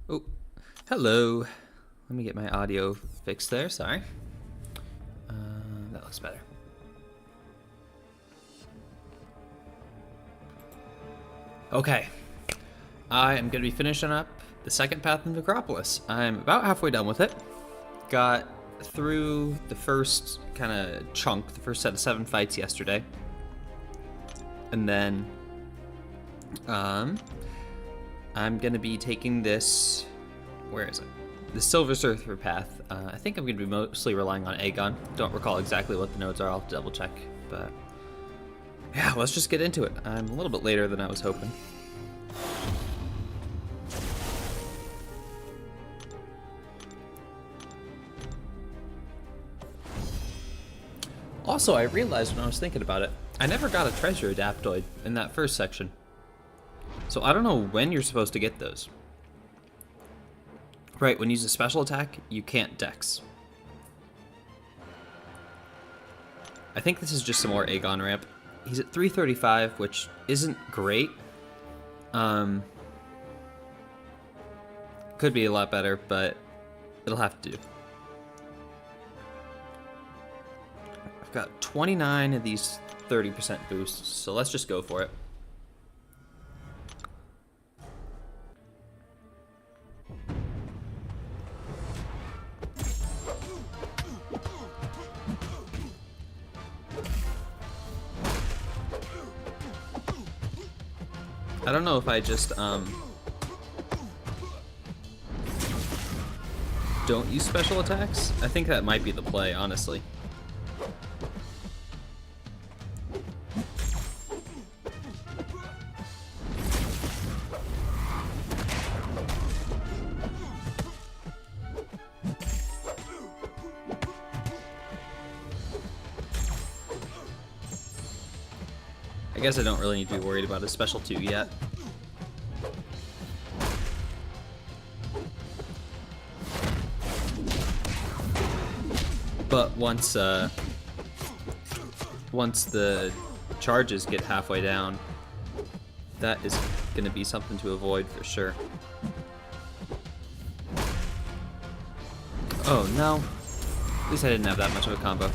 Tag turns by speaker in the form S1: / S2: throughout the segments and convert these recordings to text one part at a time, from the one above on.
S1: Oh, hello. Let me get my audio fixed there, sorry. That looks better. Okay. I am going to be finishing up the second path in Necropolis. I'm about halfway done with it. Got through the first kind of chunk, the first set of 7 fights yesterday. And then I'm going to be taking this... Where is it? The Silver Surfer path. I think I'm going to be mostly relying on Aegon. Don't recall exactly what the nodes are. I'll have to double check. But yeah, let's just get into it. I'm a little bit later than I was hoping. Also, I realized when I was thinking about it, I never got a treasure adaptoid in that first section. So I don't know when you're supposed to get those. Right, when you use a special attack, you can't dex. I think this is just some more Aegon ramp. He's at 335, which isn't great. Could be a lot better, but it'll have to do. I've got 29 of these 30% boosts, so let's just go for it. I don't know if I just don't use special attacks. I think that might be the play, honestly. I guess I don't really need to be worried about a special 2 yet. But once the charges get halfway down, that is going to be something to avoid for sure. Oh no, at least I didn't have that much of a combo.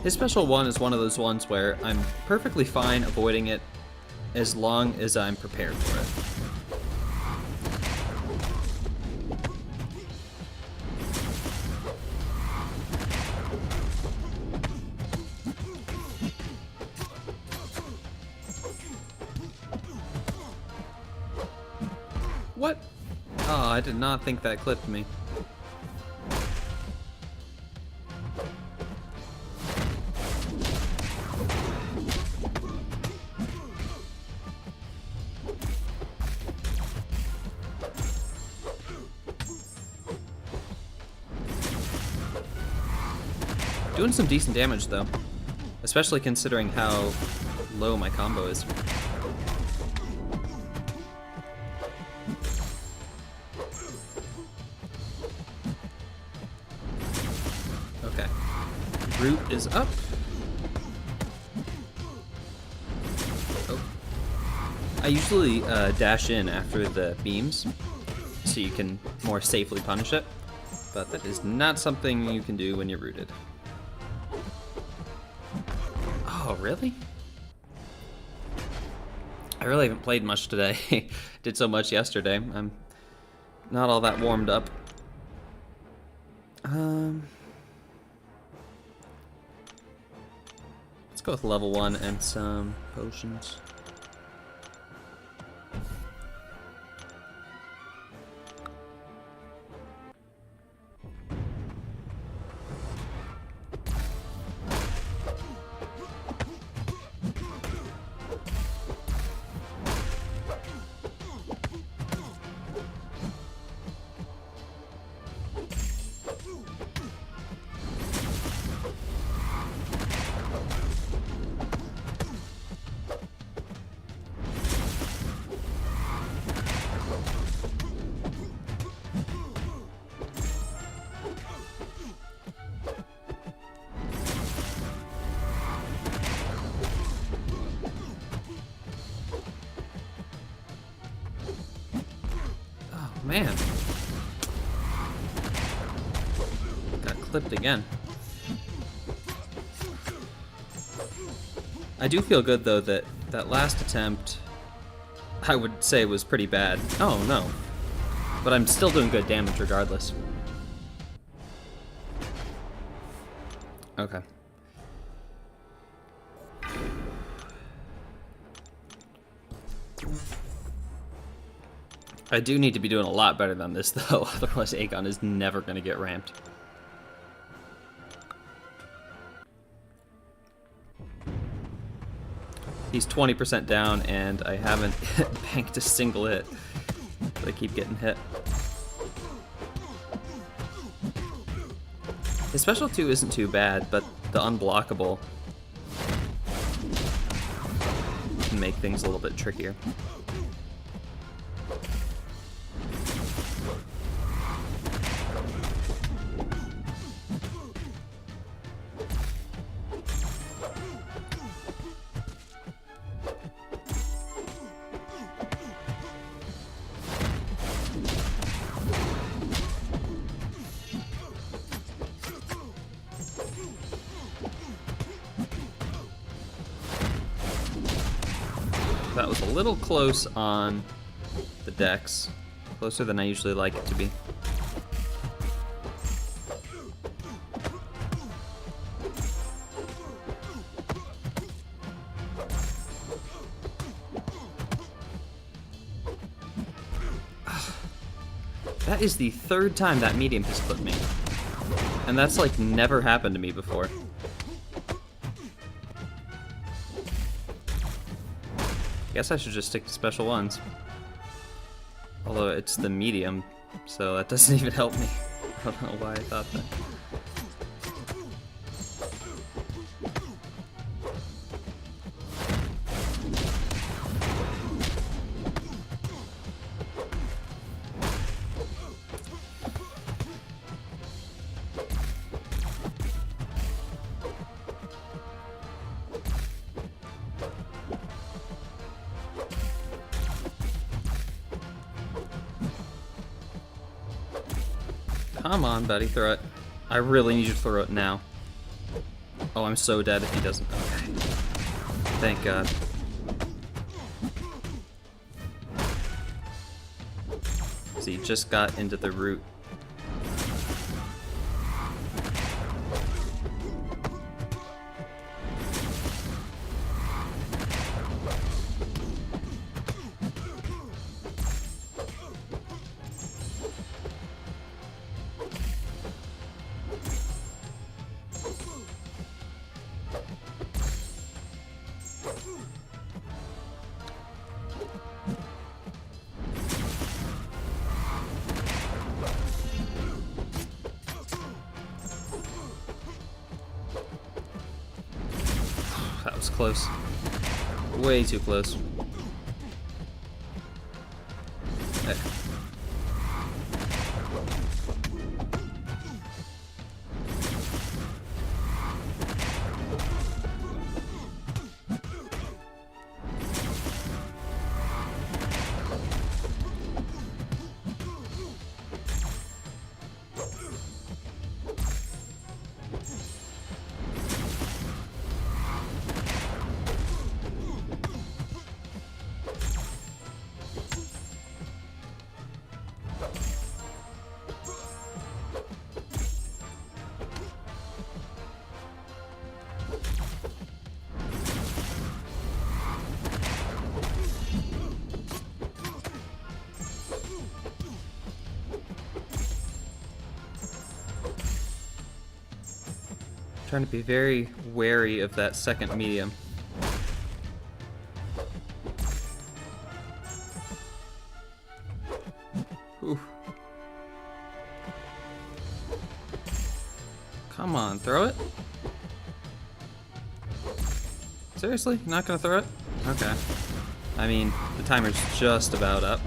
S1: His special 1 is one of those ones where I'm perfectly fine avoiding it as long as I'm prepared for it. What? Oh, I did not think that clipped me. Doing some decent damage though, especially considering how low my combo is. Okay, root is up. Oh. I usually dash in after the beams so you can more safely punish it, but that is not something you can do when you're rooted. Oh, really? I really haven't played much today. Did so much yesterday. I'm not all that warmed up. Let's go with level 1 and some potions. Man. Got clipped again. I do feel good though that that last attempt, I would say, was pretty bad. Oh no. But I'm still doing good damage regardless. Okay. I do need to be doing a lot better than this though, otherwise Aegon is never going to get ramped. He's 20% down, and I haven't banked a single hit. But I keep getting hit. His special 2 isn't too bad, but the unblockable can make things a little bit trickier. That was a little close on the dex. Closer than I usually like it to be. That is the third time that medium has clipped me. And that's like never happened to me before. Guess I should just stick to special ones. Although it's the medium, so that doesn't even help me. I don't know why I thought that. Come on, buddy, throw it. I really need you to throw it now. Oh, I'm so dead if he doesn't. Okay. Thank God. So he just got into the root. That was close. Way too close. Hey. Trying to be very wary of that second medium. Ooh. Come on, throw it. Seriously? Not gonna throw it? Okay. I mean, the timer's just about up.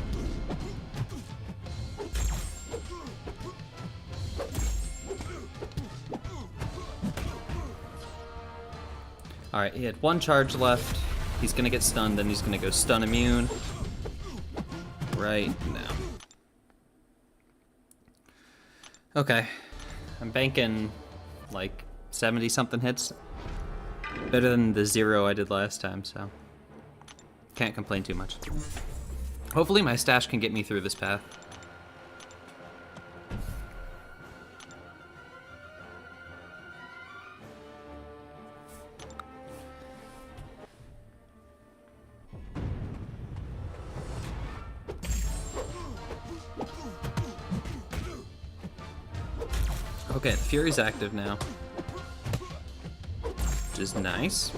S1: Alright, he had one charge left. He's gonna get stunned, then he's gonna go stun immune. Right now. Okay, I'm banking like 70 something hits. Better than the 0 I did last time, so can't complain too much. Hopefully my stash can get me through this path. Okay, the Fury's active now, which is nice.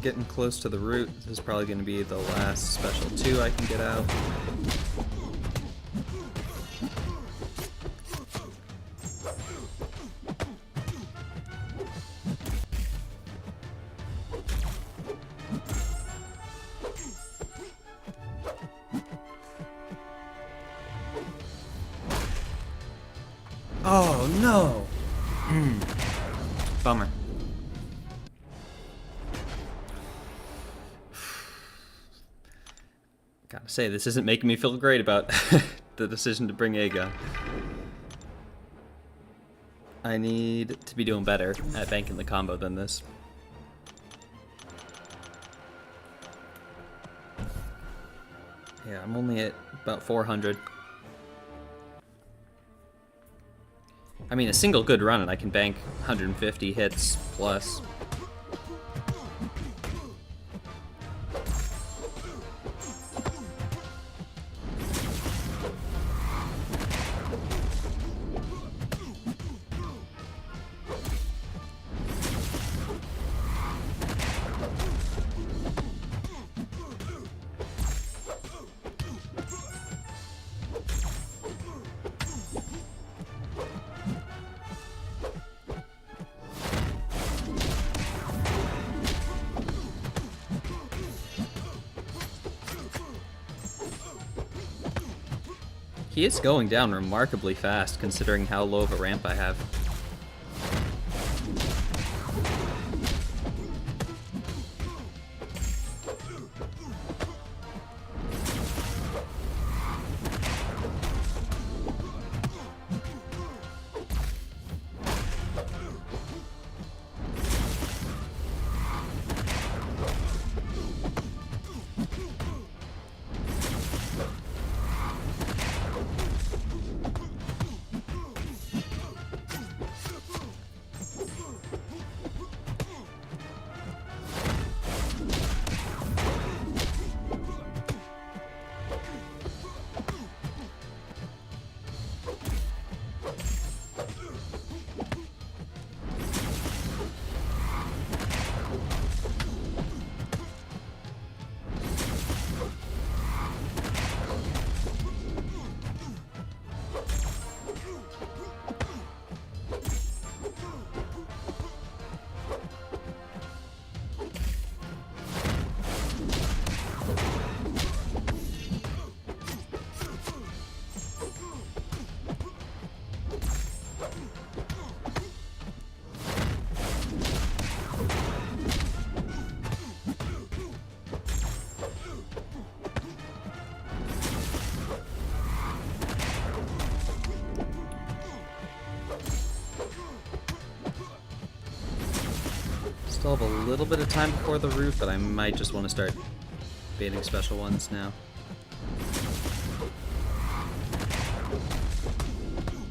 S1: Getting close to the root. This is probably going to be the last special 2 I can get out. Oh no! Bummer. Gotta say, this isn't making me feel great about the decision to bring a gun. I need to be doing better at banking the combo than this. Yeah, I'm only at about 400. I mean, a single good run and I can bank 150 hits plus. He is going down remarkably fast, considering how low of a ramp I have. Still have a little bit of time before the root, but I might just want to start baiting special ones now.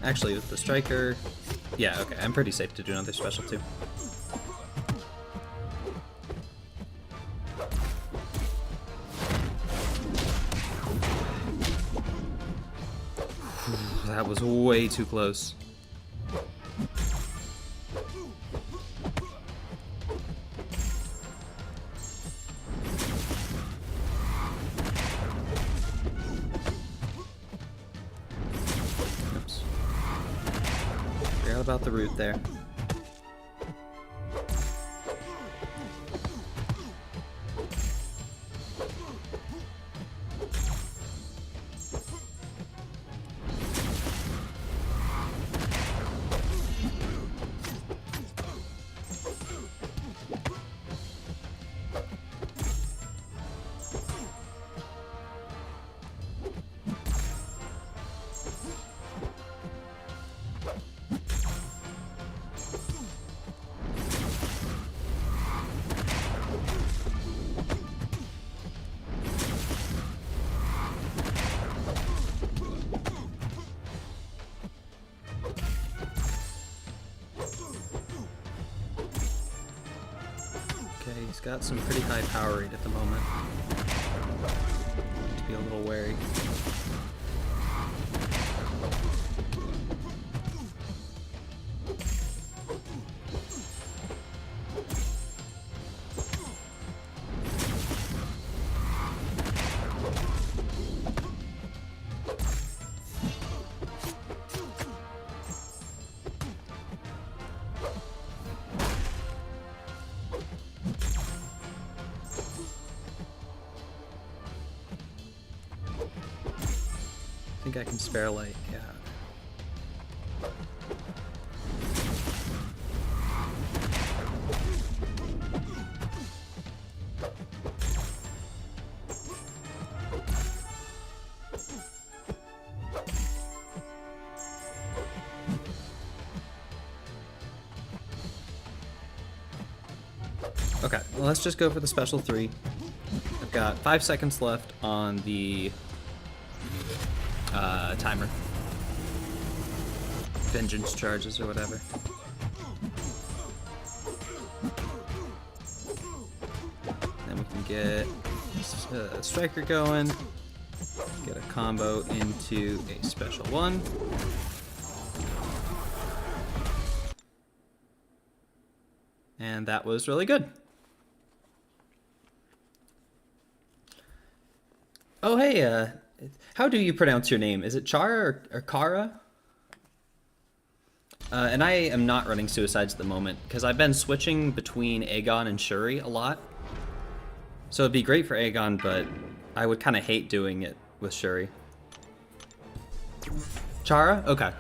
S1: Actually, with the striker, yeah, okay, I'm pretty safe to do another special too. That was way too close. Oops. Forgot about the root there. He's got some pretty high power rate at the moment. Need to be a little wary. I think I can spare light, yeah. Okay, well, let's just go for the special 3. I've got 5 seconds left on the timer. Vengeance charges or whatever. Then we can get a striker going, get a combo into a special 1. And that was really good. Oh, hey, how do you pronounce your name? Is it Chara or Kara? And I am not running suicides at the moment, because I've been switching between Aegon and Shuri a lot. So it'd be great for Aegon, but I would kind of hate doing it with Shuri. Chara? Okay.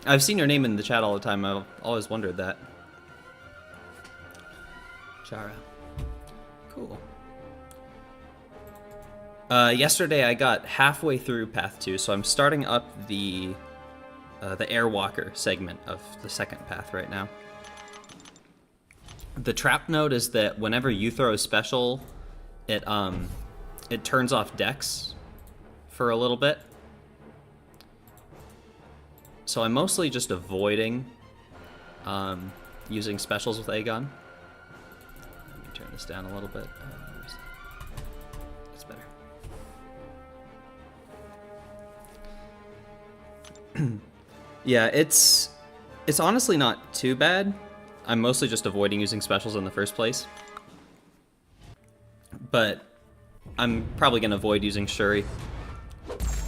S1: I've seen your name in the chat all the time. I've always wondered that. Chara. Cool. Yesterday I got halfway through Path 2, so I'm starting up the Airwalker segment of the second path right now. The trap note is that whenever you throw a special, it turns off Dex for a little bit. So I'm mostly just avoiding using specials with Aegon. Let me turn this down a little bit. That's better. Yeah, it's honestly not too bad. I'm mostly just avoiding using specials in the first place. But I'm probably going to avoid using Shuri.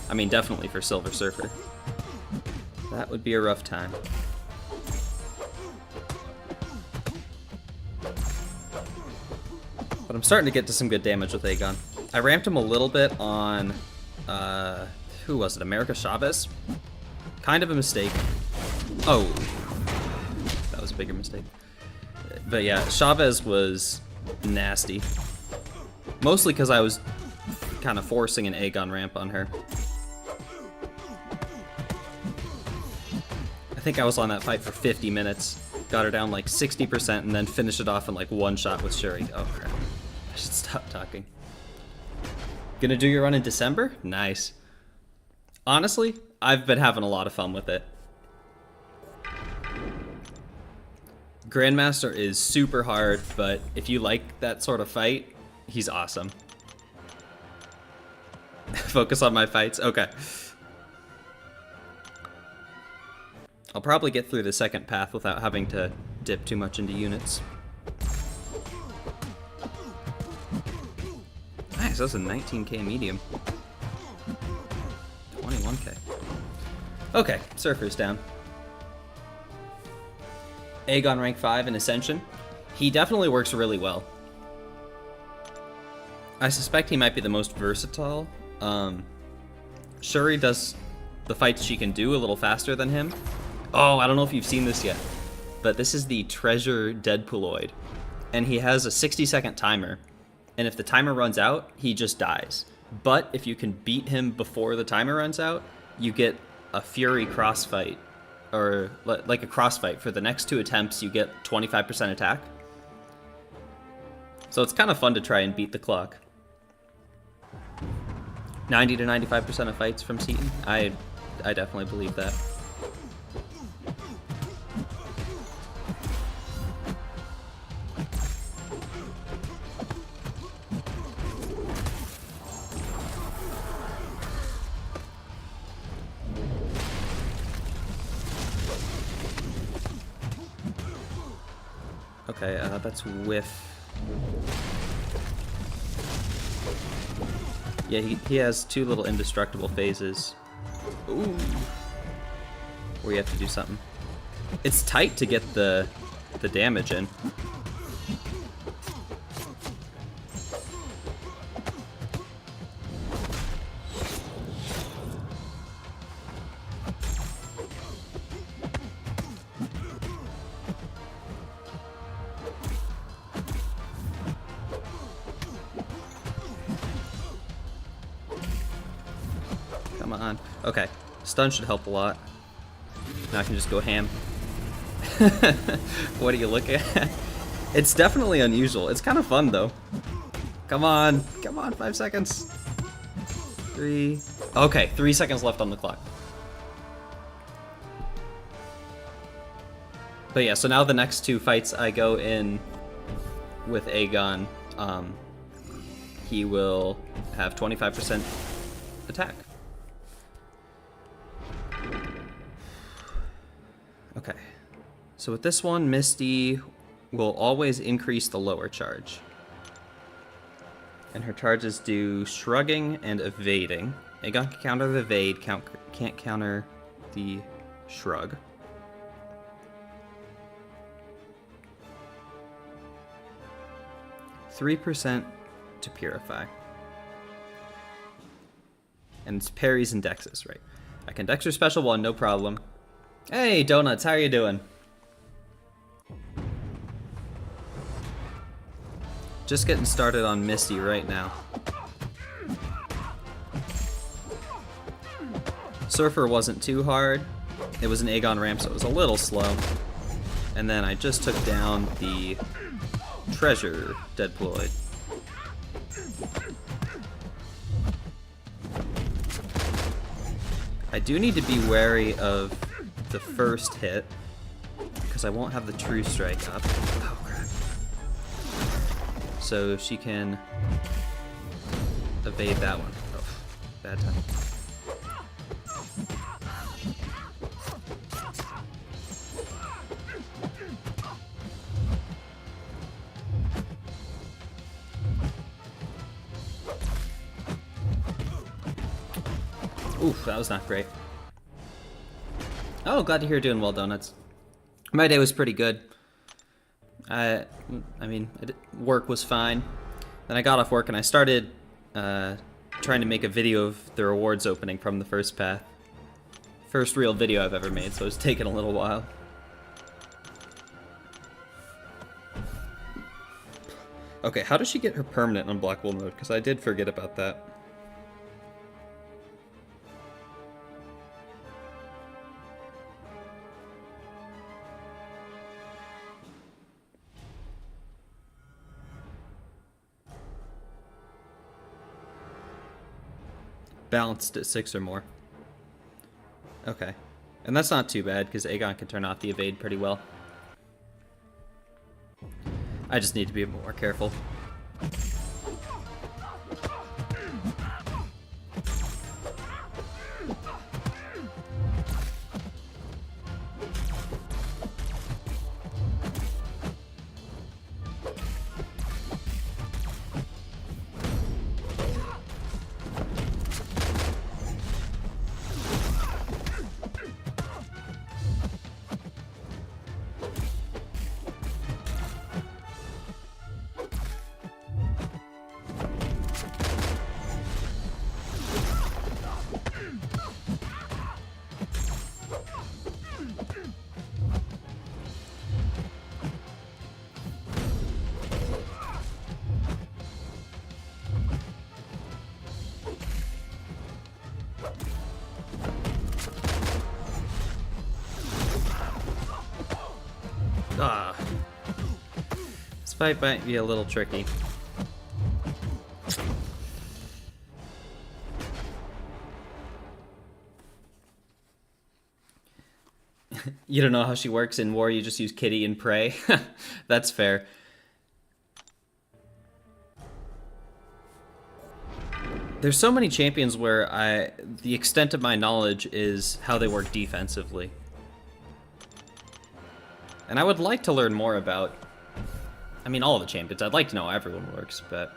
S1: I mean, definitely for Silver Surfer. That would be a rough time. But I'm starting to get to some good damage with Aegon. I ramped him a little bit on, who was it, America Chavez? Kind of a mistake. Oh, that was a bigger mistake. But yeah, Chavez was nasty. Mostly because I was kind of forcing an Aegon ramp on her. I think I was on that fight for 50 minutes. Got her down like 60% and then finished it off in like one shot with Shuri. Oh crap. I should stop talking. Gonna do your run in December? Nice. Honestly, I've been having a lot of fun with it. Grandmaster is super hard, but if you like that sort of fight, he's awesome. Focus on my fights? Okay. I'll probably get through the second path without having to dip too much into units. Nice, that's a 19k medium. 21k. Okay, Surfer's down. Aegon rank 5 in Ascension. He definitely works really well. I suspect he might be the most versatile. Shuri does the fights she can do a little faster than him. Oh, I don't know if you've seen this yet, but this is the Treasure Deadpooloid. And he has a 60-second timer. And if the timer runs out, he just dies. But if you can beat him before the timer runs out, you get a Fury crossfight. Or like a crossfight. For the next 2 attempts, you get 25% attack. So it's kind of fun to try and beat the clock. 90 to 95% of fights from Seaton. I definitely believe that. Okay, that's whiff. Yeah, he has 2 little indestructible phases. Ooh. Where you have to do something. It's tight to get the damage in. Come on. Okay. Stun should help a lot. Now I can just go ham. What do you look at? It's definitely unusual. It's kind of fun, though. Come on. Come on, 5 seconds. 3. Okay, 3 seconds left on the clock. But yeah, so now the next 2 fights I go in with Aegon, he will have 25% attack. Okay, so with this one, Misty will always increase the lower charge. And her charges do shrugging and evading. Aegon can counter the evade, can't counter the shrug. %3 to purify. And it's parries and dexes, right? I can dex her special 1, no problem. Hey, Donuts, how are you doing? Just getting started on Misty right now. Surfer wasn't too hard. It was an Aegon ramp, so it was a little slow. And then I just took down the Treasure Deadpooloid. I do need to be wary of the first hit, because I won't have the True Strike up. Oh crap. So she can evade that one. Oh, bad time. Oof, that was not great. Oh, glad to hear you're doing well, Donuts. My day was pretty good. I mean, work was fine. Then I got off work and I started trying to make a video of the rewards opening from the first path. First real video I've ever made, so it's taken a little while. Okay, how does she get her permanent unblockable mode? Because I did forget about that. Balanced at 6 or more. Okay. And that's not too bad, because Aegon can turn off the evade pretty well. I just need to be a bit more careful. Ah. This fight might be a little tricky. You don't know how she works in war, you just use Kitty and pray. That's fair. There's so many champions where the extent of my knowledge is how they work defensively. And I would like to learn more about, I mean, all the champions. I'd like to know how everyone works, but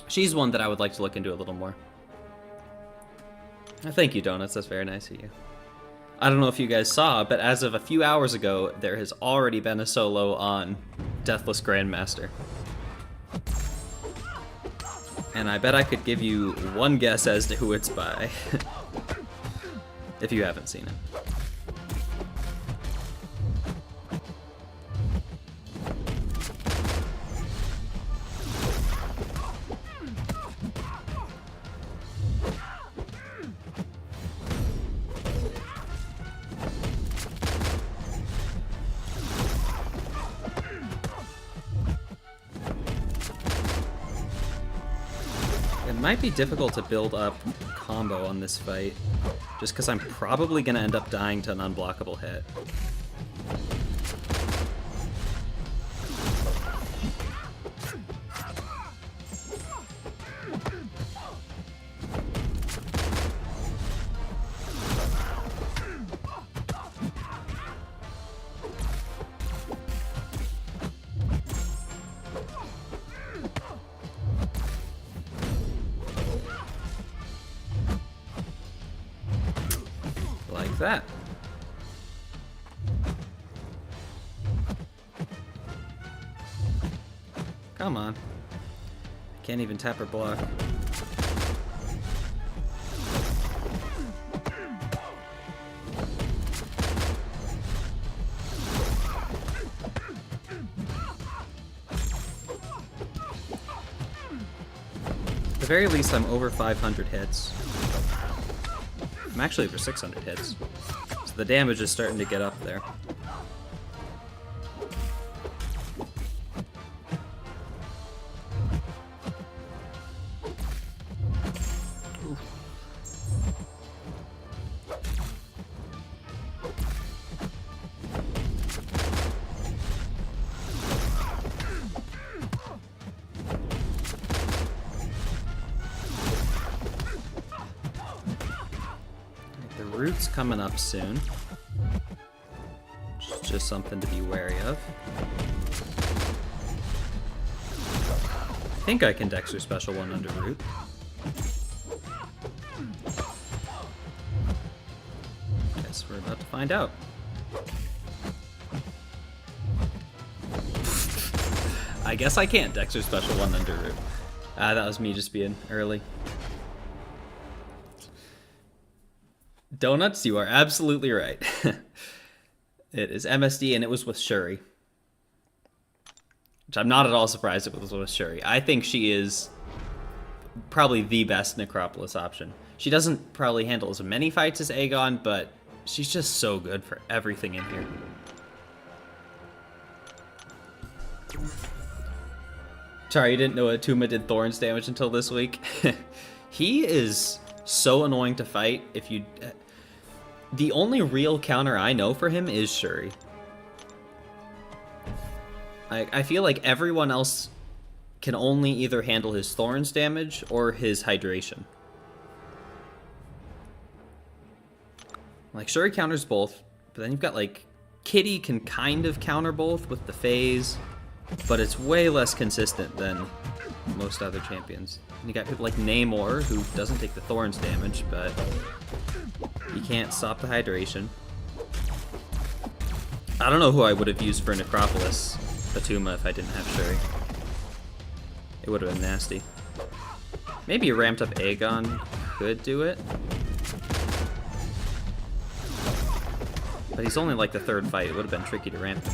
S1: she's one that I would like to look into a little more. Thank you, Donuts. That's very nice of you. I don't know if you guys saw, but as of a few hours ago, there has already been a solo on Deathless Grandmaster. And I bet I could give you one guess as to who it's by, if you haven't seen it. It might be difficult to build up combo on this fight, just because I'm probably going to end up dying to an unblockable hit. Like that. Come on. Can't even tap or block. At the very least, I'm over 500 hits. I'm actually over 600 hits. So the damage is starting to get up there. Oof. The root's coming up soon. Just something to be wary of. I think I can Dexter Special 1 under root. Guess we're about to find out. I guess I can't Dexter Special 1 under root. That was me just being early. Donuts, you are absolutely right. It is MSD, and it was with Shuri. Which I'm not at all surprised it was with Shuri. I think she is probably the best Necropolis option. She doesn't probably handle as many fights as Aegon, but she's just so good for everything in here. Sorry, you didn't know Atuma did Thorns damage until this week? He is so annoying to fight if you... The only real counter I know for him is Shuri. I feel like everyone else can only either handle his Thorns damage or his hydration. Like, Shuri counters both, but then you've got, like, Kitty can kind of counter both with the phase, but it's way less consistent than most other champions. And you got people like Namor, who doesn't take the Thorns damage, but he can't stop the hydration. I don't know who I would have used for Necropolis Batuma if I didn't have Shuri. It would have been nasty. Maybe a ramped up Aegon could do it. But he's only like the third fight. It would have been tricky to ramp him.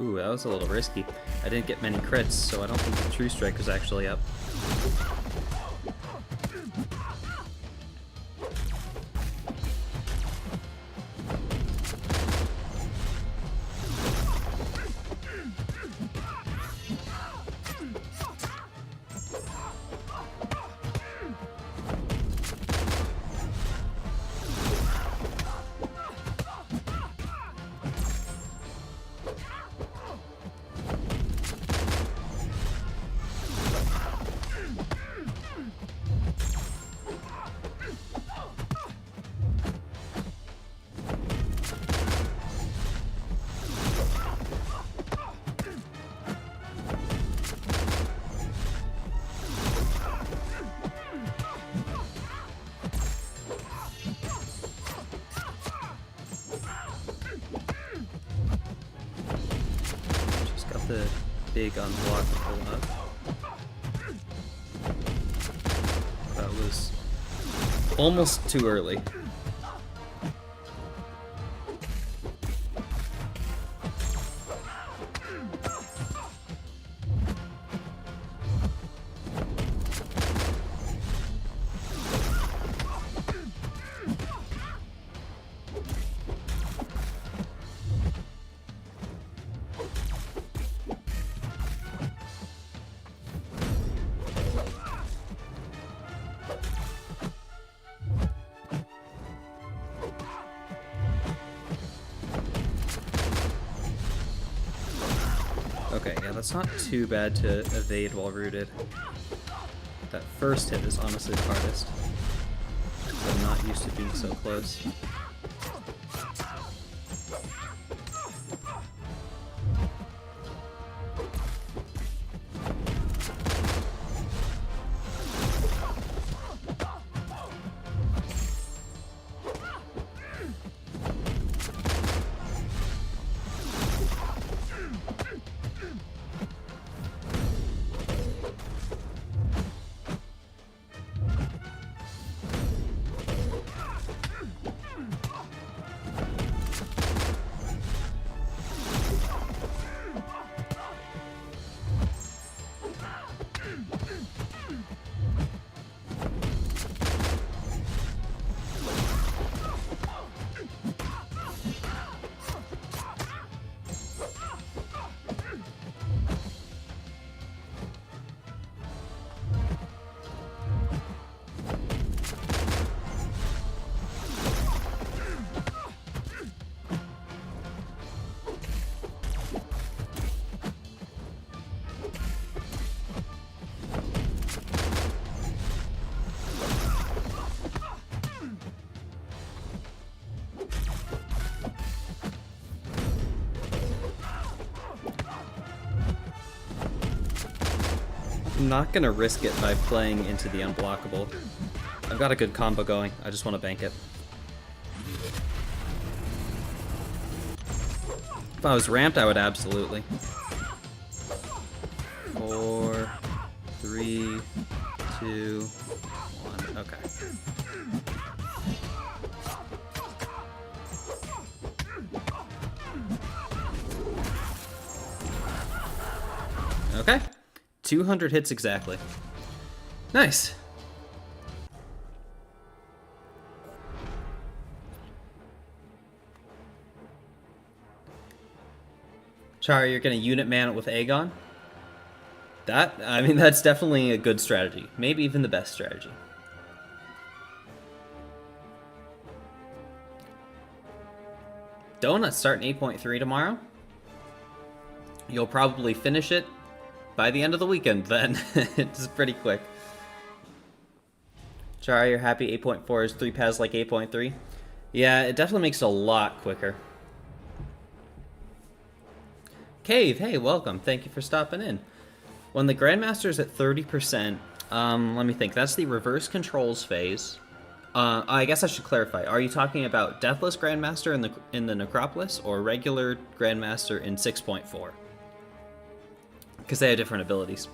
S1: Ooh, that was a little risky. I didn't get many crits, so I don't think the True Strike was actually up. The big unblockable up. That was almost too early. Okay, yeah, that's not too bad to evade while rooted. That first hit is honestly the hardest. I'm not used to being so close. I'm not gonna risk it by playing into the unblockable. I've got a good combo going. I just want to bank it. If I was ramped, I would absolutely. 4, 3, 2, 1. Okay. Okay. 200 hits exactly. Nice. Chara, you're gonna unit man it with Aegon? I mean, that's definitely a good strategy. Maybe even the best strategy. Donut's starting 8.3 tomorrow. You'll probably finish it by the end of the weekend then. It's pretty quick. Chara, you're happy 8.4 is 3 paths like 8.3? Yeah, it definitely makes it a lot quicker. Cave, hey, welcome. Thank you for stopping in. When the Grandmaster's at 30%, let me think. That's the reverse controls phase. I guess I should clarify. Are you talking about Deathless Grandmaster in the Necropolis or regular Grandmaster in 6.4? Because they have different abilities.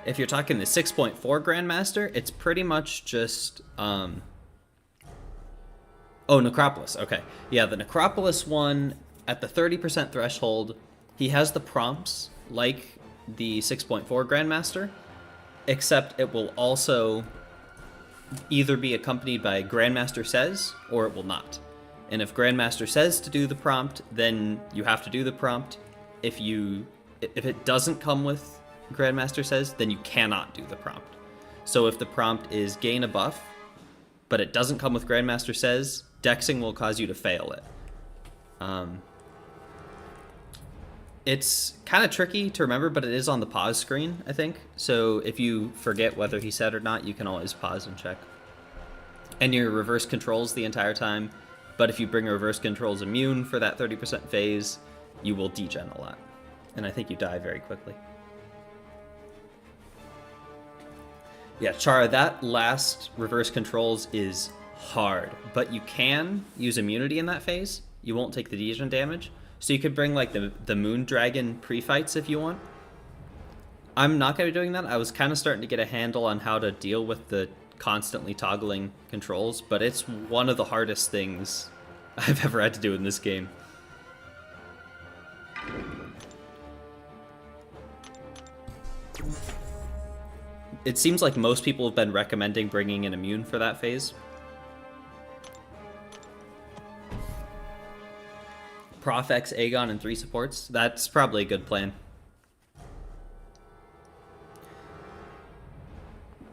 S1: If you're talking the 6.4 Grandmaster, it's pretty much just... Oh, Necropolis. Okay. Yeah, the Necropolis one, at the 30% threshold, he has the prompts like the 6.4 Grandmaster, except it will also either be accompanied by Grandmaster Says, or it will not. And if Grandmaster says to do the prompt, then you have to do the prompt. If it doesn't come with Grandmaster Says, then you cannot do the prompt. So if the prompt is gain a buff, but it doesn't come with Grandmaster Says, Dexing will cause you to fail it. It's kind of tricky to remember, but it is on the pause screen, I think. So if you forget whether he said or not, you can always pause and check. And your reverse controls the entire time, but if you bring reverse controls immune for that 30% phase, you will degen a lot. And I think you die very quickly. Yeah, Chara, that last reverse controls is hard, but you can use immunity in that phase. You won't take the degen damage. So you could bring like the Moon Dragon pre-fights if you want. I'm not going to be doing that. I was kind of starting to get a handle on how to deal with the constantly toggling controls, but it's one of the hardest things I've ever had to do in this game. It seems like most people have been recommending bringing in immune for that phase. Prof X Aegon and 3 supports. That's probably a good plan.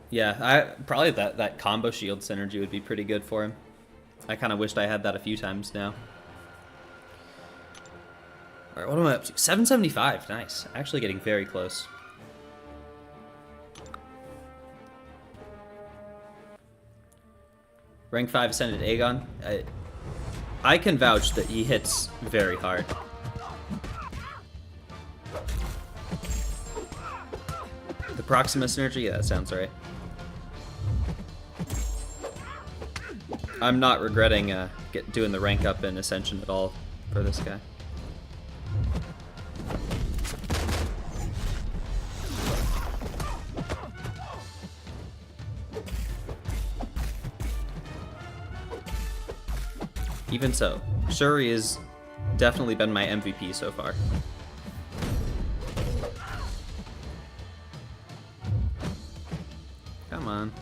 S1: Yeah, probably that combo shield synergy would be pretty good for him. I kind of wished I had that a few times now. All right, what am I up to? 775. Nice. Actually getting very close. Rank 5 Ascended Aegon. I can vouch that he hits very hard. The Proxima synergy? Yeah, that sounds right. I'm not regretting doing the rank up in Ascension at all for this guy. Even so, Shuri has definitely been my MVP so far. Come on.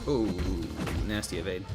S1: Ooh, nasty evade.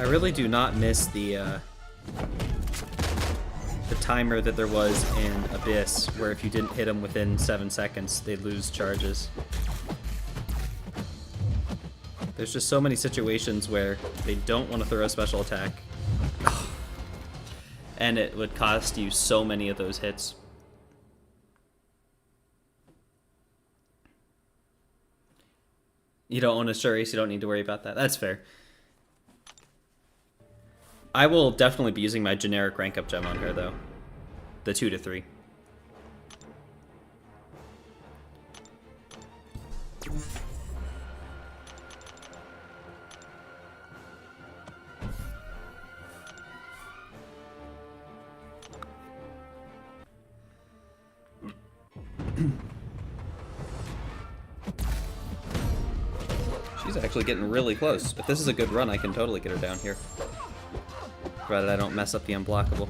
S1: really do not miss the timer that there was in Abyss, where if you didn't hit them within 7 seconds, they'd lose charges. There's just so many situations where they don't want to throw a special attack, and it would cost you so many of those hits. You don't want to Shuri, so you don't need to worry about that. That's fair. I will definitely be using my generic rank up gem on her, though. The 2 to 3. She's actually getting really close. If this is a good run, I can totally get her down here. Provided I don't mess up the unblockable.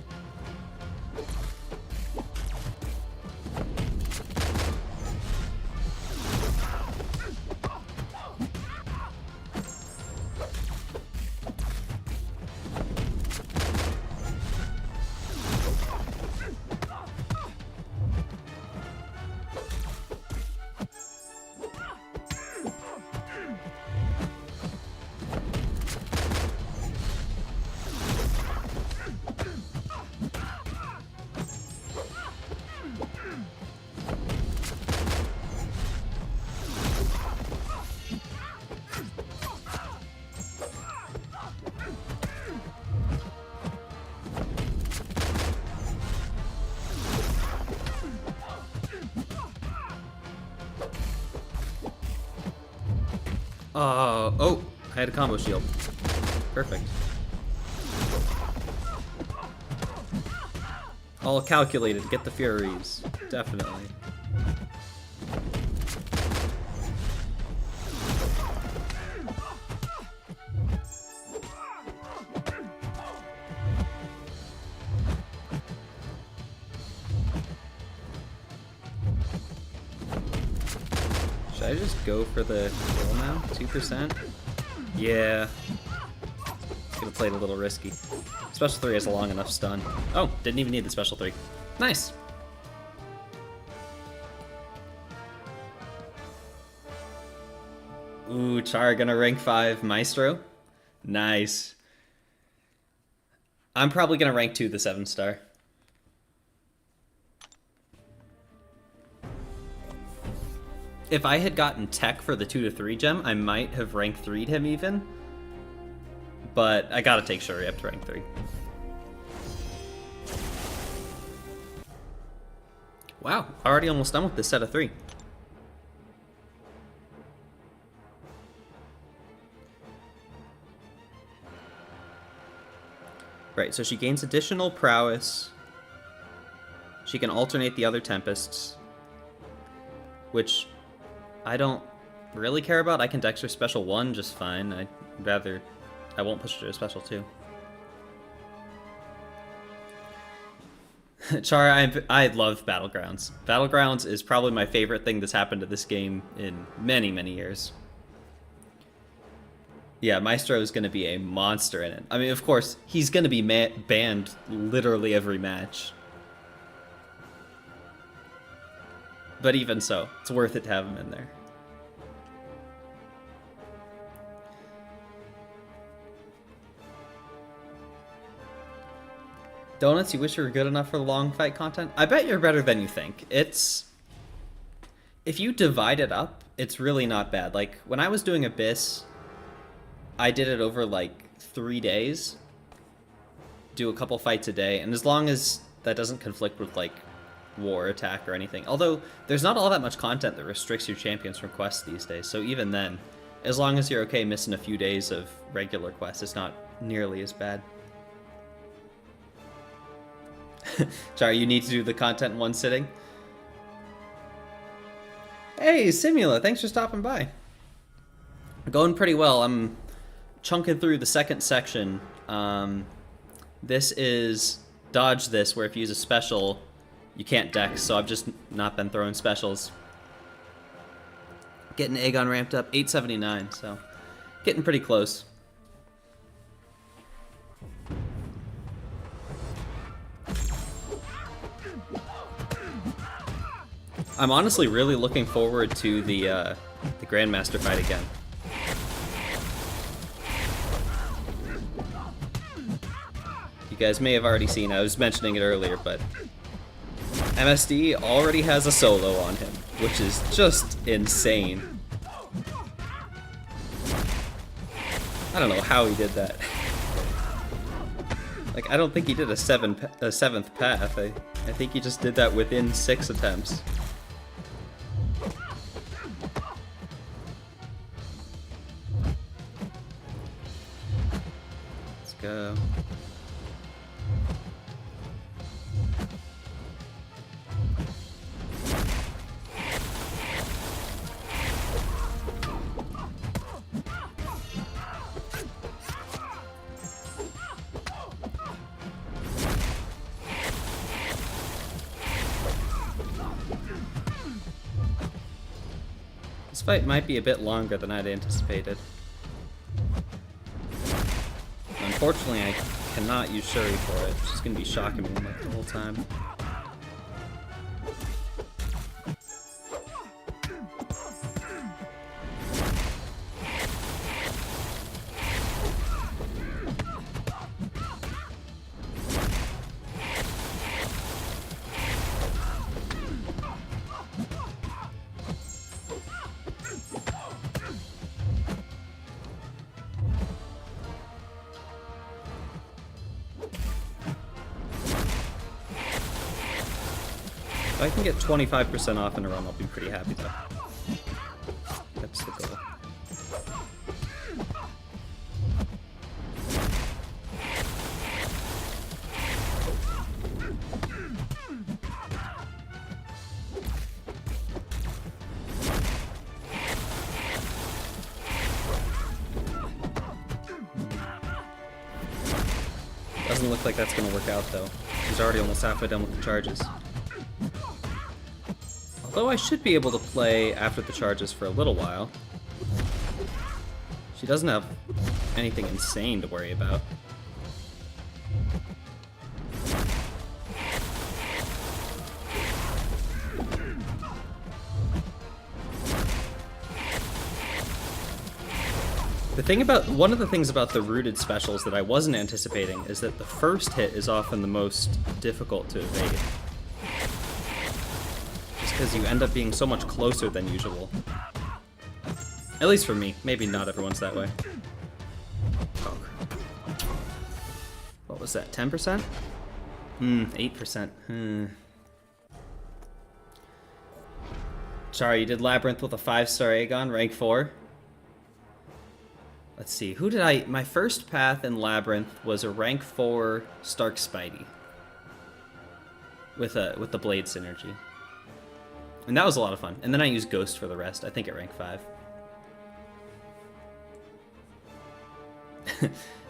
S1: Oh, I had a combo shield. Perfect. All calculated to get the Furies. Definitely. Should I just go for the kill now? 2%? Yeah. Could have played a little risky. Special 3 has a long enough stun. Oh, didn't even need the special 3. Nice. Ooh, Char gonna rank 5 Maestro. Nice. I'm probably gonna rank 2 the 7-star. If I had gotten tech for the 2 to 3 gem, I might have rank 3'd him even. But I gotta take Shuri up to rank 3. Wow, already almost done with this set of 3. Right, so she gains additional prowess. She can alternate the other Tempests, which I don't really care about. I can dex her special 1 just fine. I won't push her to a special 2. Char, I love Battlegrounds. Battlegrounds is probably my favorite thing that's happened to this game in many, many years. Yeah, Maestro is going to be a monster in it. I mean, of course, he's going to be banned literally every match. But even so, it's worth it to have him in there. Donuts, you wish you were good enough for the long fight content? I bet you're better than you think. If you divide it up, it's really not bad. Like, when I was doing Abyss, I did it over, like, 3 days. Do a couple fights a day, and as long as that doesn't conflict with, like, war attack or anything. Although, there's not all that much content that restricts your champions from quests these days, so even then, as long as you're okay missing a few days of regular quests, it's not nearly as bad. Char, you need to do the content in one sitting? Hey, Simula, thanks for stopping by. Going pretty well. I'm chunking through the second section. This is dodge this, where if you use a special, you can't dex, so I've just not been throwing specials. Getting Aegon ramped up, 879, so getting pretty close. I'm honestly really looking forward to the Grandmaster fight again. You guys may have already seen, I was mentioning it earlier, but MSD already has a solo on him, which is just insane. I don't know how he did that. Like, I don't think he did a seventh path. I think he just did that within 6 attempts. Let's go. This fight might be a bit longer than I'd anticipated. Unfortunately, I cannot use Shuri for it. She's gonna be shocking me like the whole time. If I can get 25% off in a run, I'll be pretty happy though. That's the goal. Doesn't look like that's gonna work out though. She's already almost halfway done with the charges. Although I should be able to play after the charges for a little while. She doesn't have anything insane to worry about. One of the things about the rooted specials that I wasn't anticipating is that the first hit is often the most difficult to evade. Because you end up being so much closer than usual. At least for me. Maybe not everyone's that way. Oh. What was that, 10%? 8%. Sorry, you did Labyrinth with a 5-star Aegon, rank 4. Let's see, who did I... My first path in Labyrinth was a rank 4 Stark Spidey. With the Blade synergy. And that was a lot of fun. And then I used Ghost for the rest, I think at rank 5.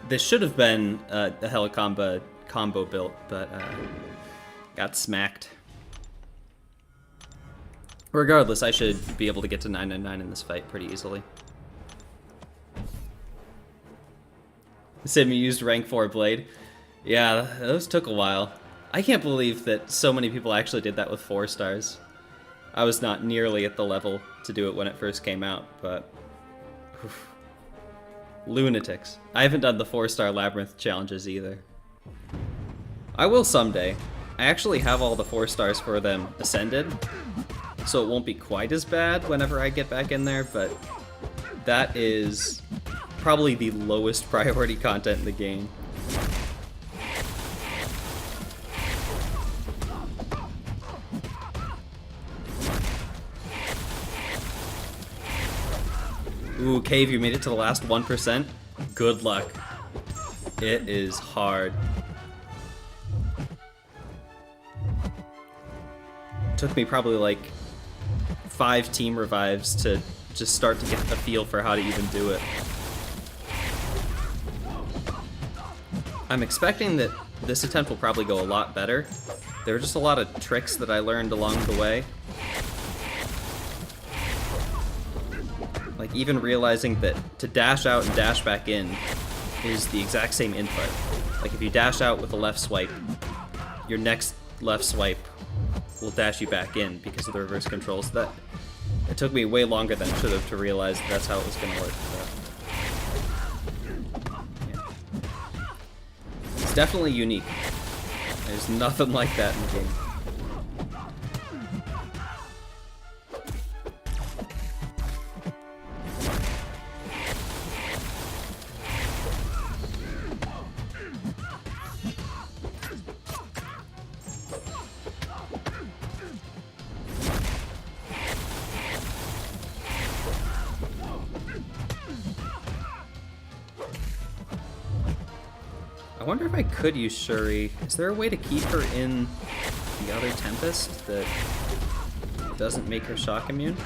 S1: This should have been the Helicomba combo built, but got smacked. Regardless, I should be able to get to 999 in this fight pretty easily. Sim, you used rank 4 Blade. Yeah, those took a while. I can't believe that so many people actually did that with 4 stars. I was not nearly at the level to do it when it first came out, but... Oof. Lunatics. I haven't done the 4-star Labyrinth challenges either. I will someday. I actually have all the 4 stars for them ascended, so it won't be quite as bad whenever I get back in there, but that is probably the lowest priority content in the game. Ooh, Cave, you made it to the last 1%. Good luck. It is hard. Took me probably like 5 team revives to just start to get a feel for how to even do it. I'm expecting that this attempt will probably go a lot better. There were just a lot of tricks that I learned along the way. Like even realizing that to dash out and dash back in is the exact same input. Like if you dash out with a left swipe, your next left swipe will dash you back in because of the reverse control. So that it took me way longer than it should have to realize that's how it was going to work. So, yeah. It's definitely unique. There's nothing like that in the game. I wonder if I could use Shuri. Is there a way to keep her in the other Tempest that doesn't make her shock immune?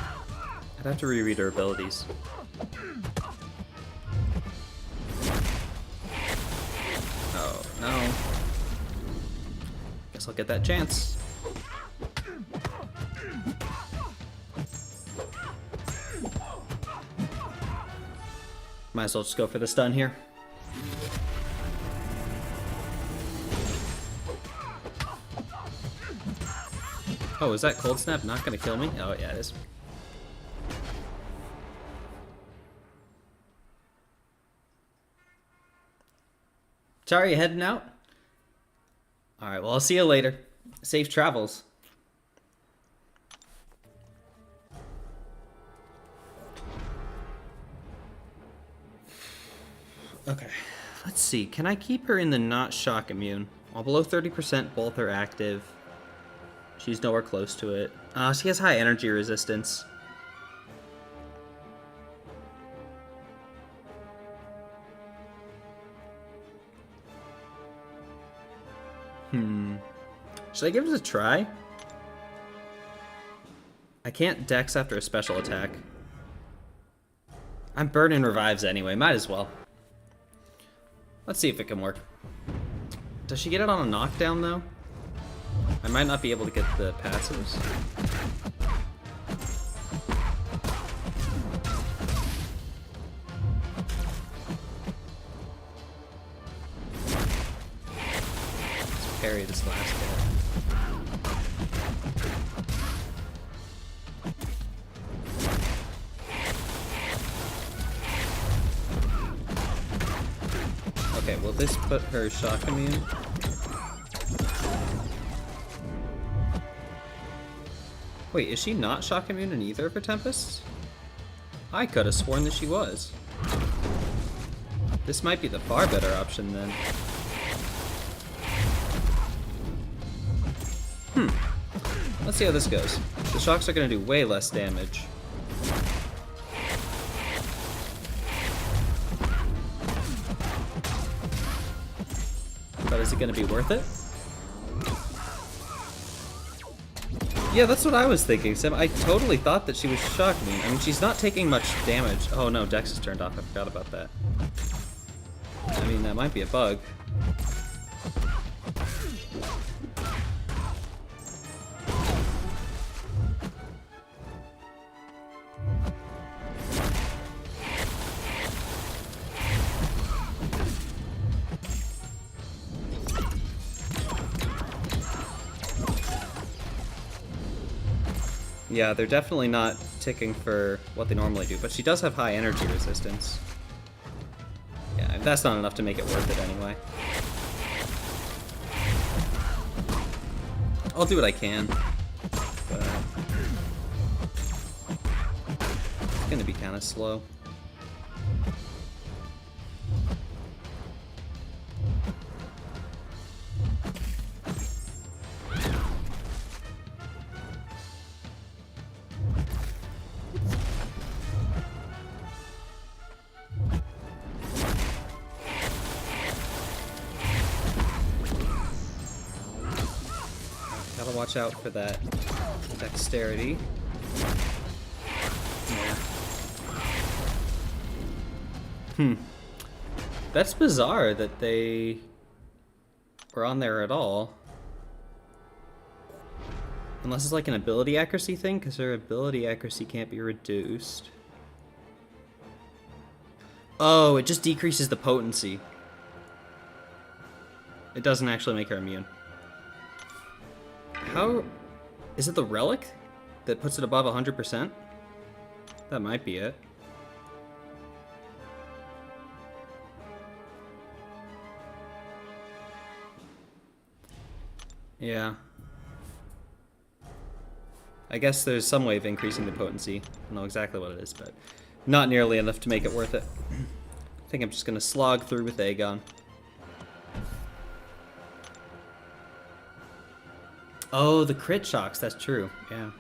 S1: I'd have to reread her abilities. Oh, no. Guess I'll get that chance. Might as well just go for the stun here. Oh, is that Cold Snap not gonna kill me? Oh, yeah, it is. Sorry, you heading out? Alright, well, I'll see you later. Safe travels. Okay, let's see. Can I keep her in the not shock immune? While below 30%, both are active. She's nowhere close to it. She has high energy resistance. Should I give this a try? I can't dex after a special attack. I'm burning revives anyway, might as well. Let's see if it can work. Does she get it on a knockdown though? I might not be able to get the passives. Let's parry this last hit. Okay, will this put her shock immune? Wait, is she not shock immune in either of her Tempests? I could have sworn that she was. This might be the far better option then. Let's see how this goes. The shocks are going to do way less damage. But is it going to be worth it? Yeah, that's what I was thinking, Sim. I totally thought that she was shock immune. I mean, she's not taking much damage. Oh no, Dex is turned off. I forgot about that. I mean, that might be a bug. Yeah, they're definitely not ticking for what they normally do, but she does have high energy resistance. Yeah, that's not enough to make it worth it anyway. I'll do what I can, but it's gonna be kind of slow. Gotta watch out for that dexterity. Yeah. That's bizarre that they were on there at all. Unless it's like an ability accuracy thing, because her ability accuracy can't be reduced. Oh, it just decreases the potency. It doesn't actually make her immune. How Is it the relic that puts it above 100%? That might be it. Yeah. I guess there's some way of increasing the potency. I don't know exactly what it is, but not nearly enough to make it worth it. I think I'm just gonna slog through with Aegon. Oh, the crit shocks, that's true, yeah.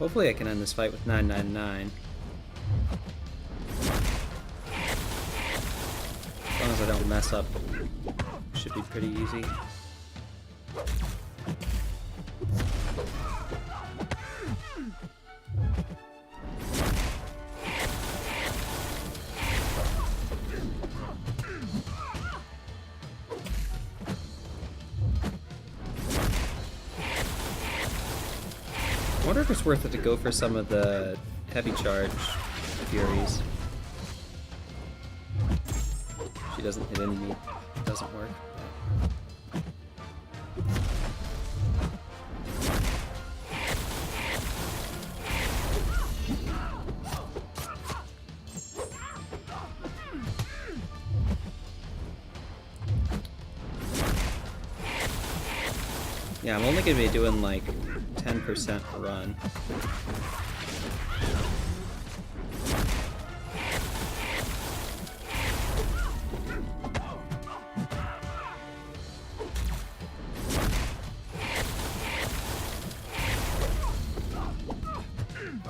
S1: Hopefully I can end this fight with 999. As long as I don't mess up, should be pretty easy. I wonder if it's worth it to go for some of the heavy charge Furies. She doesn't hit enemy, it doesn't work. Yeah, I'm only gonna be doing like 10% run.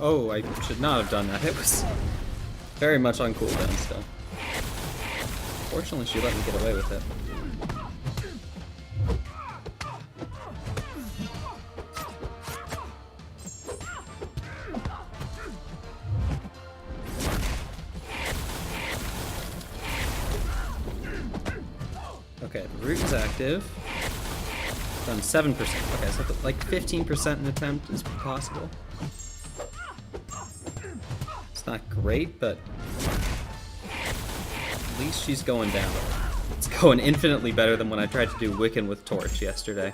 S1: Oh, I should not have done that. It was very much on cooldown still. Fortunately, she let me get away with it. Okay, the root is active. Done 7%. Okay, so like 15% an attempt is possible. It's not great, but at least she's going down. It's going infinitely better than when I tried to do Wiccan with Torch yesterday.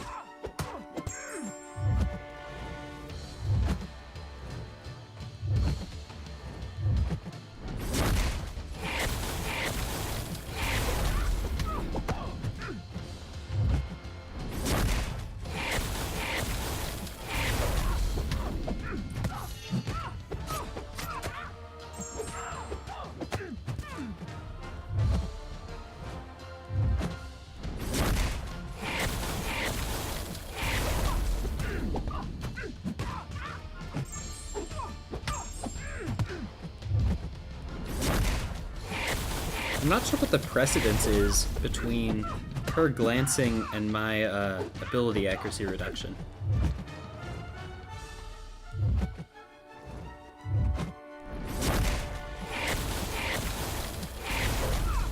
S1: I'm not sure what the precedence is between her glancing and my ability accuracy reduction.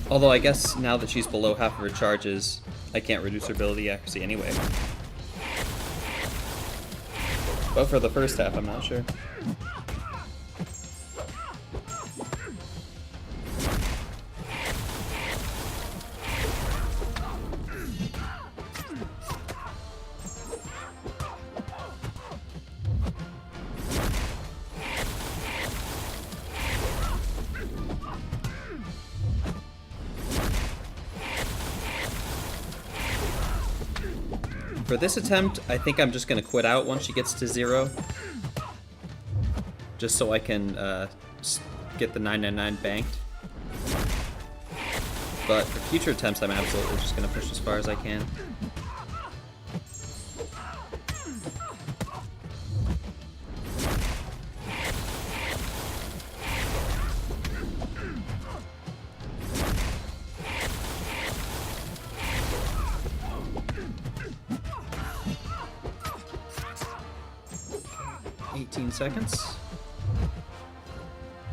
S1: Although I guess now that she's below half of her charges, I can't reduce her ability accuracy anyway. But for the first half, I'm not sure. For this attempt, I think I'm just going to quit out once she gets to 0. Just so I can get the 999 banked. But for future attempts, I'm absolutely just going to push as far as I can. Okay, 18 seconds.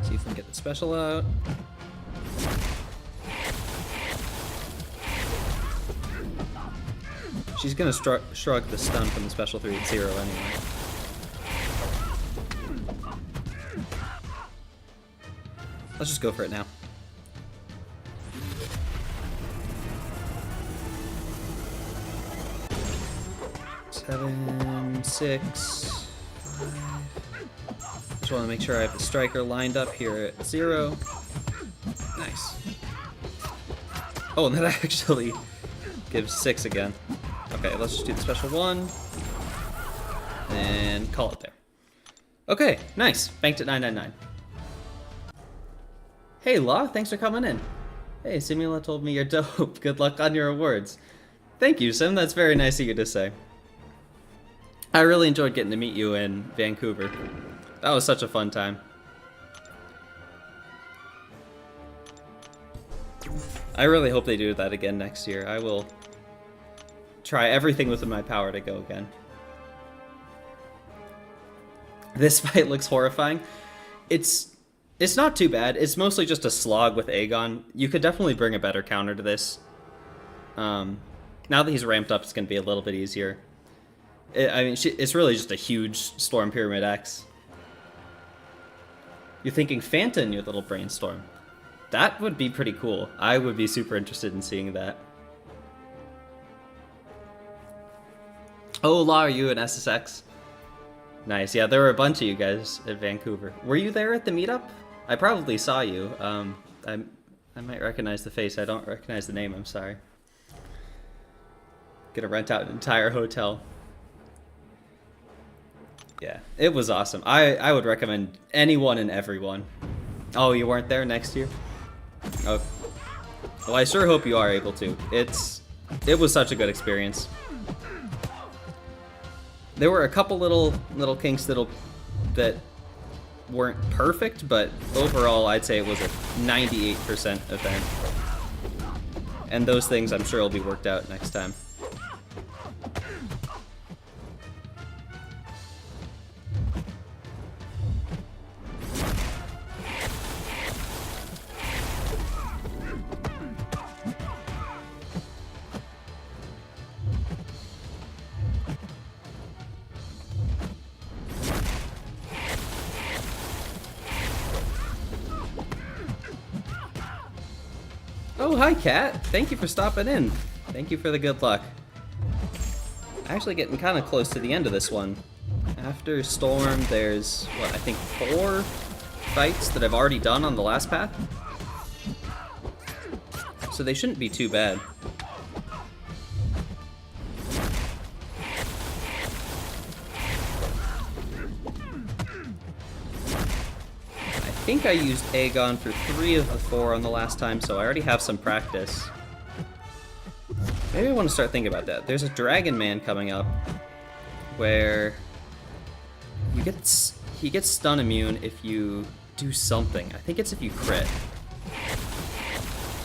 S1: See if we can get the special out. She's gonna shrug the stun from the special 3 at 0 anyway. Let's just go for it now. Seven, 6, 5. Just want to make sure I have the striker lined up here at 0. Nice. Oh, and that actually gives 6 again. Okay, let's just do the special 1 and call it there. Okay, nice. Banked at 999. Hey, Law, thanks for coming in. Hey, Simula told me you're dope. Good luck on your awards. Thank you, Sim. That's very nice of you to say. I really enjoyed getting to meet you in Vancouver. That was such a fun time. I really hope they do that again next year. I will try everything within my power to go again. This fight looks horrifying. It's not too bad. It's mostly just a slog with Aegon. You could definitely bring a better counter to this. Now that he's ramped up, it's going to be a little bit easier. I mean, it's really just a huge Storm Pyramid X. You're thinking Fanta in your little brainstorm. That would be pretty cool. I would be super interested in seeing that. Oh, Law, are you an SSX? Nice. Yeah, there were a bunch of you guys at Vancouver. Were you there at the meetup? I probably saw you. I might recognize the face. I don't recognize the name. I'm sorry. Gonna rent out an entire hotel. Yeah, it was awesome. I would recommend anyone and everyone. Oh, you weren't there next year? Oh. Well, I sure hope you are able to. It was such a good experience. There were a couple little kinks that weren't perfect, but overall I'd say it was a 98% event. And those things I'm sure will be worked out next time. Oh, hi, Kat. Thank you for stopping in. Thank you for the good luck. Actually getting kind of close to the end of this one. After Storm, there's, what, I think 4 fights that I've already done on the last path. So they shouldn't be too bad. I think I used Aegon for 3 of the 4 on the last time, so I already have some practice. Maybe I want to start thinking about that. There's a Dragon Man coming up where he gets stun immune if you do something. I think it's if you crit.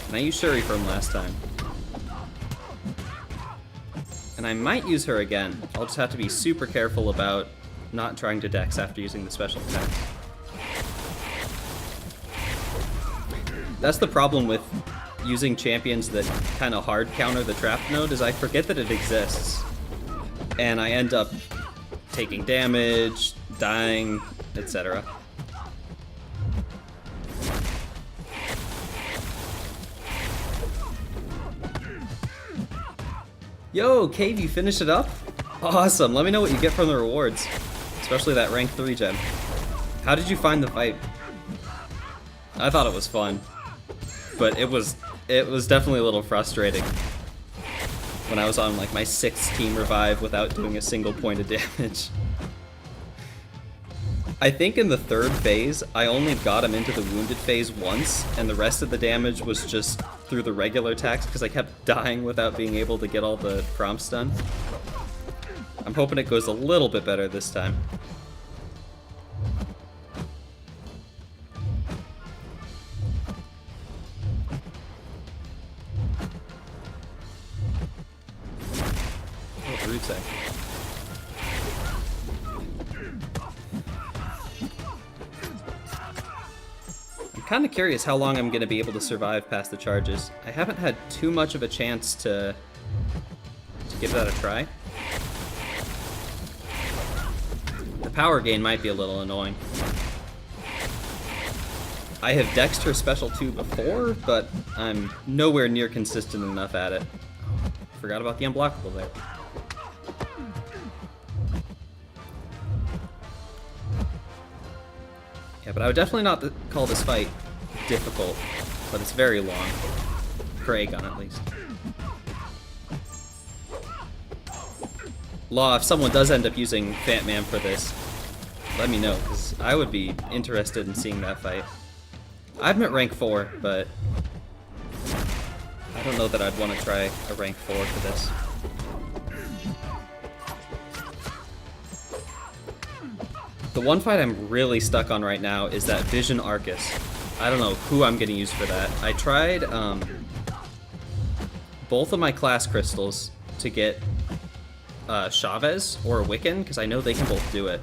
S1: And I used Shuri from last time. And I might use her again. I'll just have to be super careful about not trying to dex after using the special attack. That's the problem with using champions that kind of hard counter the trap node, is I forget that it exists. And I end up taking damage, dying, etc. Yo, Cave, you finished it up? Awesome, let me know what you get from the rewards. Especially that rank 3 gem. How did you find the fight? I thought it was fun. But it was definitely a little frustrating. when I was on like my 6th team revive without doing a single point of damage. I think in the 3rd phase, I only got him into the wounded phase once, and the rest of the damage was just through the regular attacks because I kept dying without being able to get all the prompts done. I'm hoping it goes a little bit better this time. Oh, root sack. I'm kind of curious how long I'm going to be able to survive past the charges. I haven't had too much of a chance to give that a try. The power gain might be a little annoying. I have Dexter Special 2 before, but I'm nowhere near consistent enough at it. Forgot about the unblockable there. Yeah, but I would definitely not call this fight difficult, but it's very long. For Aegon, at least. Law, if someone does end up using Fat Man for this, let me know, because I would be interested in seeing that fight. I'm at rank 4, but I don't know that I'd want to try a rank 4 for this. The one fight I'm really stuck on right now is that Vision Arcus. I don't know who I'm gonna use for that. I tried both of my class crystals to get Chavez or Wiccan, because I know they can both do it.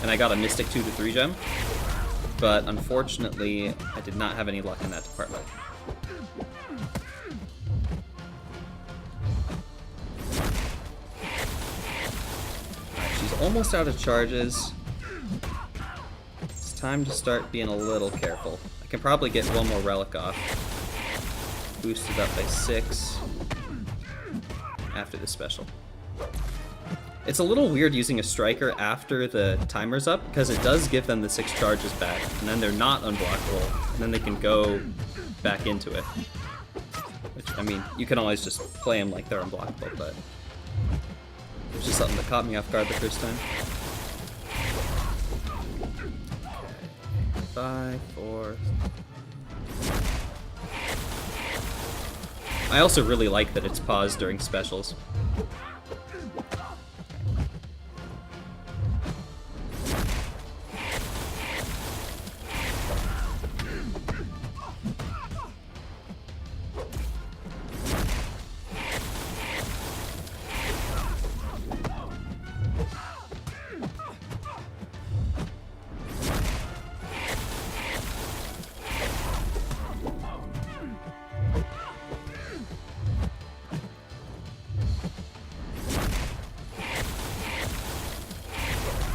S1: And I got a Mystic 2 to 3 gem. But unfortunately, I did not have any luck in that department. Alright, she's almost out of charges. It's time to start being a little careful. I can probably get one more relic off. Boosted up by 6 after the special. It's a little weird using a striker after the timer's up, because it does give them the 6 charges back, and then they're not unblockable, and then they can go back into it. Which, I mean, you can always just play them like they're unblockable, but it was just something that caught me off guard the first time. Okay. 5, 4... I also really like that it's paused during specials.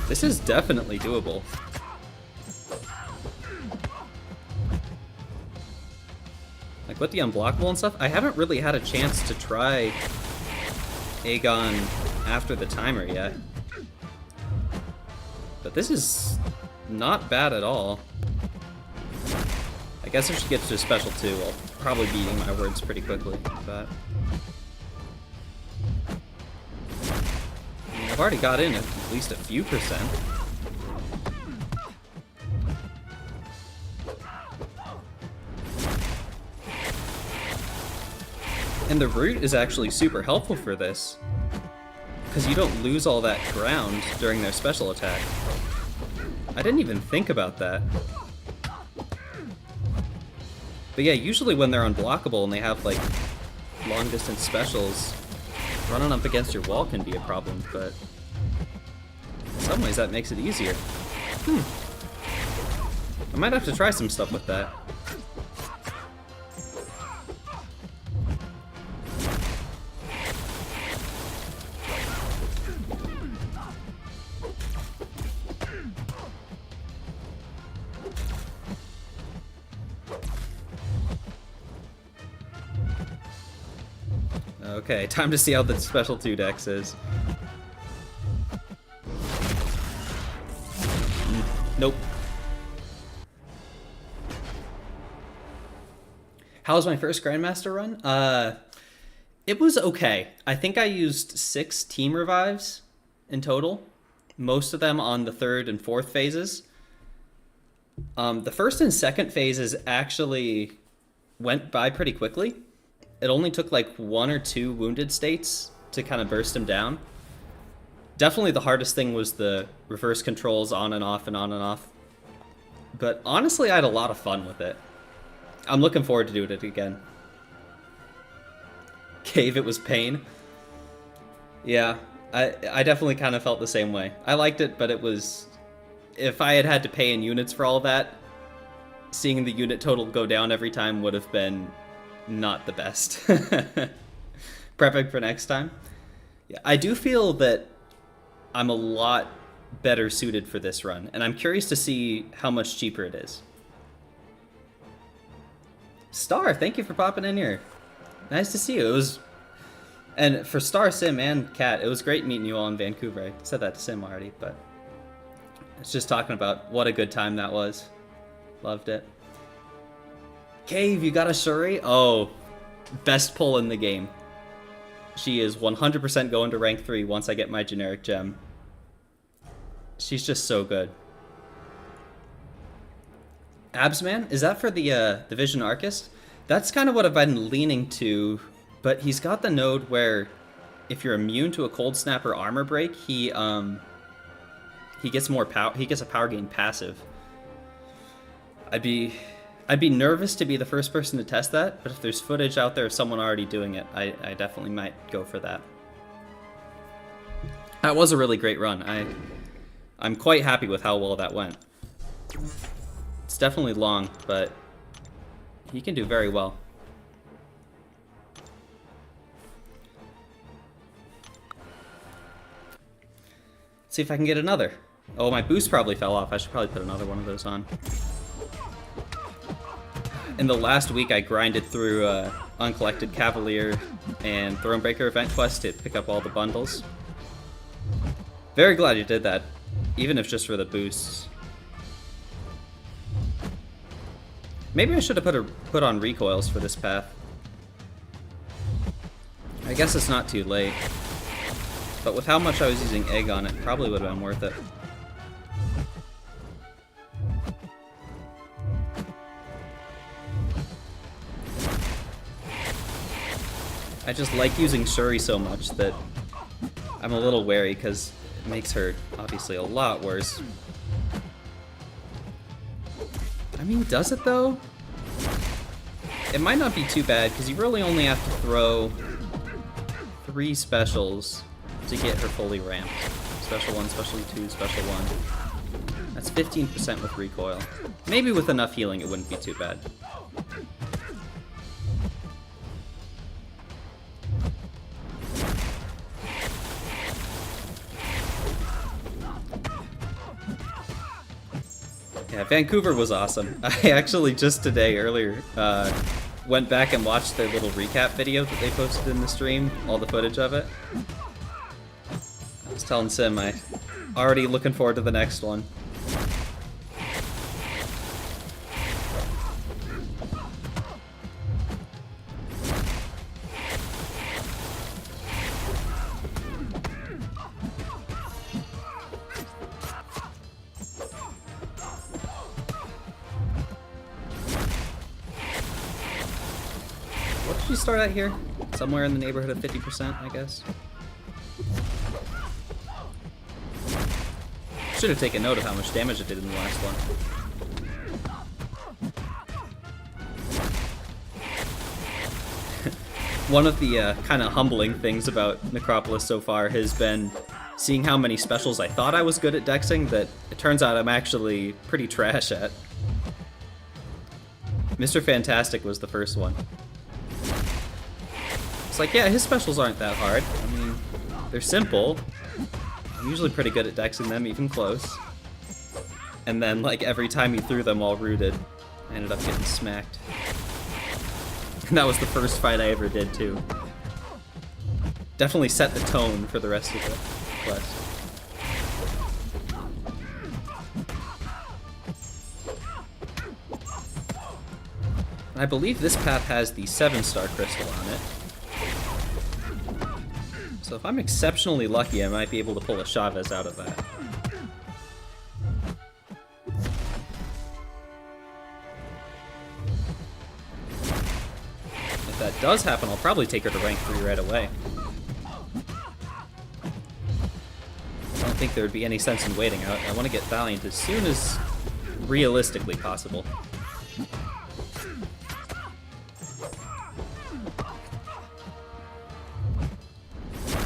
S1: This is definitely doable. Like with the unblockable and stuff, I haven't really had a chance to try Aegon after the timer yet. But this is not bad at all. I guess if she gets to a special 2, I'll probably be eating my words pretty quickly, but... I've already got in at least a few percent. And the root is actually super helpful for this, because you don't lose all that ground during their special attack. I didn't even think about that. But yeah, usually when they're unblockable and they have like long distance specials, running up against your wall can be a problem, but in some ways that makes it easier. I might have to try some stuff with that. Okay, time to see how the special 2 dex is. Nope. How was my first Grandmaster run? It was okay. I think I used 6 team revives in total, most of them on the 3rd and 4th phases. The 1st and 2nd phases actually went by pretty quickly. It only took like 1 or 2 wounded states to kind of burst him down. Definitely the hardest thing was the reverse controls on and off and on and off. But honestly, I had a lot of fun with it. I'm looking forward to doing it again. Cave, it was pain. Yeah, I definitely kind of felt the same way. I liked it, but it was... If I had to pay in units for all that, seeing the unit total go down every time would have been not the best. Prepping for next time. Yeah, I do feel that I'm a lot better suited for this run, and I'm curious to see how much cheaper it is. Star, thank you for popping in here. Nice to see you. It was, and for Star, Sim, and Kat, it was great meeting you all in Vancouver. I said that to Sim already, but it's just talking about what a good time that was. Loved it. Cave, you got a Shuri? Oh, best pull in the game. She is 100% going to rank 3 once I get my generic gem. She's just so good. Absman, is that for the Vision Arcist? That's kind of what I've been leaning to, but he's got the node where if you're immune to a cold snap or armor break, he gets more power. He gets a power gain passive. I'd be nervous to be the first person to test that, but if there's footage out there of someone already doing it, I definitely might go for that. That was a really great run. I'm quite happy with how well that went. It's definitely long, but he can do very well. Let's see if I can get another. Oh, my boost probably fell off. I should probably put another one of those on. In the last week, I grinded through Uncollected Cavalier and Thronebreaker event quest to pick up all the bundles. Very glad you did that, even if just for the boosts. Maybe I should have put on recoils for this path. I guess it's not too late. But with how much I was using egg on it, probably would have been worth it. I just like using Shuri so much that I'm a little wary because it makes her obviously a lot worse. I mean, does it though? It might not be too bad because you really only have to throw 3 specials to get her fully ramped. Special 1, special 2, special 1. That's 15% with recoil. Maybe with enough healing it wouldn't be too bad. Yeah, Vancouver was awesome. I actually just today, earlier, went back and watched their little recap video that they posted in the stream, all the footage of it. I was telling Sim, I already looking forward to the next one. What did you start at here? Somewhere in the neighborhood of 50%, I guess. Should have taken note of how much damage it did in the last one. One of the kind of humbling things about Necropolis so far has been seeing how many specials I thought I was good at dexing that it turns out I'm actually pretty trash at. Mr. Fantastic was the first one. It's like, yeah, his specials aren't that hard. I mean, they're simple. I'm usually pretty good at dexing them, even close. And then, like, every time he threw them all rooted, I ended up getting smacked. And that was the first fight I ever did, too. Definitely set the tone for the rest of the quest. I believe this path has the 7-star crystal on it. So if I'm exceptionally lucky, I might be able to pull a Chavez out of that. If that does happen, I'll probably take her to rank 3 right away. I don't think there would be any sense in waiting. I want to get Valiant as soon as realistically possible.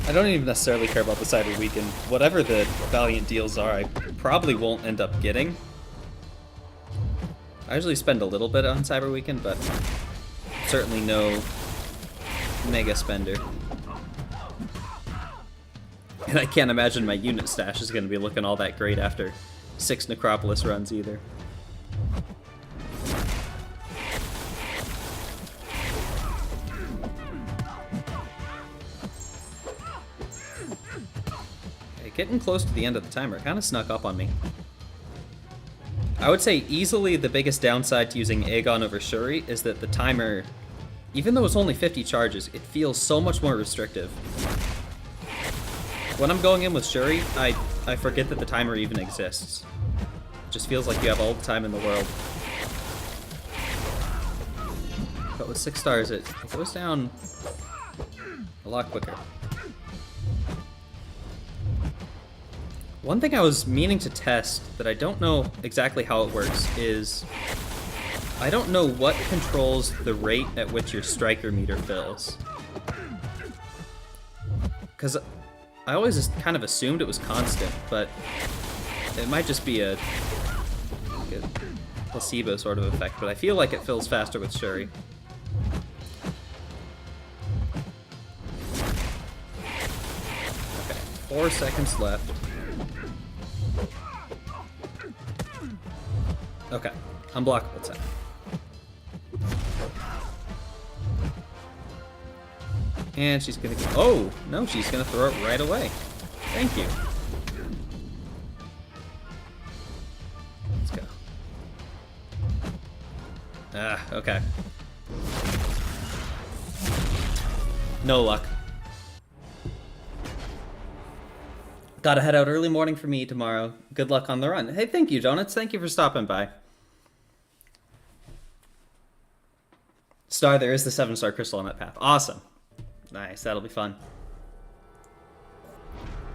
S1: I don't even necessarily care about the Cyber Weekend. Whatever the Valiant deals are, I probably won't end up getting. I usually spend a little bit on Cyber Weekend, but certainly no mega spender. And I can't imagine my unit stash is going to be looking all that great after 6 Necropolis runs either. Okay, getting close to the end of the timer kind of snuck up on me. I would say easily the biggest downside to using Aegon over Shuri is that the timer, even though it's only 50 charges, it feels so much more restrictive. When I'm going in with Shuri, I forget that the timer even exists. It just feels like you have all the time in the world. But with 6 stars, it goes down a lot quicker. One thing I was meaning to test that I don't know exactly how it works is I don't know what controls the rate at which your striker meter fills. Because I always just kind of assumed it was constant, but it might just be a placebo sort of effect, but I feel like it fills faster with Shuri. Okay, 4 seconds left. Okay, unblockable time. And she's gonna go. Oh, no, she's gonna throw it right away. Thank you. Let's go. Ah, okay. No luck. Gotta head out early morning for me tomorrow. Good luck on the run. Hey, thank you, Donuts. Thank you for stopping by. Star, there is the 7-star crystal on that path. Awesome. Nice, that'll be fun.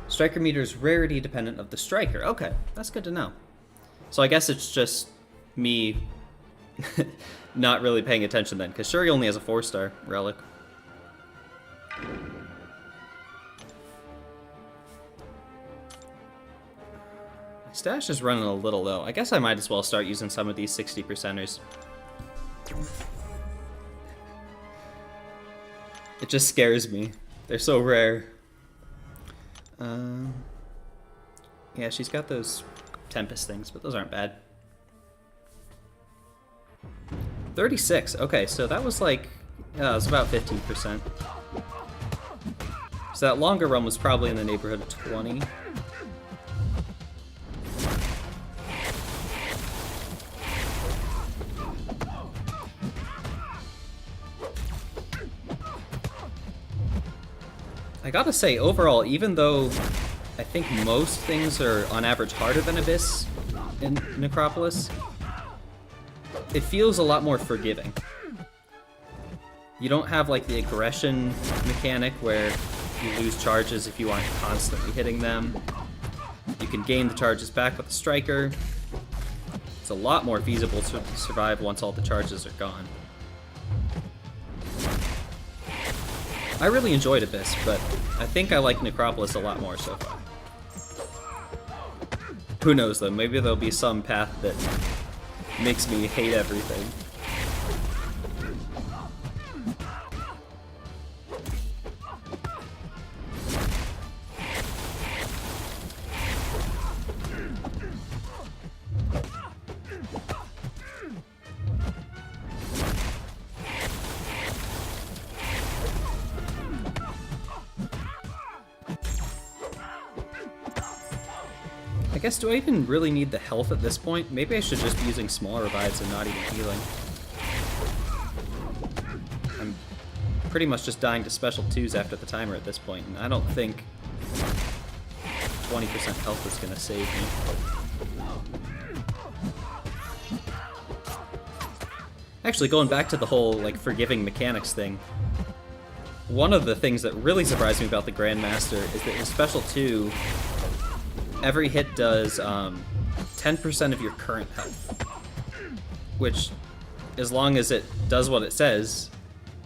S1: Striker meter is rarity dependent of the striker. Okay, that's good to know. So I guess it's just me not really paying attention then, because Shuri only has a 4-star relic. My stash is running a little low. I guess I might as well start using some of these 60%ers. It just scares me. They're so rare. Yeah, she's got those Tempest things, but those aren't bad. 36. Okay, so that was like, it was about 15%. So that longer run was probably in the neighborhood of 20. I gotta say, overall, even though I think most things are on average harder than Abyss in Necropolis, it feels a lot more forgiving. You don't have like the aggression mechanic where you lose charges if you aren't constantly hitting them. You can gain the charges back with the striker. It's a lot more feasible to survive once all the charges are gone. I really enjoyed Abyss, but I think I like Necropolis a lot more so far. Who knows though, maybe there'll be some path that makes me hate everything. I guess, do I even really need the health at this point? Maybe I should just be using small revives and not even healing. pretty much just dying to special 2s after the timer at this point, and I don't think 20% health is going to save me. Actually, going back to the whole, like, forgiving mechanics thing, one of the things that really surprised me about the Grandmaster is that in Special 2, every hit does 10% of your current health. Which, as long as it does what it says,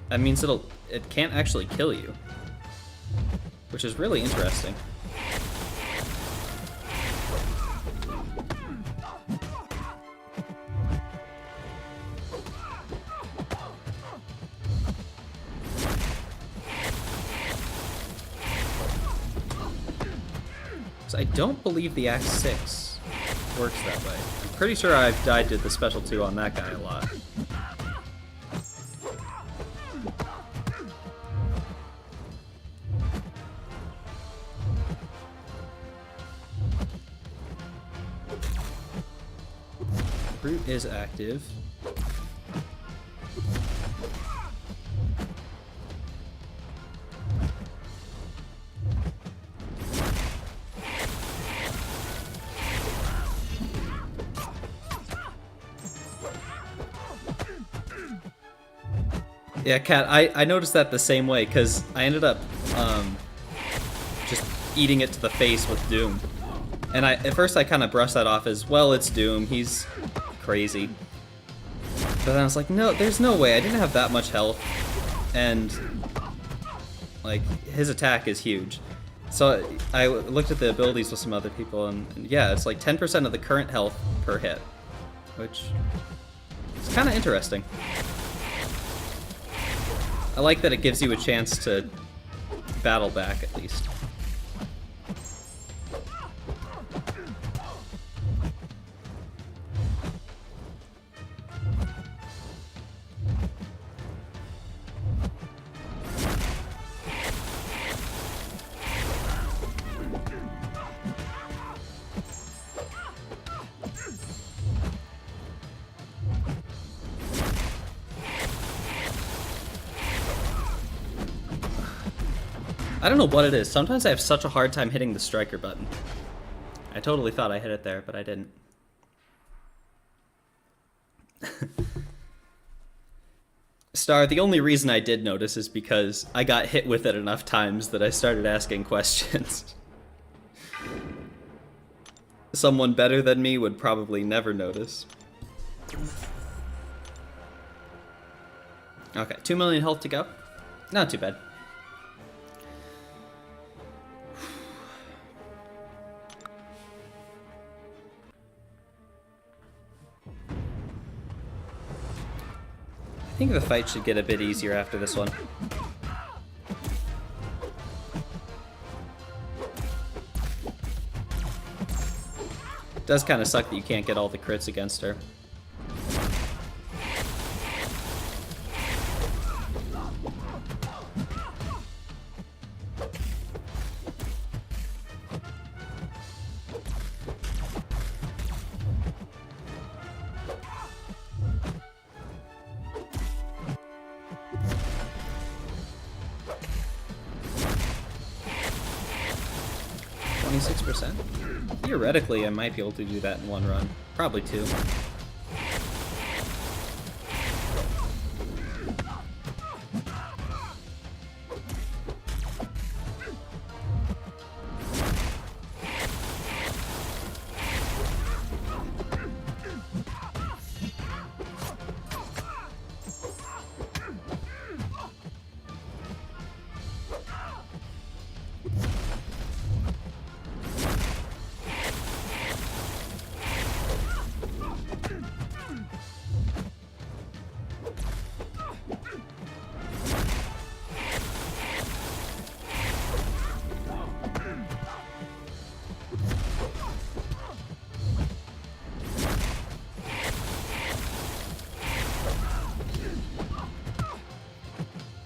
S1: that means it can't actually kill you. Which is really interesting. I don't believe the Act 6 works that way. I'm pretty sure I've died to the Special 2 on that guy a lot. Brute is active. Yeah, Kat, I noticed that the same way, because I ended up just eating it to the face with Doom. And at first I kind of brushed that off as, well, it's Doom, he's crazy. But then I was like, no, there's no way, I didn't have that much health. And, like, his attack is huge. So I looked at the abilities with some other people, and yeah, it's like 10% of the current health per hit. Which is kind of interesting. I like that it gives you a chance to battle back, at least. I don't know what it is. Sometimes I have such a hard time hitting the striker button. I totally thought I hit it there, but I didn't. Star, the only reason I did notice is because I got hit with it enough times that I started asking questions. Someone better than me would probably never notice. Okay, 2 million health to go. Not too bad. I think the fight should get a bit easier after this one. It does kind of suck that you can't get all the crits against her. Theoretically, I might be able to do that in one run. Probably two.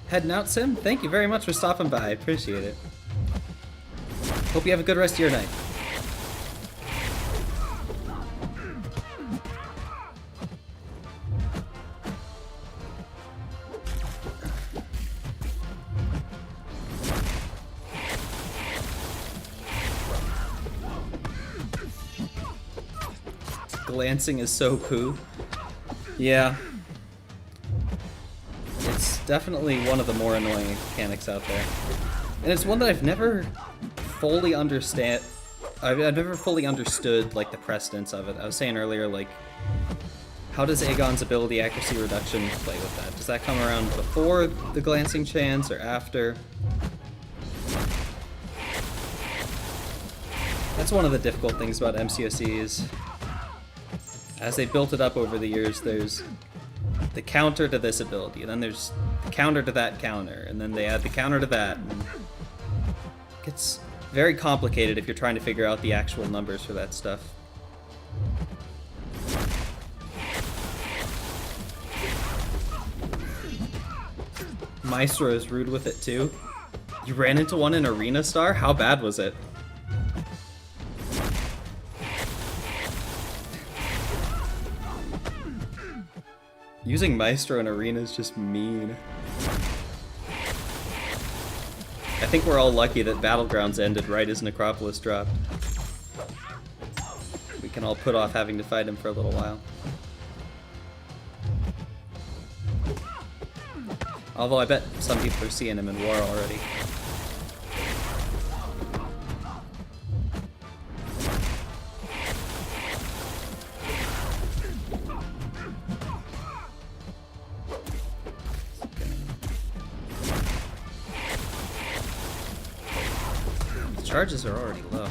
S1: Heading out, Sim? Thank you very much for stopping by. I appreciate it. Hope you have a good rest of your night. Glancing is so poo. Yeah. It's definitely one of the more annoying mechanics out there. And it's one that I've never fully understood, like, the precedence of it. I was saying earlier, like, how does Aegon's ability accuracy reduction play with that? Does that come around before the glancing chance or after? That's one of the difficult things about MCOCs. As they built it up over the years, there's the counter to this ability, and then there's the counter to that counter, and then they add the counter to that. And it gets very complicated if you're trying to figure out the actual numbers for that stuff. Maestro is rude with it too. You ran into one in Arena Star? How bad was it? Using Maestro in Arena is just mean. I think we're all lucky that Battlegrounds ended right as Necropolis dropped. We can all put off having to fight him for a little while. Although I bet some people are seeing him in War already. Charges are already low. I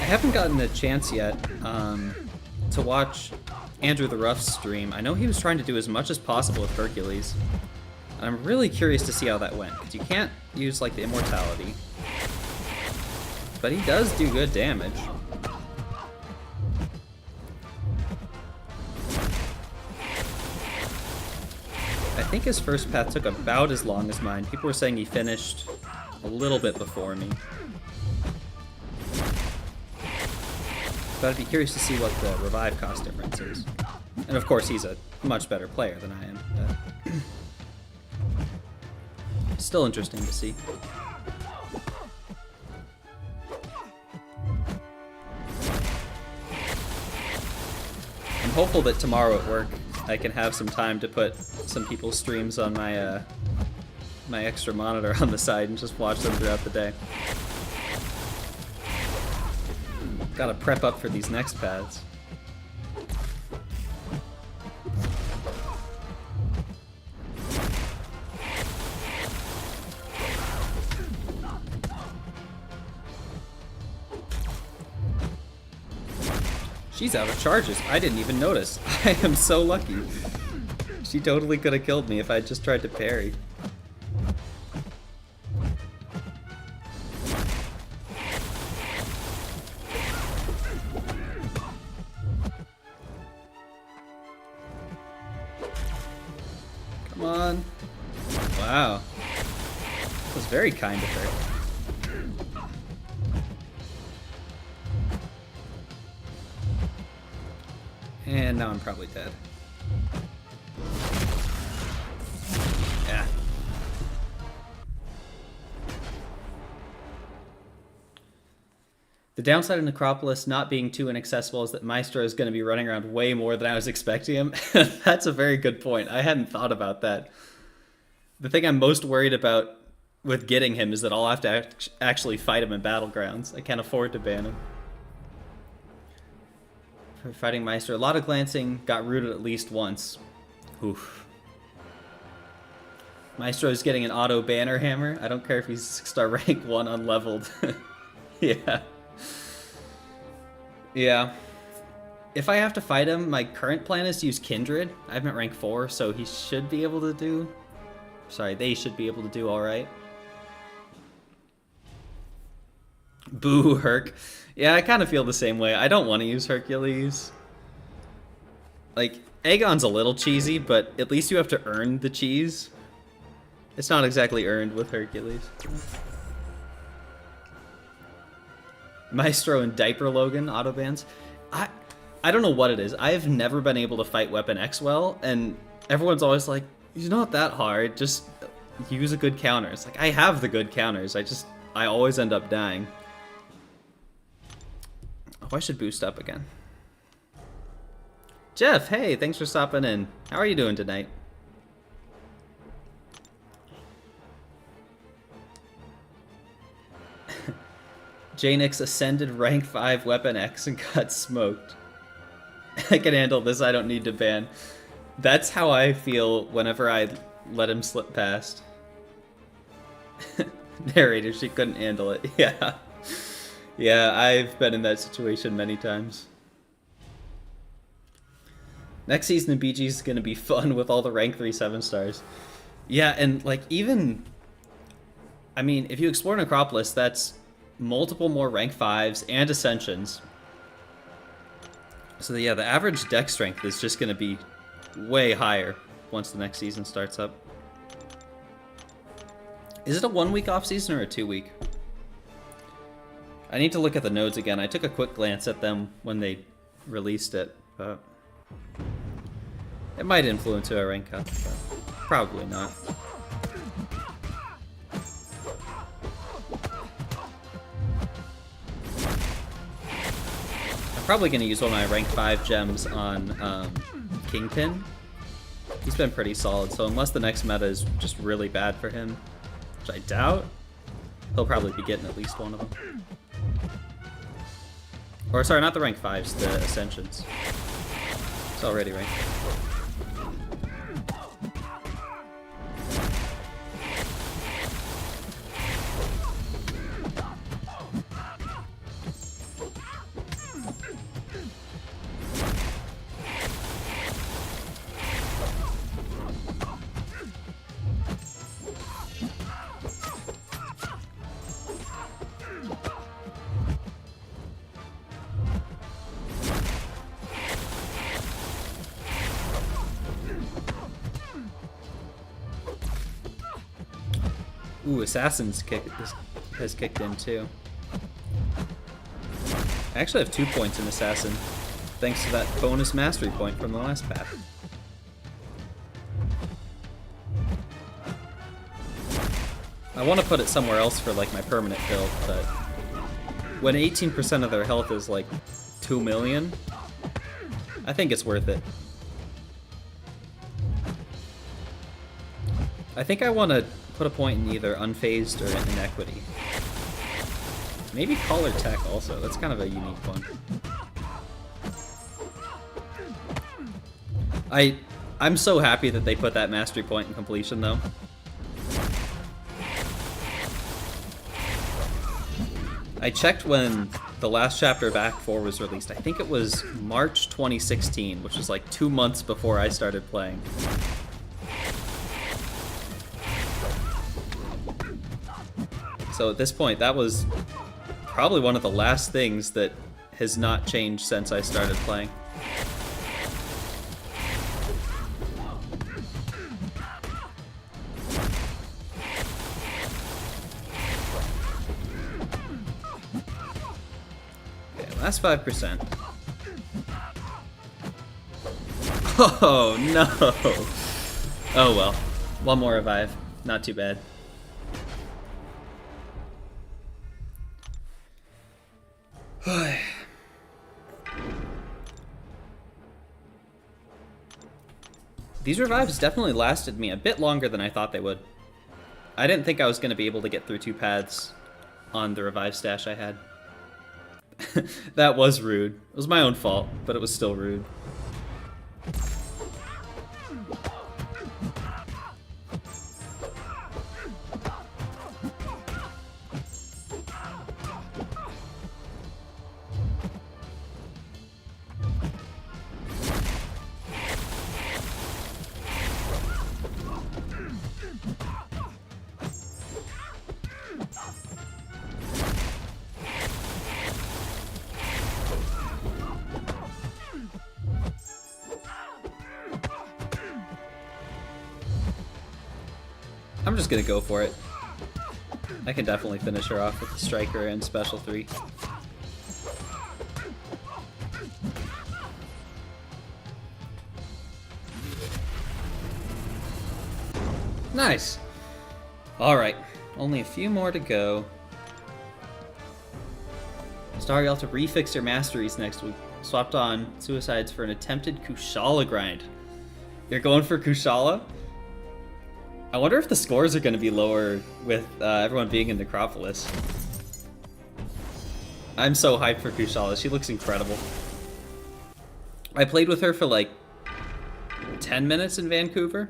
S1: haven't gotten a chance yet to watch Andrew the Rough's stream. I know he was trying to do as much as possible with Hercules. I'm really curious to see how that went, because you can't use, like, the immortality. But he does do good damage. I think his first path took about as long as mine. People were saying he finished a little bit before me. But I'd be curious to see what the revive cost difference is. And of course, he's a much better player than I am. But still interesting to see. I'm hopeful that tomorrow at work I can have some time to put some people's streams on my my extra monitor on the side and just watch them throughout the day. Gotta prep up for these next paths. She's out of charges. I didn't even notice. I am so lucky. She totally could have killed me if I just tried to parry. Come on. Wow. That was very kind of her. And now I'm probably dead. Yeah. The downside of Necropolis not being too inaccessible is that Maestro is going to be running around way more than I was expecting him. That's a very good point. I hadn't thought about that. The thing I'm most worried about with getting him is that I'll have to actually fight him in Battlegrounds. I can't afford to ban him. For fighting Maestro, a lot of glancing, got rooted at least once. Oof. Maestro's getting an auto banner hammer. I don't care if he's 6-star rank 1 unleveled. Yeah. Yeah. If I have to fight him, my current plan is to use Kindred. I'm at rank 4, so he should be able to do... Sorry, they should be able to do alright. Boo, Herc. Yeah, I kind of feel the same way. I don't want to use Hercules. Like, Aegon's a little cheesy, but at least you have to earn the cheese. It's not exactly earned with Hercules. Maestro and Diaper Logan autobans. I don't know what it is. I've never been able to fight Weapon X well, and everyone's always like, he's not that hard, just use a good counter. It's like, I have the good counters, I always end up dying. Oh, I should boost up again. Jeff, hey, thanks for stopping in. How are you doing tonight? Janix ascended rank 5 Weapon X and got smoked. I can handle this, I don't need to ban. That's how I feel whenever I let him slip past. Narrator, she couldn't handle it. Yeah. Yeah, I've been in that situation many times. Next season of BG is going to be fun with all the rank 3 7-stars. Yeah, and like even... I mean, if you explore Necropolis, that's multiple more rank 5s and Ascensions. So yeah, the average deck strength is just going to be way higher once the next season starts up. Is it a 1-week off season or a 2-week? I need to look at the nodes again. I took a quick glance at them when they released it, but it might influence a rank up, but probably not. I'm probably going to use one of my rank 5 gems on Kingpin. He's been pretty solid, so unless the next meta is just really bad for him, which I doubt, he'll probably be getting at least one of them. Or sorry, not the rank 5s, the Ascensions. It's already ranked. Ooh, Assassin's has kicked in too. I actually have 2 points in Assassin, thanks to that bonus mastery point from the last path. I want to put it somewhere else for like my permanent build, but when 18% of their health is like 2 million, I think it's worth it. I think I want to put a point in either Unfazed or Inequity. Maybe Collar Tech also, that's kind of a unique one. I'm so happy that they put that mastery point in completion though. I checked when the last chapter of Act 4 was released. I think it was March 2016, which was like 2 months before I started playing. So at this point, that was probably one of the last things that has not changed since I started playing. Okay, last 5%. Oh no! Oh well. One more revive. Not too bad. These revives definitely lasted me a bit longer than I thought they would. I didn't think I was going to be able to get through 2 paths on the revive stash I had. That was rude. It was my own fault, but it was still rude. I'm just gonna go for it. I can definitely finish her off with the Striker and Special 3. Nice. Alright, only a few more to go. Star, you'll have to refix your masteries next week. Swapped on suicides for an attempted Kushala grind. You're going for Kushala? I wonder if the scores are going to be lower with everyone being in Necropolis. I'm so hyped for Kushala. She looks incredible. I played with her for like 10 minutes in Vancouver.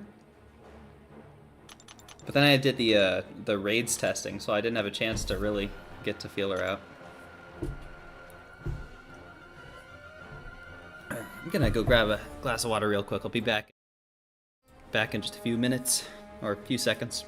S1: But then I did the raids testing, so I didn't have a chance to really get to feel her out. I'm gonna go grab a glass of water real quick. I'll be back in just a few minutes, or a few seconds.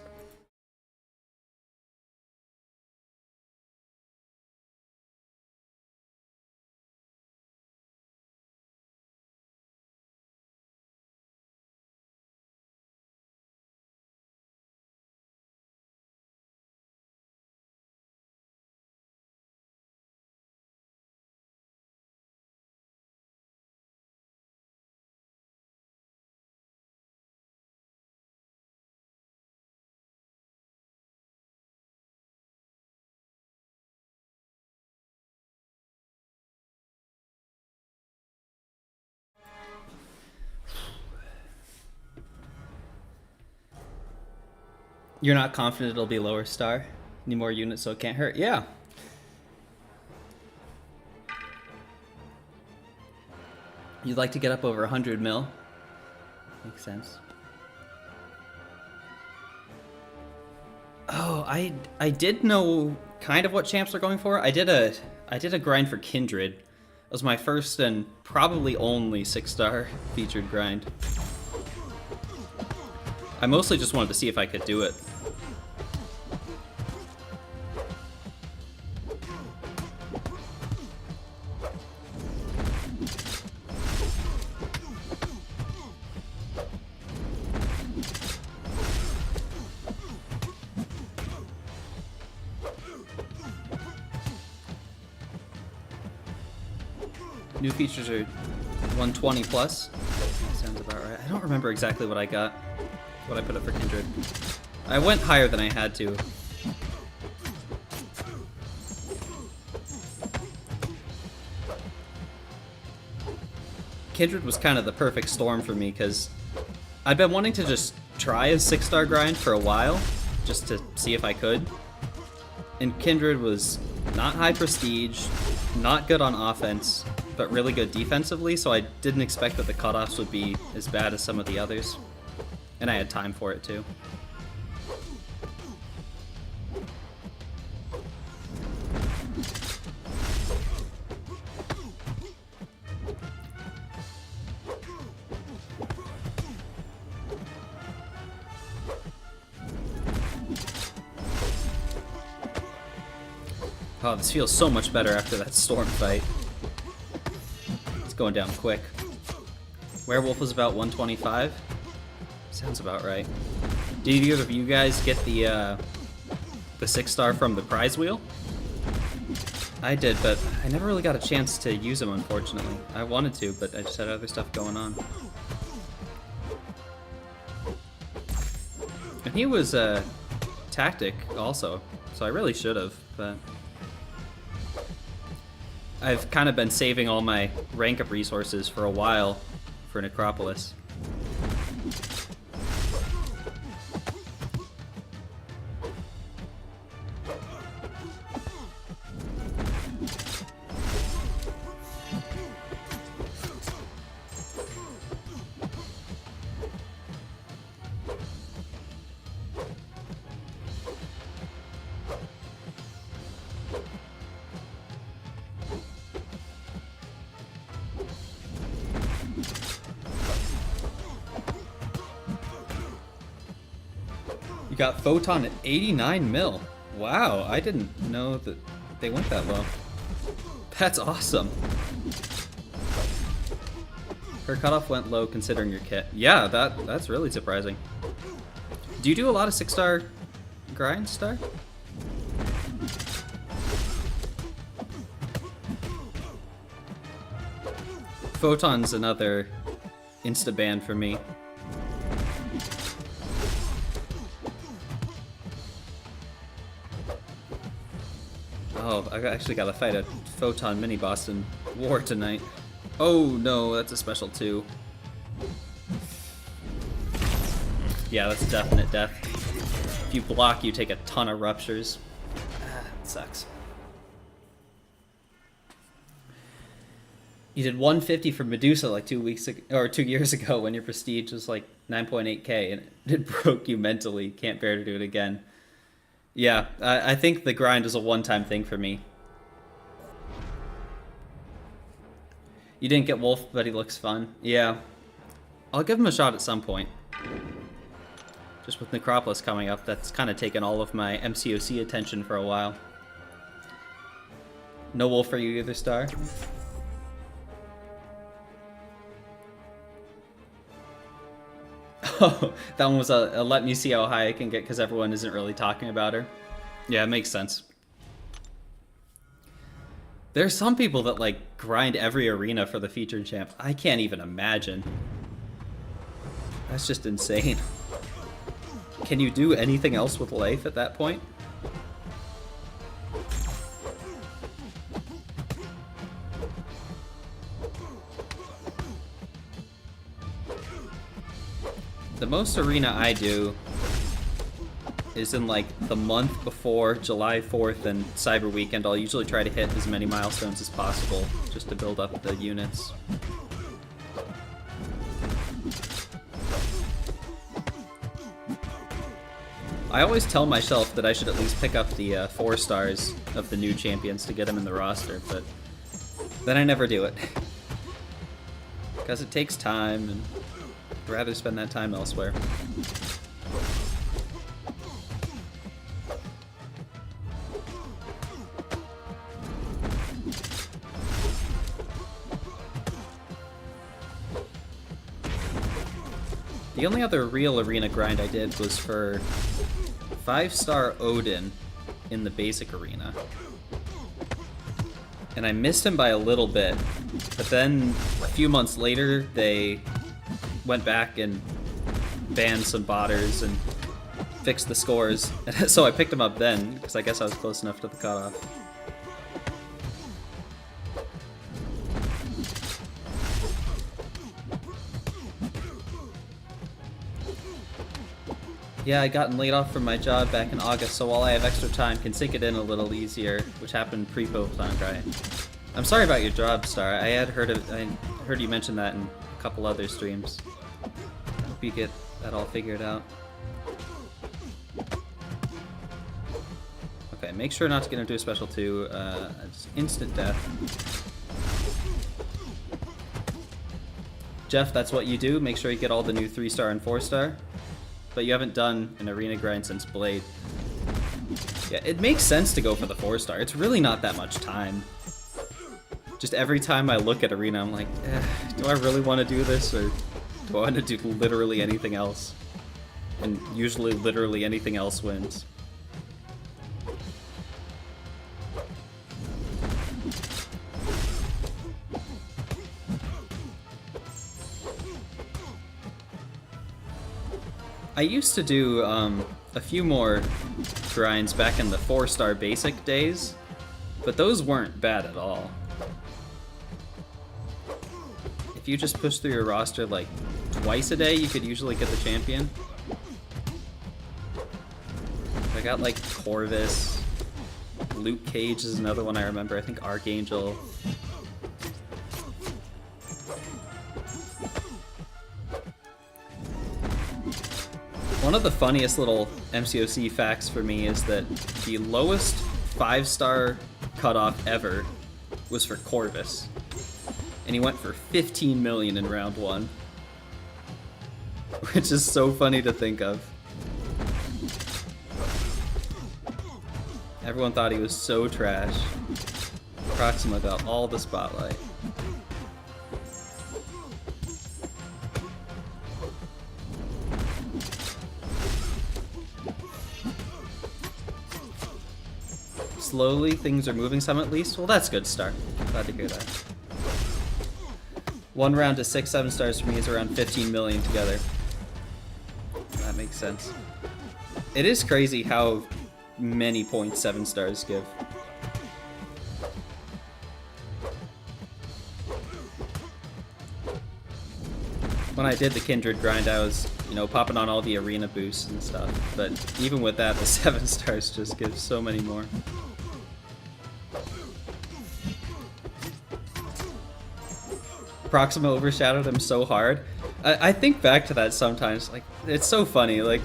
S1: You're not confident it'll be lower star? Need more units so it can't hurt? Yeah. You'd like to get up over 100 mil? Makes sense. Oh, I did know kind of what champs are going for. I did a grind for Kindred. It was my first and probably only 6-star featured grind. I mostly just wanted to see if I could do it. New features are 120 plus. Sounds about right. I don't remember exactly what I got, what I put up for Kindred. I went higher than I had to. Kindred was kind of the perfect storm for me because I'd been wanting to just try a 6-star grind for a while, just to see if I could. And Kindred was not high prestige, not good on offense, but really good defensively, so I didn't expect that the cutoffs would be as bad as some of the others. And I had time for it too. Oh, this feels so much better after that storm fight. It's going down quick. Werewolf was about 125. Sounds about right. Did either of you guys get the 6-star from the prize wheel? I did, but I never really got a chance to use them, unfortunately. I wanted to, but I just had other stuff going on. And he was a tactic also, so I really should have, but I've kind of been saving all my rank up resources for a while for Necropolis. You got Photon at 89 mil. Wow, I didn't know that they went that low. That's awesome. Her cutoff went low considering your kit. Yeah, that's really surprising. Do you do a lot of 6-star grinds, Star? Photon's another insta-ban for me. Oh, I actually got to fight a Photon mini-boss in War tonight. Oh no, that's a special too. Yeah, that's definite death. If you block, you take a ton of ruptures. It sucks. You did 150 for Medusa like 2 weeks ago, or 2 years ago when your prestige was like 9.8k, and it broke you mentally. Can't bear to do it again. Yeah, I think the grind is a one-time thing for me. You didn't get Wolf, but he looks fun. Yeah, I'll give him a shot at some point. Just with Necropolis coming up, that's kind of taken all of my MCOC attention for a while. No Wolf for you either, Star? Oh, that one was a let me see how high I can get because everyone isn't really talking about her. Yeah, it makes sense. There are some people that like grind every arena for the featured champ. I can't even imagine. That's just insane. Can you do anything else with life at that point? The most arena I do is in like the month before July 4th and Cyber Weekend. I'll usually try to hit as many milestones as possible just to build up the units. I always tell myself that I should at least pick up the 4 stars of the new champions to get them in the roster, but then I never do it. Because it takes time, and I'd rather spend that time elsewhere. The only other real arena grind I did was for 5-star Odin in the basic arena. And I missed him by a little bit, but then a few months later they went back and banned some botters and fixed the scores. So I picked him up then, because I guess I was close enough to the cutoff. Yeah, I gotten laid off from my job back in August, so while I have extra time, can sink it in a little easier, which happened pre-Photon Grind. I'm sorry about your job, Star. I heard you mention that in a couple other streams. I hope you get that all figured out. Okay, make sure not to get into a special 2. It's instant death. Jeff, that's what you do. Make sure you get all the new 3-star and 4-star. But you haven't done an arena grind since Blade. Yeah, it makes sense to go for the 4-star. It's really not that much time. Just every time I look at arena, I'm like, do I really want to do this, or do I want to do literally anything else? And usually literally anything else wins. I used to do a few more grinds back in the 4-star basic days, but those weren't bad at all. If you just push through your roster like twice a day, you could usually get the champion. I got like Corvus, Luke Cage is another one I remember, I think Archangel. One of the funniest little MCOC facts for me is that the lowest 5-star cutoff ever was for Corvus. And he went for 15 million in round 1. Which is so funny to think of. Everyone thought he was so trash. Proxima got all the spotlight. Slowly, things are moving some at least. Well, that's good, Star. Glad to hear that. 1 round to 6-7 stars for me is around 15 million together. That makes sense. It is crazy how many points 7 stars give. when I did the Kindred grind, I was, you know, popping on all the arena boosts and stuff. But even with that, the 7 stars just give so many more. Proxima overshadowed him so hard. I think back to that sometimes. Like, it's so funny. Like,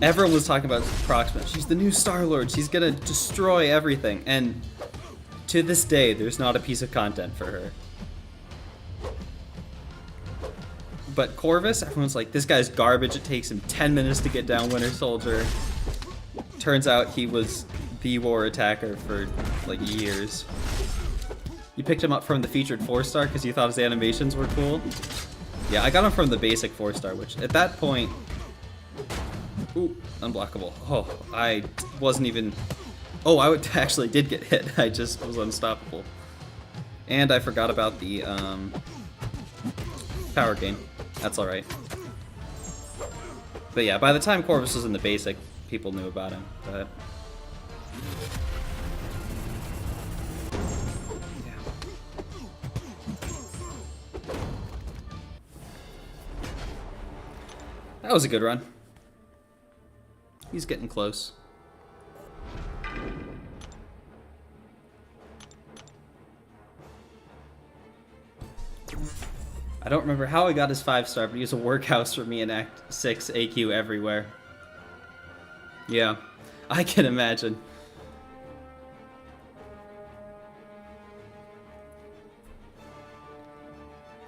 S1: everyone was talking about Proxima. She's the new Star-Lord. She's gonna destroy everything. And to this day, there's not a piece of content for her. But Corvus, everyone's like, this guy's garbage. It takes him 10 minutes to get down Winter Soldier. Turns out he was the war attacker for, like, years. You picked him up from the featured 4-star because you thought his animations were cool? Yeah, I got him from the basic 4-star, which at that point... Ooh, unblockable. Oh, I wasn't even... Oh, I actually did get hit. I just was unstoppable. And I forgot about the power gain. That's alright. But yeah, by the time Corvus was in the basic, people knew about him. But yeah. That was a good run. He's getting close. I don't remember how I got his 5-star, but he was a workhouse for me in Act 6 AQ everywhere. Yeah, I can imagine.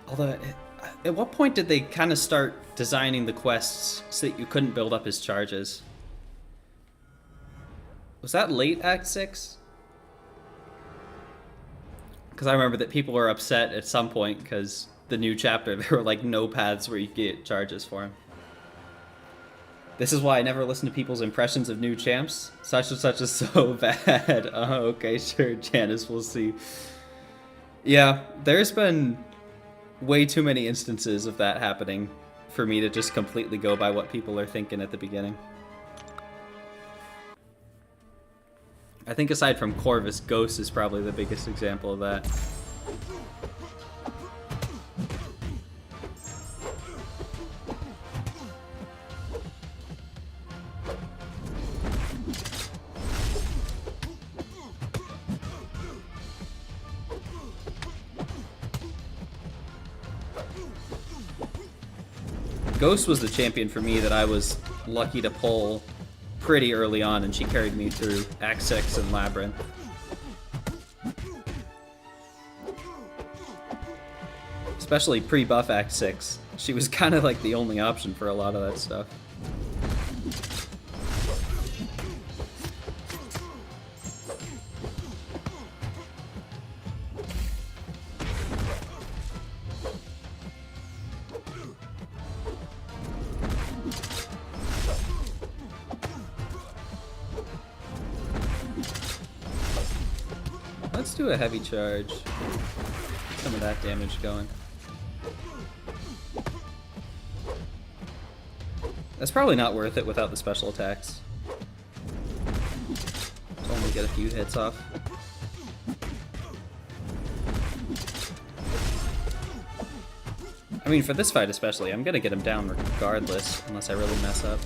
S1: Although, at what point did they kind of start designing the quests so that you couldn't build up his charges? Was that late Act 6? Because I remember that people were upset at some point because the new chapter, there were like no paths where you could get charges for him. This is why I never listen to people's impressions of new champs. Such and such is so bad. Oh, okay, sure, Janice, we'll see. Yeah, there's been way too many instances of that happening for me to just completely go by what people are thinking at the beginning. I think aside from Corvus, Ghost is probably the biggest example of that. Ghost was the champion for me that I was lucky to pull pretty early on, and she carried me through Act 6 and Labyrinth. Especially pre-buff Act 6. She was kind of like the only option for a lot of that stuff. Let's do a heavy charge. Get some of that damage going. That's probably not worth it without the special attacks. So only get a few hits off. I mean, for this fight especially, I'm gonna get him down regardless, unless I really mess up.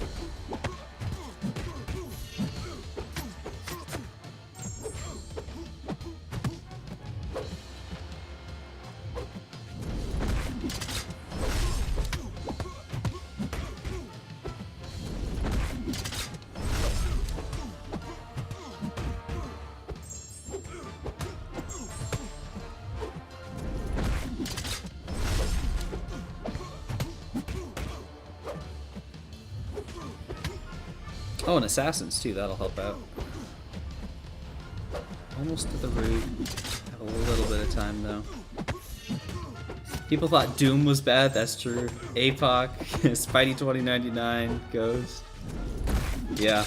S1: Oh, and assassins too, that'll help out. Almost to the root. Have a little bit of time though. People thought Doom was bad, that's true. APOC, Spidey 2099, Ghost. Yeah.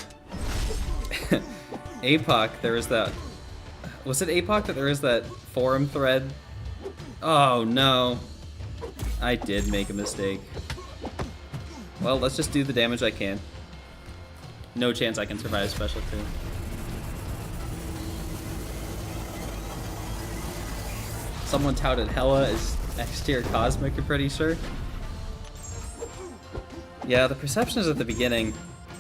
S1: APOC, there was that... Was it APOC that there was that forum thread? Oh no. I did make a mistake. Well, let's just do the damage I can. No chance I can survive special too. Someone touted Hela as X-tier Cosmic, I'm pretty sure. Yeah, the perceptions at the beginning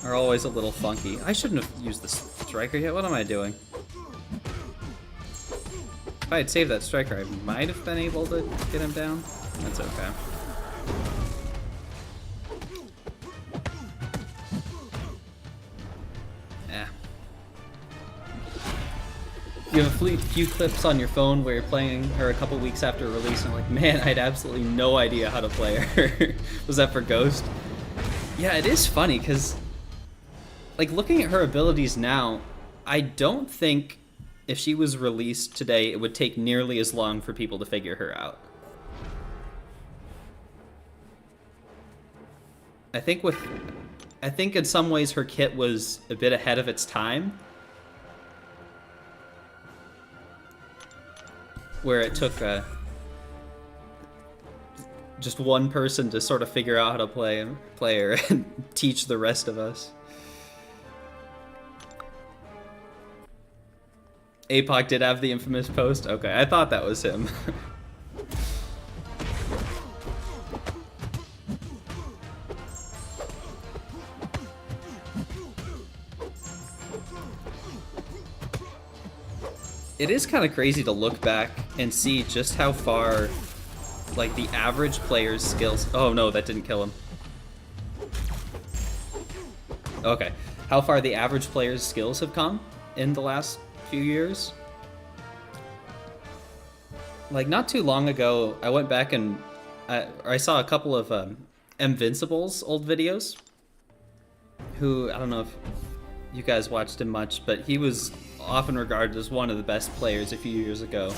S1: are always a little funky. I shouldn't have used the striker yet. What am I doing? If I had saved that striker, I might have been able to get him down. That's okay. Yeah. You have a few clips on your phone where you're playing her a couple weeks after release and like, man, I had absolutely no idea how to play her. Was that for Ghost? Yeah, it is funny because, like, looking at her abilities now, I don't think if she was released today, it would take nearly as long for people to figure her out. I think in some ways her kit was a bit ahead of its time, where it took just one person to sort of figure out how to play her and teach the rest of us. APOC did have the infamous post? Okay, I thought that was him. It is kind of crazy to look back and see just how far, like, the average player's skills... Oh no, that didn't kill him. Okay. How far the average player's skills have come in the last few years. Like, not too long ago, I went back and I saw a couple of Invincible's old videos, who, I don't know if you guys watched him much, but he was often regarded as one of the best players a few years ago.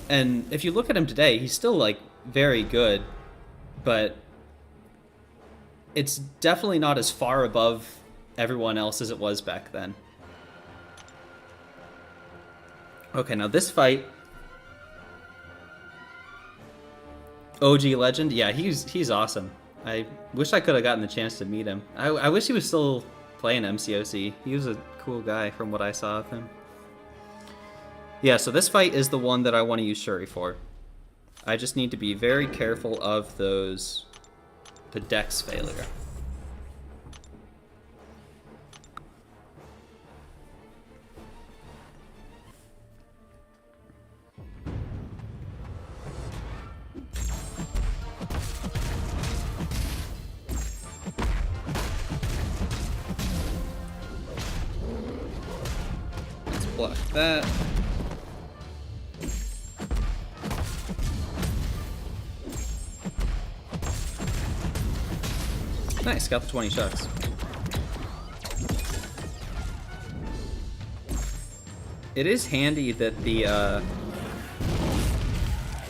S1: And if you look at him today, he's still, like, very good, but it's definitely not as far above everyone else as it was back then. Okay, now this fight, OG legend, yeah, he's awesome. I wish I could have gotten the chance to meet him. I wish he was still playing MCOC. He was a cool guy from what I saw of him. Yeah, so this fight is the one that I want to use Shuri for. I just need to be very careful of the dex failure. Let's block that. Nice, got the 20 shots. It is handy that the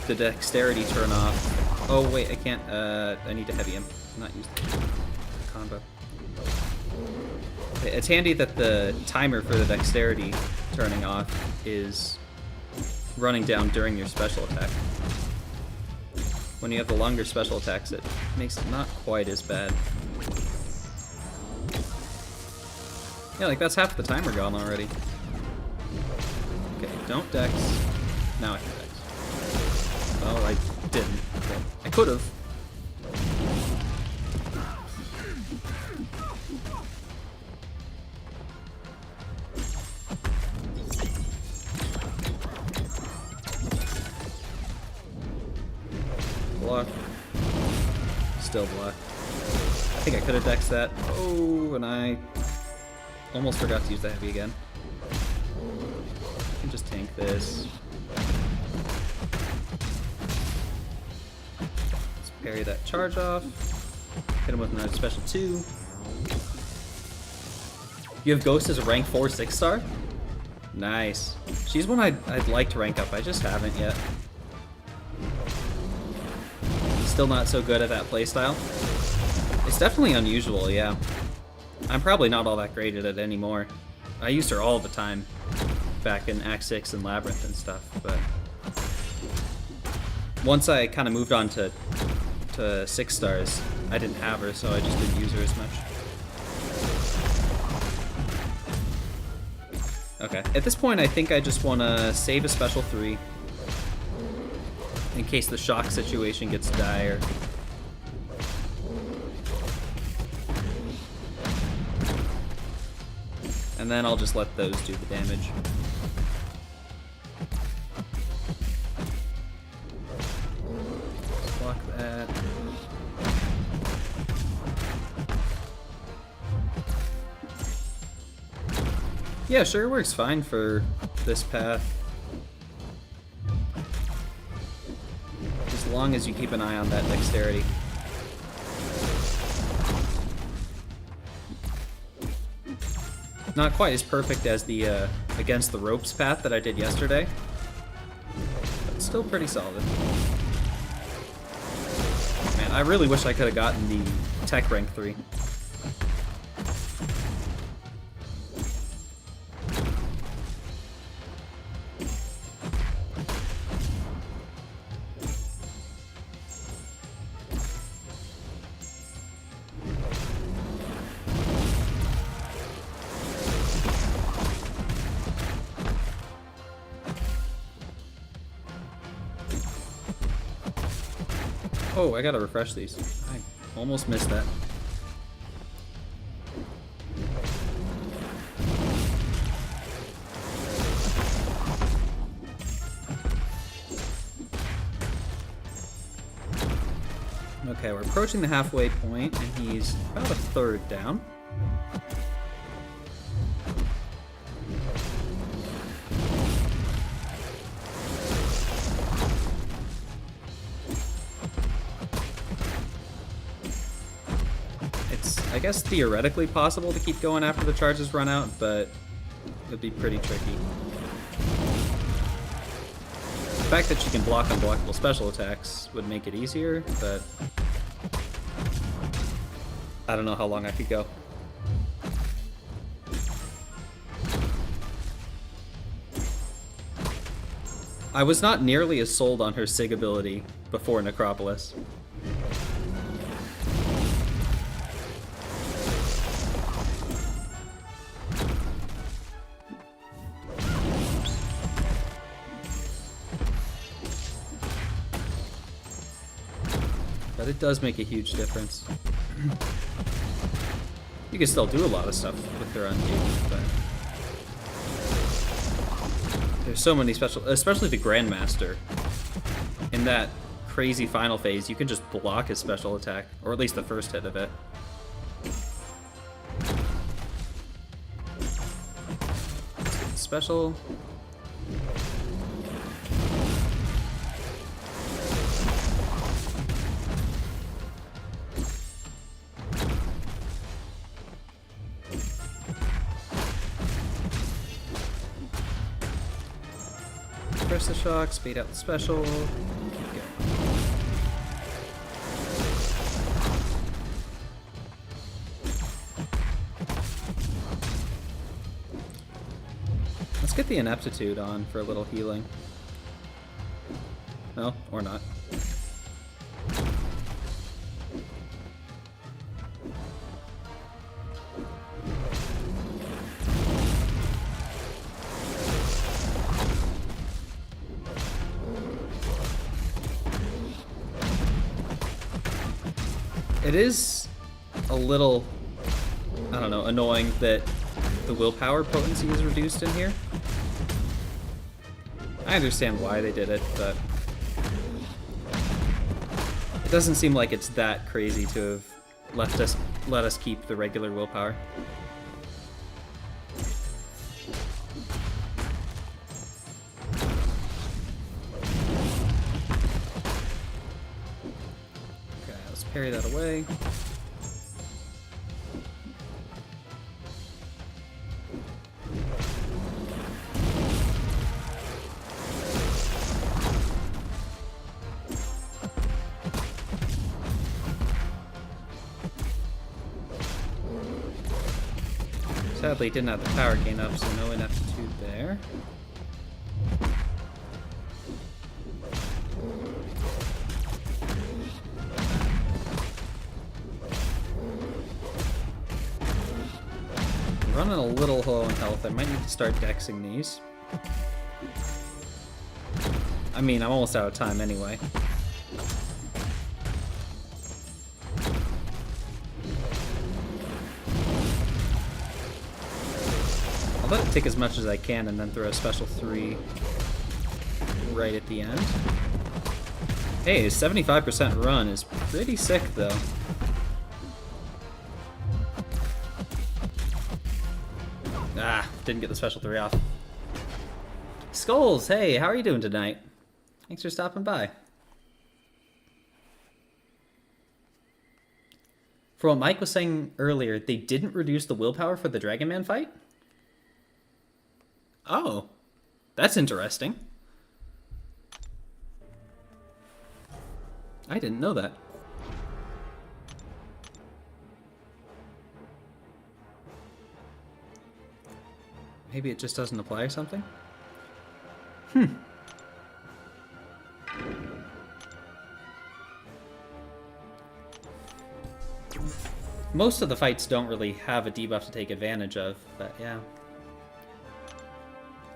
S1: dexterity turn off. Oh wait, I can't. I need to heavy him. Not use the combo. Okay, it's handy that the timer for the dexterity turning off is running down during your special attack. When you have the longer special attacks, it makes it not quite as bad. Yeah, like that's half the timer gone already. Okay, don't dex. Now I can dex. Oh, I didn't. Okay. I could have. Block. Still block. I think I could have dexed that. Oh, and I almost forgot to use the heavy again. I can just tank this. Let's parry that charge off. Hit him with another special 2. You have Ghost as a rank 4 6-star? Nice. She's one I'd like to rank up. I just haven't yet. Still not so good at that playstyle. It's definitely unusual, yeah. I'm probably not all that great at it anymore. I used her all the time back in Act 6 and Labyrinth and stuff, but once I kind of moved on to 6 stars, I didn't have her, so I just didn't use her as much. Okay, at this point I think I just want to save a special 3 in case the shock situation gets dire. And then I'll just let those do the damage. Block that. Yeah, sure, works fine for this path. As long as you keep an eye on that dexterity. Not quite as perfect as the against the ropes path that I did yesterday, but still pretty solid. Man, I really wish I could have gotten the tech rank 3. Oh, I gotta refresh these. I almost missed that. Okay, we're approaching the halfway point, and he's about a third down. I guess theoretically possible to keep going after the charges run out, but it'd be pretty tricky. The fact that you can block unblockable special attacks would make it easier, but I don't know how long I could go. I was not nearly as sold on her SIG ability before Necropolis. But it does make a huge difference. You can still do a lot of stuff with their undo, but there's so many special, especially the Grandmaster. In that crazy final phase, you can just block his special attack, or at least the first hit of it. Special. Press the shock, speed out the special, keep going. Let's get the ineptitude on for a little healing. No, or not. It is a little, I don't know, annoying that the willpower potency is reduced in here. I understand why they did it, but it doesn't seem like it's that crazy to have let us keep the regular willpower. Carry that away. Sadly, didn't have the power gain up, so no ineptitude there. Running a little low on health. I might need to start dexing these. I mean, I'm almost out of time anyway. I'll let it take as much as I can and then throw a special 3 right at the end. Hey, 75% run is pretty sick, though. Ah, didn't get the special 3 off. Skulls, hey, how are you doing tonight? Thanks for stopping by. For what Mike was saying earlier, they didn't reduce the willpower for the Dragon Man fight? Oh, that's interesting. I didn't know that. Maybe it just doesn't apply or something? Most of the fights don't really have a debuff to take advantage of, but yeah.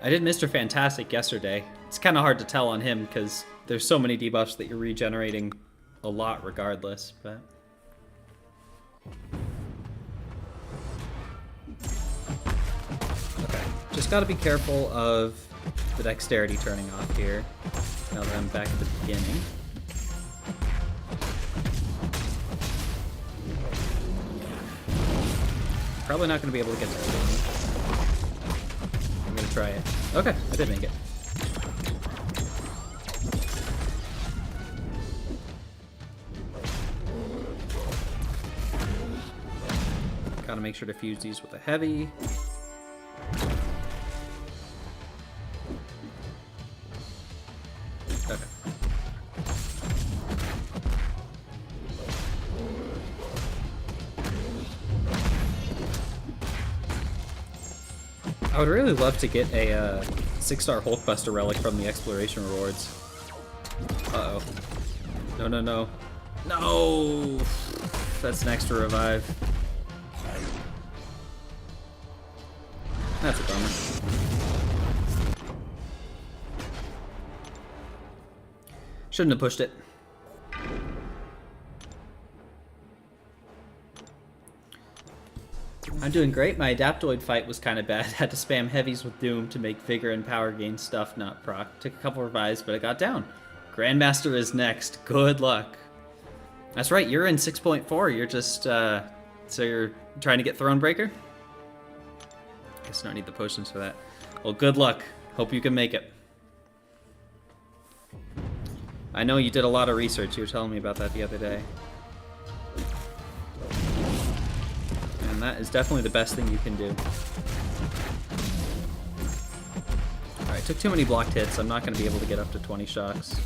S1: I did Mr. Fantastic yesterday. It's kind of hard to tell on him because there's so many debuffs that you're regenerating a lot regardless, but... Okay, just gotta be careful of the dexterity turning off here, now that I'm back at the beginning. Probably not gonna be able to get to 20. I'm gonna try it. Okay, I did make it. Gotta make sure to fuse these with a heavy. Okay. I would really love to get a 6-star Hulkbuster relic from the exploration rewards. Uh-oh. No, no, no. No! That's an extra revive. That's a bummer. Shouldn't have pushed it. I'm doing great. My Adaptoid fight was kind of bad. Had to spam heavies with Doom to make Vigor and Power Gain stuff not proc. Took a couple revives, but it got down. Grandmaster is next. Good luck. That's right, you're in 6.4. You're just, so you're trying to get Thronebreaker? Guess I don't need the potions for that. Well, good luck. Hope you can make it. I know you did a lot of research. You were telling me about that the other day. And that is definitely the best thing you can do. Alright, took too many blocked hits. I'm not going to be able to get up to 20 shocks.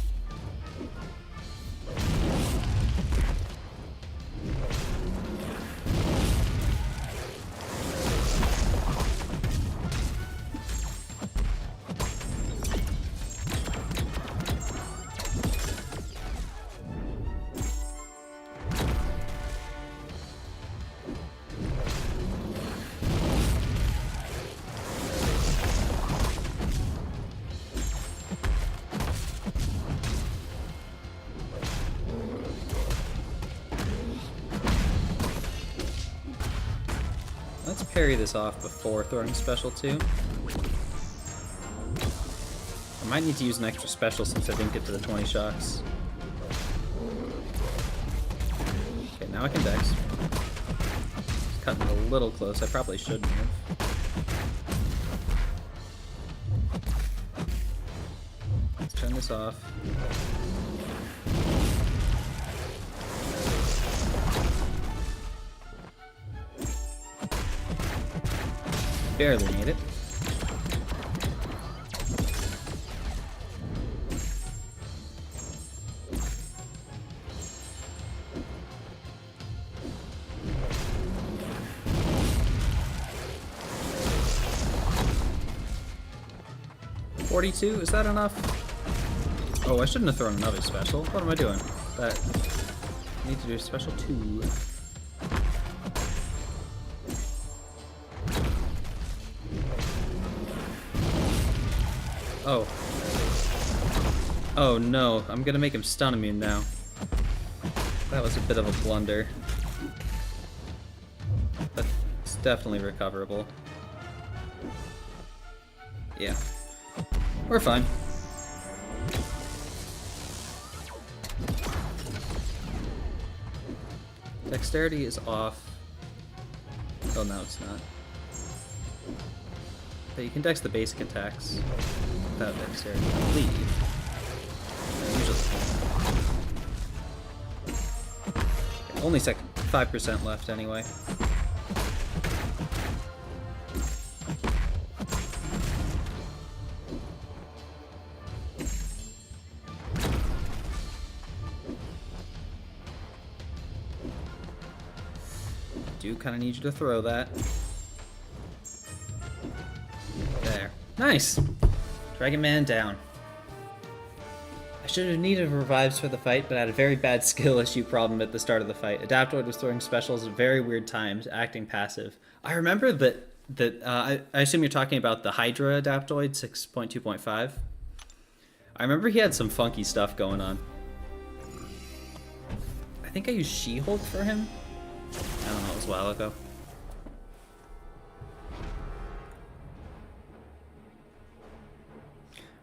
S1: Let's parry this off before throwing special 2. I might need to use an extra special since I didn't get to the 20 shocks. Okay, now I can dex. It's cutting a little close. I probably shouldn't have. Let's turn this off. Barely made it. $42, is that enough? Oh, I shouldn't have thrown another special. What am I doing? I need to do a special 2. Oh. Oh no, I'm gonna make him stun immune now. That was a bit of a blunder. But it's definitely recoverable. Yeah. We're fine. Dexterity is off. Oh, no, it's not. But you can dex the basic attacks without dexterity, I believe. Usually. Only 5% left anyway. Do kind of need you to throw that. There. Nice! Dragon Man down. I should have needed revives for the fight, but I had a very bad skill issue problem at the start of the fight. Adaptoid was throwing specials at very weird times, acting passive. I remember that I assume you're talking about the Hydra Adaptoid 6.2.5. I remember he had some funky stuff going on. I think I used She-Hulk for him. I don't know, it was a while ago.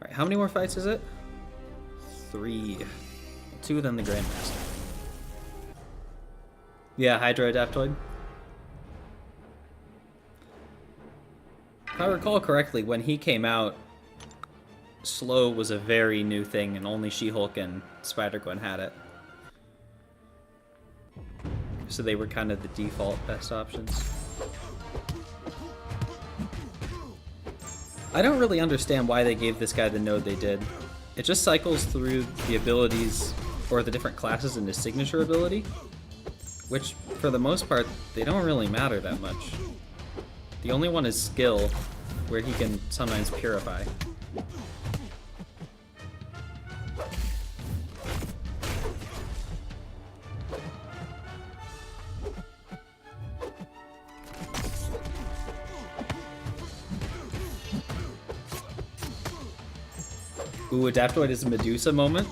S1: Alright, how many more fights is it? 3. 2 of them the Grandmaster. Yeah, Hydra Adaptoid. If I recall correctly, when he came out, slow was a very new thing, and only She-Hulk and Spider-Gwen had it. So they were kind of the default best options. I don't really understand why they gave this guy the node they did. It just cycles through the abilities, or the different classes into signature ability, which, for the most part, they don't really matter that much. The only one is skill, where he can sometimes purify. Ooh, Adaptoid is a Medusa moment.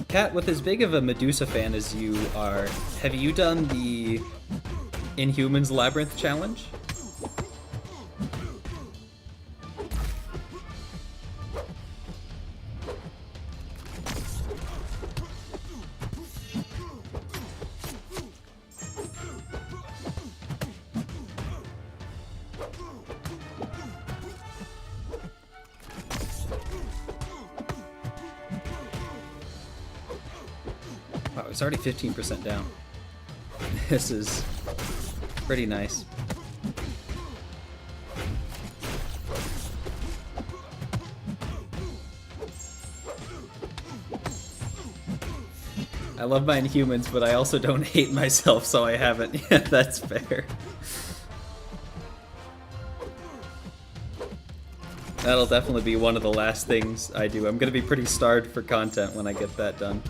S1: Kat, with as big of a Medusa fan as you are, have you done the Inhumans Labyrinth challenge? Wow, it's already 15% down. This is pretty nice. I love my Inhumans, but I also don't hate myself, so I haven't. Yeah, that's fair. That'll definitely be one of the last things I do. I'm gonna be pretty starved for content when I get that done.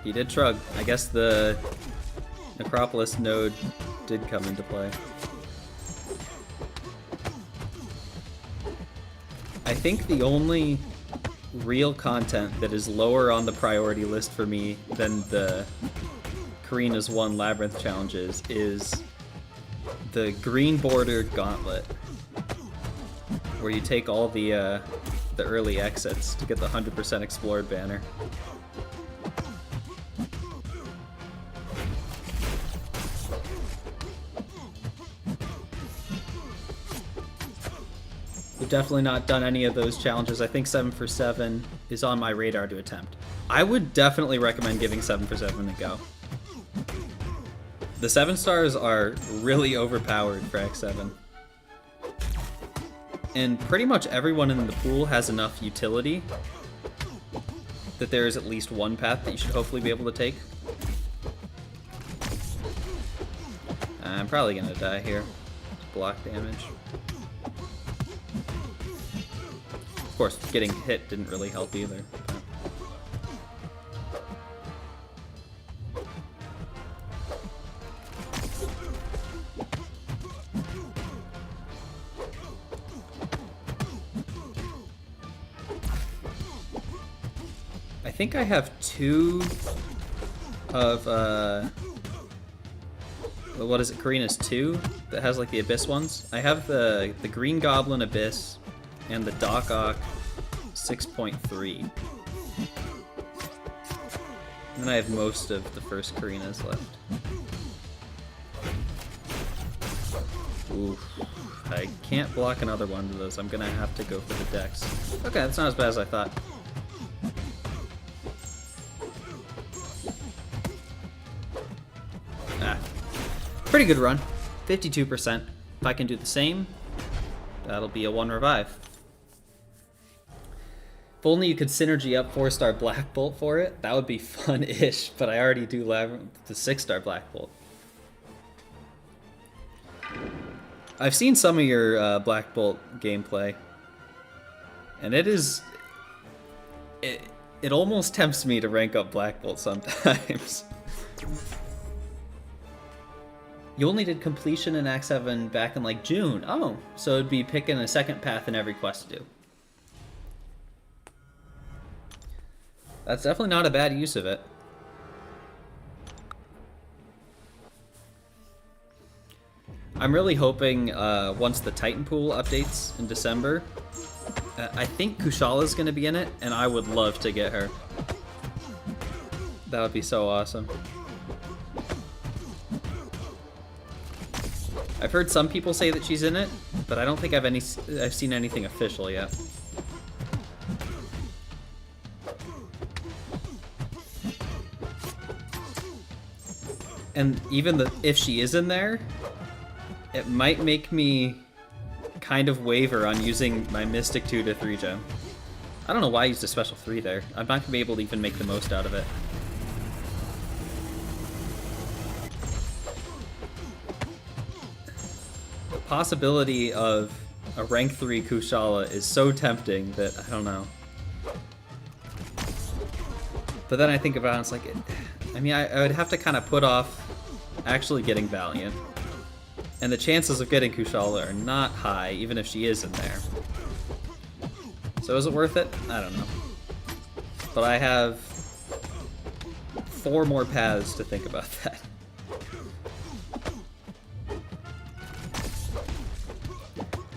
S1: He did shrug. I guess the Necropolis node did come into play. I think the only real content that is lower on the priority list for me than the Karina's 1 Labyrinth challenges is the green bordered gauntlet, where you take all the early exits to get the 100% explored banner. We've definitely not done any of those challenges. I think 7 for 7 is on my radar to attempt. I would definitely recommend giving 7 for 7 a go. The 7 stars are really overpowered for X7. And pretty much everyone in the pool has enough utility that there is at least one path that you should hopefully be able to take. I'm probably gonna die here. Block damage. Of course, getting hit didn't really help either. But think I have 2 of, what is it, Karina's 2 that has like the Abyss ones. I have the Green Goblin Abyss and the Doc Ock 6.3. And then I have most of the first Karina's left. Oof. I can't block another one of those. I'm gonna have to go for the Dex. Okay, that's not as bad as I thought. Pretty good run. 52%. If I can do the same, that'll be a 1 revive. If only you could synergy up 4-star Black Bolt for it, that would be fun-ish, but I already do the 6-star Black Bolt. I've seen some of your Black Bolt gameplay, and it almost tempts me to rank up Black Bolt sometimes. You only did completion in Act 7 back in like June. Oh, so it'd be picking a second path in every quest to do. That's definitely not a bad use of it. I'm really hoping once the Titan Pool updates in December, I think Kushala's going to be in it, and I would love to get her. That would be so awesome. I've heard some people say that she's in it, but I don't think I've seen anything official yet. And even if she is in there, it might make me kind of waver on using my Mystic 2 to 3 gem. I don't know why I used a special 3 there. I'm not going to be able to even make the most out of it. The possibility of a rank 3 Kushala is so tempting that I don't know. But then I think about it, it's like, I mean, I would have to kind of put off actually getting Valiant. And the chances of getting Kushala are not high, even if she is in there. So is it worth it? I don't know. But I have 4 more paths to think about that.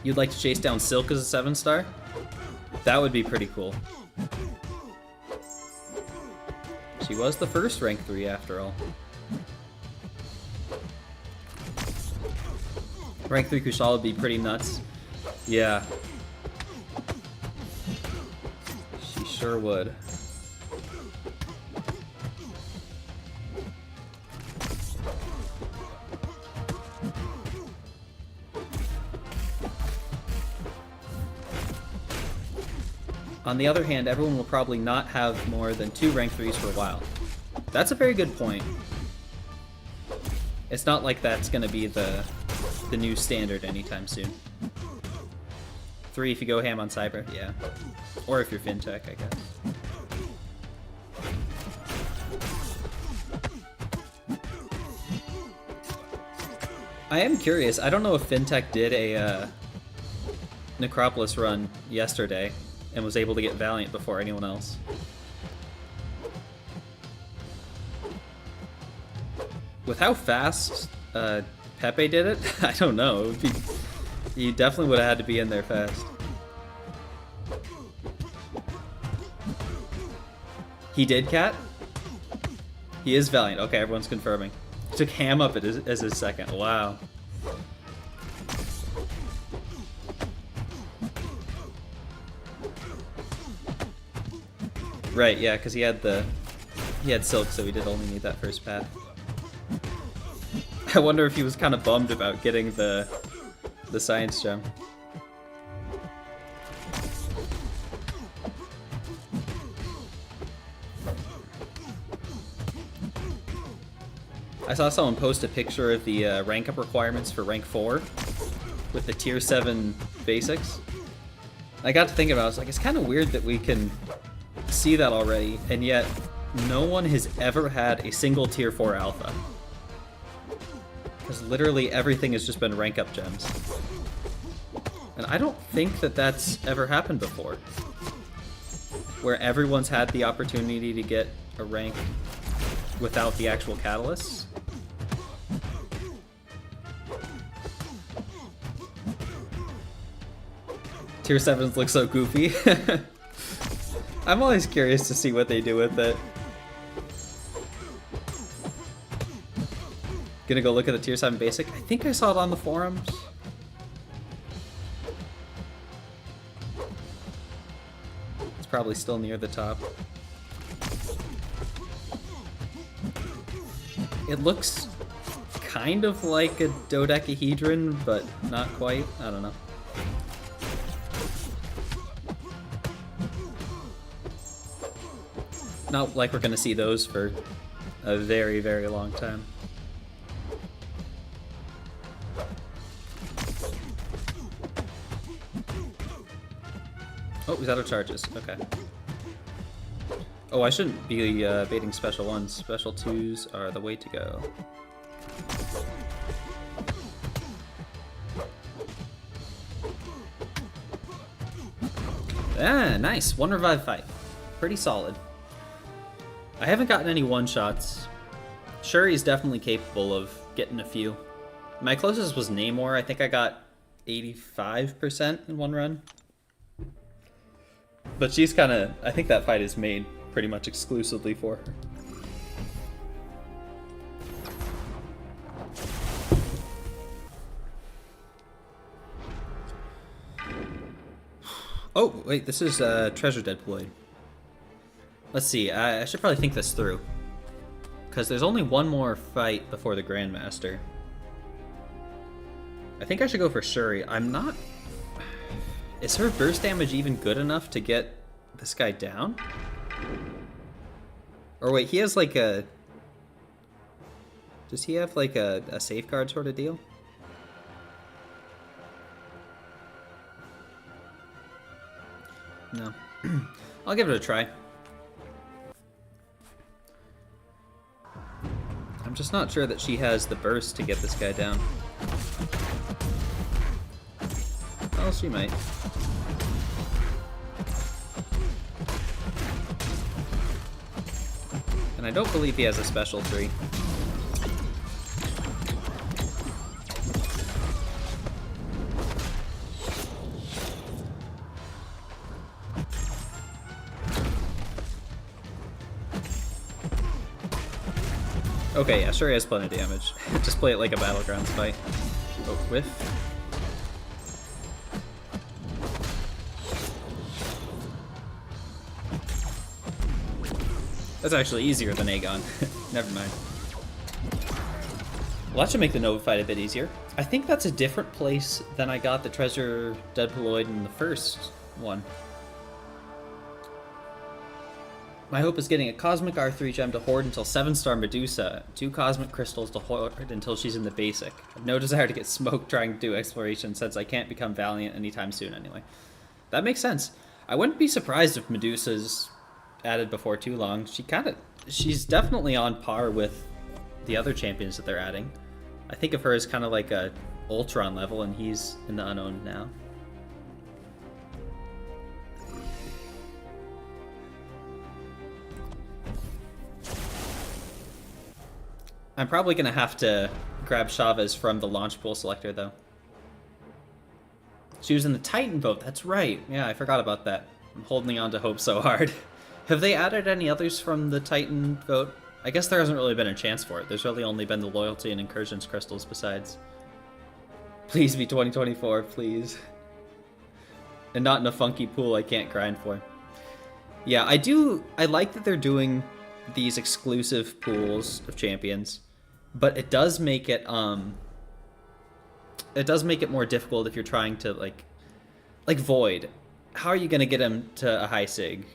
S1: You'd like to chase down Silk as a 7-star? That would be pretty cool. She was the first rank 3 after all. Rank 3 Kushala would be pretty nuts. Yeah. She sure would. On the other hand, everyone will probably not have more than 2 rank 3s for a while. That's a very good point. It's not like that's going to be the new standard anytime soon. 3 if you go ham on Cyber, yeah. Or if you're FinTech, I guess. I am curious. I don't know if FinTech did a Necropolis run yesterday and was able to get Valiant before anyone else. With how fast Pepe did it, I don't know. It would be, he definitely would have had to be in there fast. He did, Cat? He is Valiant. Okay, everyone's confirming. He took Ham up as his second. Wow. Right, yeah, because he had Silk, so he did only need that first path. I wonder if he was kind of bummed about getting the Science Gem. I saw someone post a picture of the rank up requirements for rank 4 with the tier 7 basics. I got to thinking about it, I was like, it's kind of weird that we can see that already, and yet no one has ever had a single tier 4 alpha. Because literally everything has just been rank up gems. And I don't think that that's ever happened before. where everyone's had the opportunity to get a rank without the actual catalysts. Tier 7s look so goofy. I'm always curious to see what they do with it. Gonna go look at the Tier 7 basic. I think I saw it on the forums. It's probably still near the top. It looks kind of like a dodecahedron, but not quite. I don't know. Not like we're gonna see those for a very, very long time. Oh, he's out of charges. Okay. Oh, I shouldn't be baiting special ones. Special 2s are the way to go. Ah, nice. 1 revive fight. Pretty solid. I haven't gotten any one-shots. Shuri's definitely capable of getting a few. My closest was Namor. I think I got 85% in one run. But she's kind of... I think that fight is made pretty much exclusively for her. Oh, wait, this is Treasure Deployed. Let's see, I should probably think this through. Because there's only one more fight before the Grandmaster. I think I should go for Shuri. I'm not... Is her burst damage even good enough to get this guy down? Or wait, he has like a... Does he have like a safeguard sort of deal? No. I'll give it a try. I'm just not sure that she has the burst to get this guy down. Well, she might. And I don't believe he has a special 3. Okay, yeah, sure he has plenty of damage. Just play it like a Battlegrounds fight. Oh, whiff. That's actually easier than Aegon. Never mind. Well, that should make the Nova fight a bit easier. I think that's a different place than I got the Treasure Deployed in the first one. My hope is getting a Cosmic R3 gem to hoard until 7-star Medusa, 2 Cosmic Crystals to hoard until she's in the basic. I've no desire to get smoked trying to do exploration since I can't become Valiant anytime soon anyway. That makes sense. I wouldn't be surprised if Medusa's added before too long. She's definitely on par with the other champions that they're adding. I think of her as kind of like a Ultron level, and he's in the unowned now. I'm probably going to have to grab Chavez from the launch pool selector, though. She was in the Titan vote, that's right. Yeah, I forgot about that. I'm holding on to hope so hard. Have they added any others from the Titan vote? I guess there hasn't really been a chance for it. There's really only been the Loyalty and Incursions crystals besides. Please be 2024, please. And not in a funky pool I can't grind for. Yeah, I like that they're doing these exclusive pools of champions, but it does make it more difficult if you're trying to like Void. How are you gonna get him to a high sig?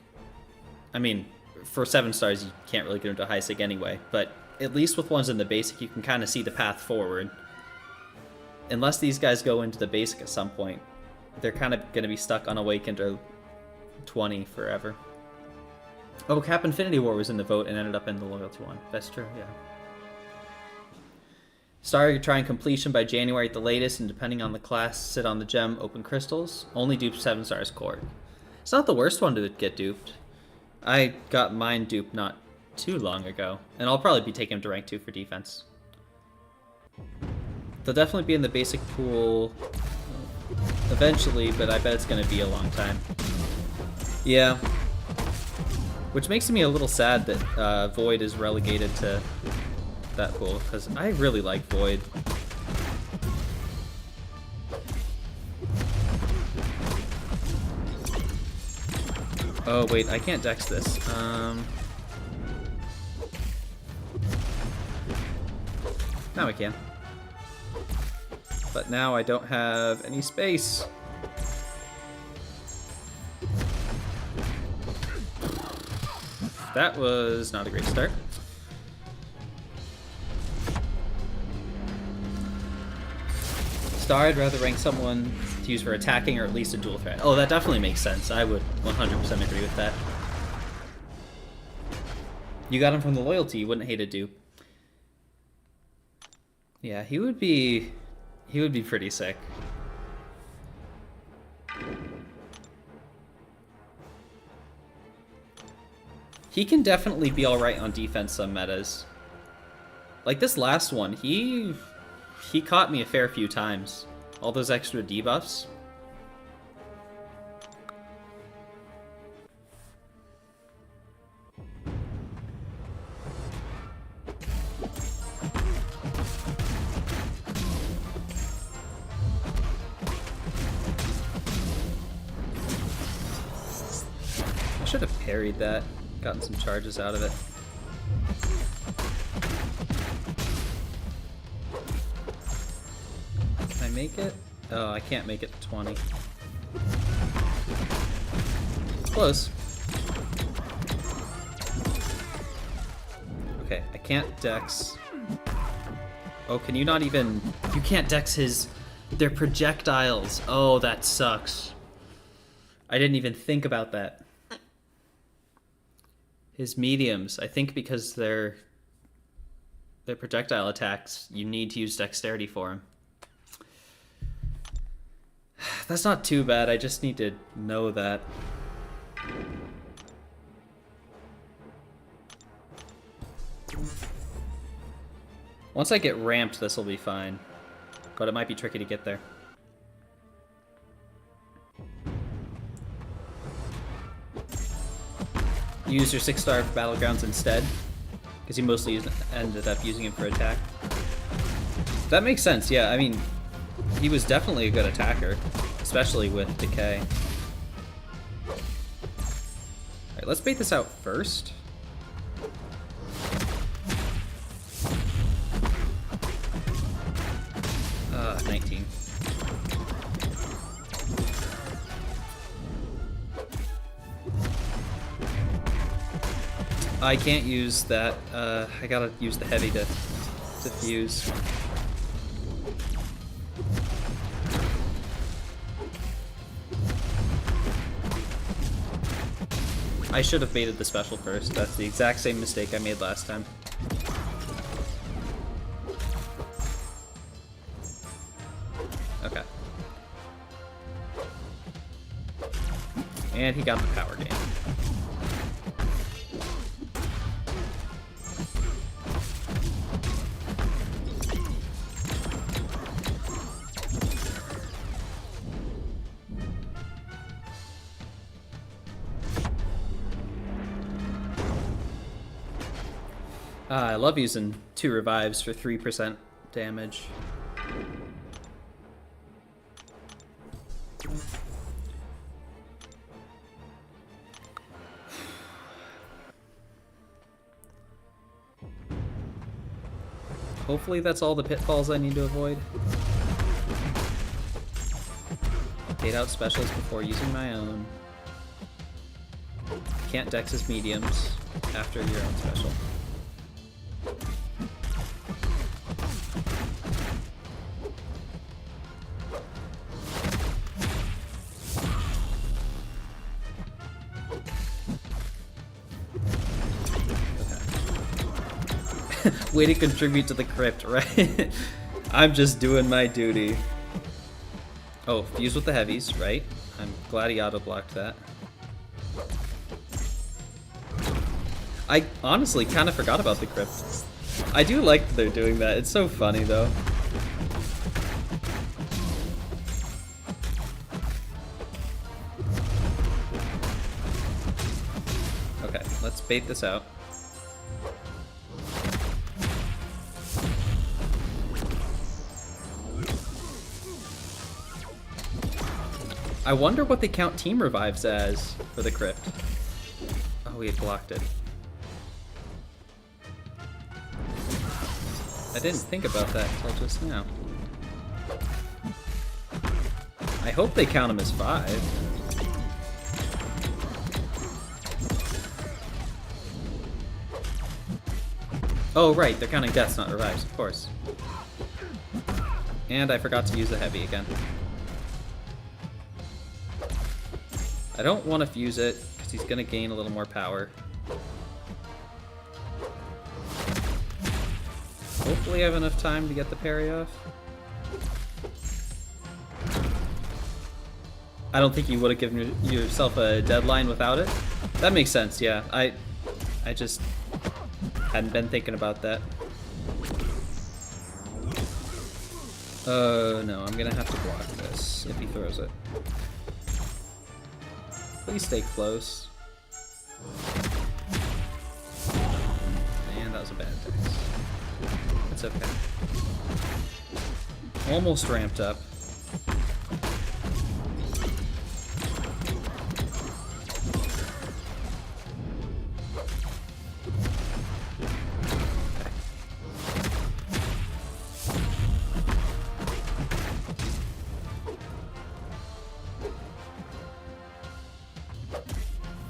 S1: I mean, for 7 stars you can't really get him to a high sig anyway, but at least with ones in the basic you can kind of see the path forward. Unless these guys go into the basic at some point, they're kind of gonna be stuck on Awakened or 20 forever. Oh, Cap Infinity War was in the vote and ended up in the Loyalty one. That's true, yeah. Star trying completion by January at the latest, and depending on the class, sit on the gem, open crystals. Only dupe 7 stars core. It's not the worst one to get duped. I got mine duped not too long ago, and I'll probably be taking him to rank 2 for defense. They'll definitely be in the basic pool eventually, but I bet it's going to be a long time. Yeah. Which makes me a little sad that Void is relegated to that pool, because I really like Void. Oh wait, I can't dex this. Now I can. But now I don't have any space. That was not a great start. Star, I'd rather rank someone to use for attacking or at least a dual threat. Oh, that definitely makes sense. I would 100% agree with that. You got him from the loyalty, you wouldn't hate a dupe. Yeah, he would be pretty sick. He can definitely be alright on defense some metas. Like this last one, he caught me a fair few times. All those extra debuffs. I should have parried that, gotten some charges out of it. Can I make it? Oh, I can't make it to 20. Close. Okay, I can't dex. Oh, can you not even... You can't dex his... Their projectiles. Oh, that sucks. I didn't even think about that. His mediums, I think because they're projectile attacks, you need to use dexterity for him. That's not too bad, I just need to know that. Once I get ramped, this will be fine. But it might be tricky to get there. Use your 6-star for Battlegrounds instead, because you mostly ended up using him for attack. That makes sense, yeah. I mean, he was definitely a good attacker, especially with Decay. Alright, let's bait this out first. 19. I can't use that. I gotta use the heavy to fuse. I should have baited the special first. That's the exact same mistake I made last time. Okay. And he got the power gain. I love using 2 revives for 3% damage. Hopefully that's all the pitfalls I need to avoid. Bait out specials before using my own. Can't dex his mediums after your own special. Way to contribute to the crypt, right? I'm just doing my duty. Oh, fuse with the heavies, right? I'm glad he auto-blocked that. I honestly kind of forgot about the crypt. I do like that they're doing that. It's so funny, though. Okay, let's bait this out. I wonder what they count team revives as for the crypt. Oh, we had blocked it. I didn't think about that until just now. I hope they count them as 5. Oh, right, they're counting deaths, not revives, of course. And I forgot to use the heavy again. I don't want to fuse it, because he's going to gain a little more power. Hopefully I have enough time to get the parry off. I don't think you would have given yourself a deadline without it. That makes sense, yeah. I just hadn't been thinking about that. Oh no, I'm going to have to block this if he throws it. Please stay close. And that was a bad dex. It's okay. Almost ramped up.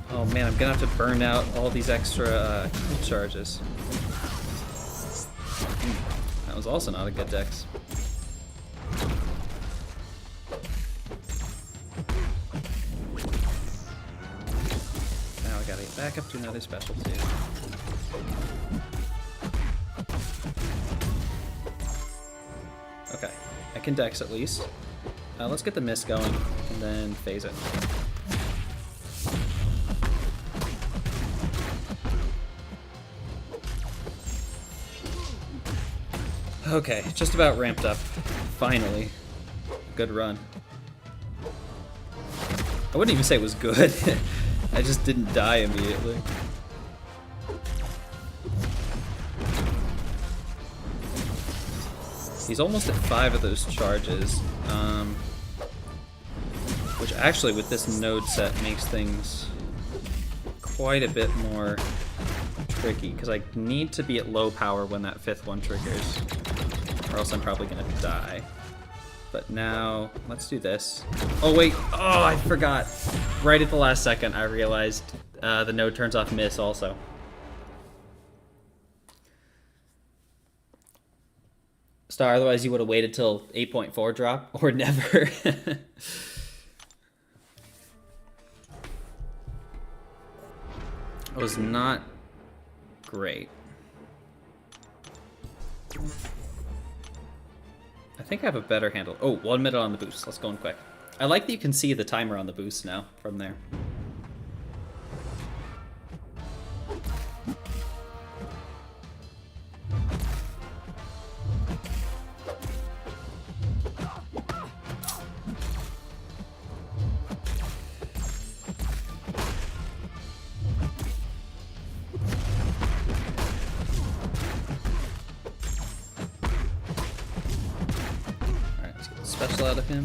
S1: Oh man, I'm gonna have to burn out all these extra crit charges. That was also not a good dex. Now I gotta get back up to another special too. Okay, I can dex at least. Let's get the mist going and then phase it. Okay, just about ramped up. Finally. Good run. I wouldn't even say it was good. I just didn't die immediately. He's almost at 5 of those charges. Which actually with this node set makes things quite a bit more tricky, because I need to be at low power when that 5th one triggers, or else I'm probably gonna die. But now, let's do this. Oh wait, oh I forgot. Right at the last second I realized the node turns off miss also. Star, otherwise you would have waited till 8.4 drop, or never. It was not great. I think I have a better handle. Oh, 1 minute on the boost. Let's go in quick. I like that you can see the timer on the boost now from there. Special out of him.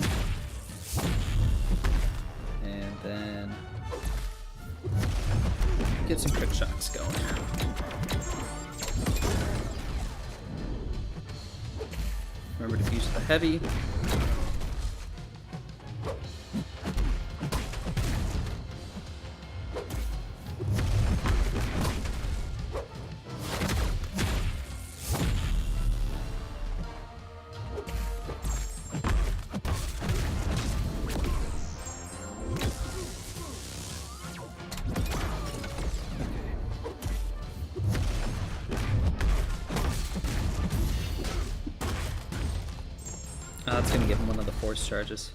S1: And then get some quick shots going. Remember to fuse the heavy. That's gonna give him one of the force charges.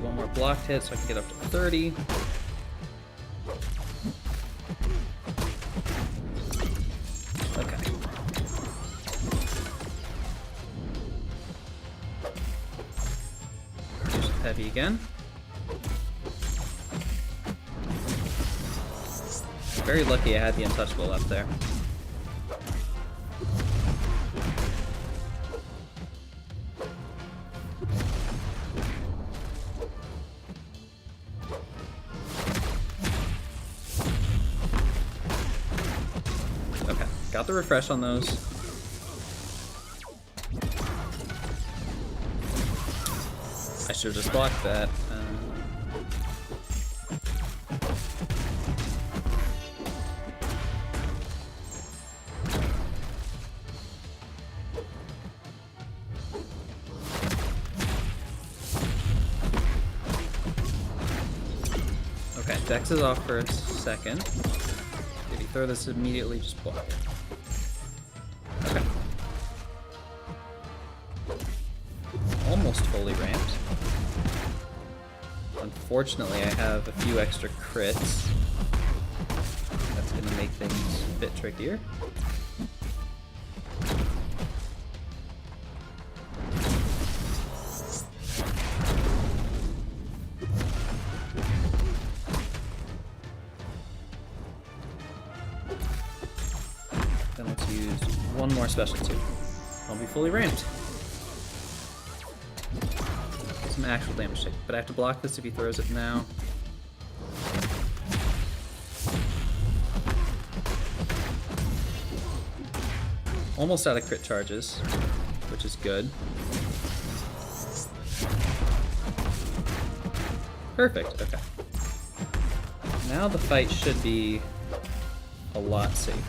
S1: one more blocked hit so I can get up to 30. Okay. Use heavy again. Very lucky I had the untouchable up there. Okay, got the refresh on those. I should have just blocked that. Okay, Dex is off for a second. If you throw this immediately, just block it. Okay. Almost fully ramped. Unfortunately, I have a few extra crits. That's going to make things a bit trickier. Then let's use one more special too. I'll be fully ramped. Some actual damage take, but I have to block this if he throws it now. Almost out of crit charges, which is good. Perfect, okay. Now the fight should be a lot safer.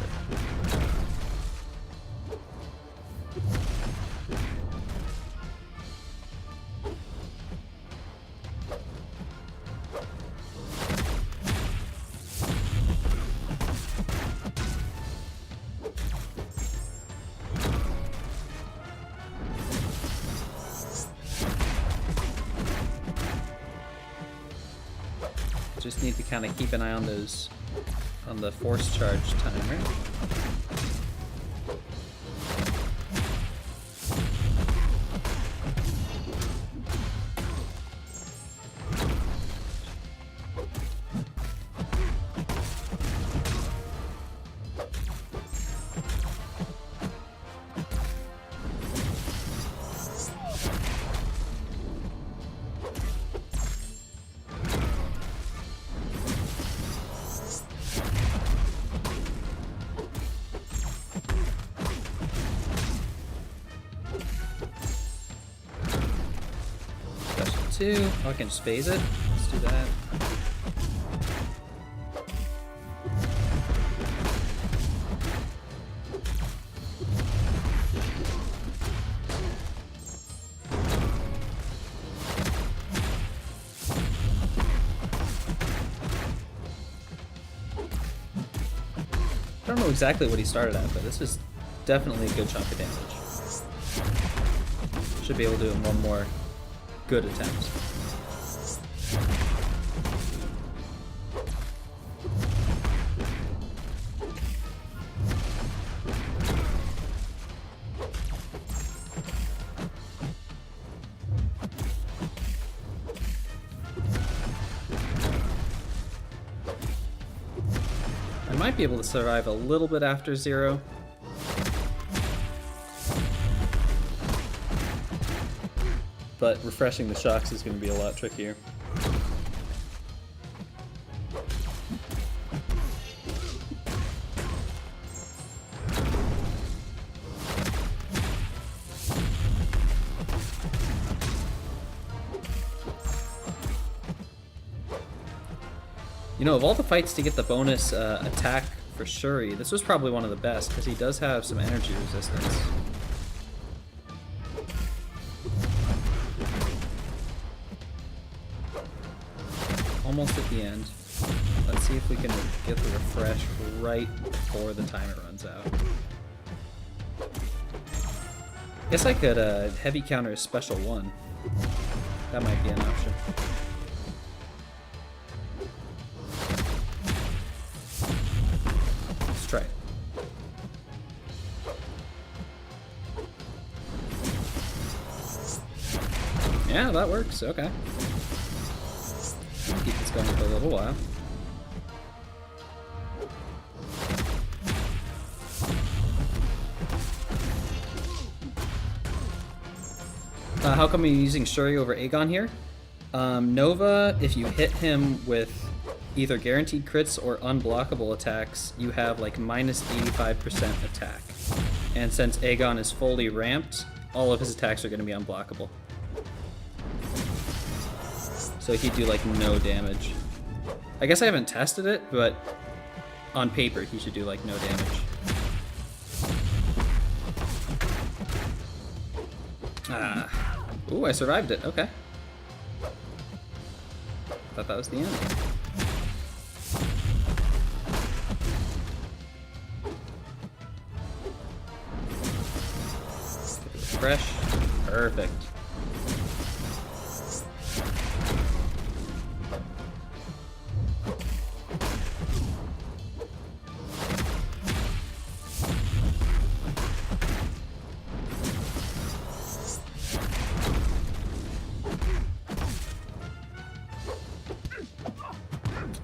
S1: Just need to kind of keep an eye on those, on the force charge timer. Two. Oh, I can just phase it. Let's do that. I don't know exactly what he started at, but this is definitely a good chunk of damage. Should be able to do it in one more good attempt. I might be able to survive a little bit after 0. But refreshing the shocks is going to be a lot trickier. You know, of all the fights to get the bonus attack for Shuri, this was probably one of the best, because he does have some energy resistance. Almost at the end. Let's see if we can get the refresh right before the timer runs out. Guess I could heavy counter a special one. That might be an option. right. Yeah, that works. Okay. I'll keep this going for a little while. How come you're using Shuri over Aegon here? Nova, if you hit him with either guaranteed crits or unblockable attacks, you have like minus 85% attack. And since Aegon is fully ramped, all of his attacks are going to be unblockable. So he'd do like no damage. I guess I haven't tested it, but on paper he should do like no damage. Ooh, I survived it. Okay. Thought that was the end. Refresh. Perfect.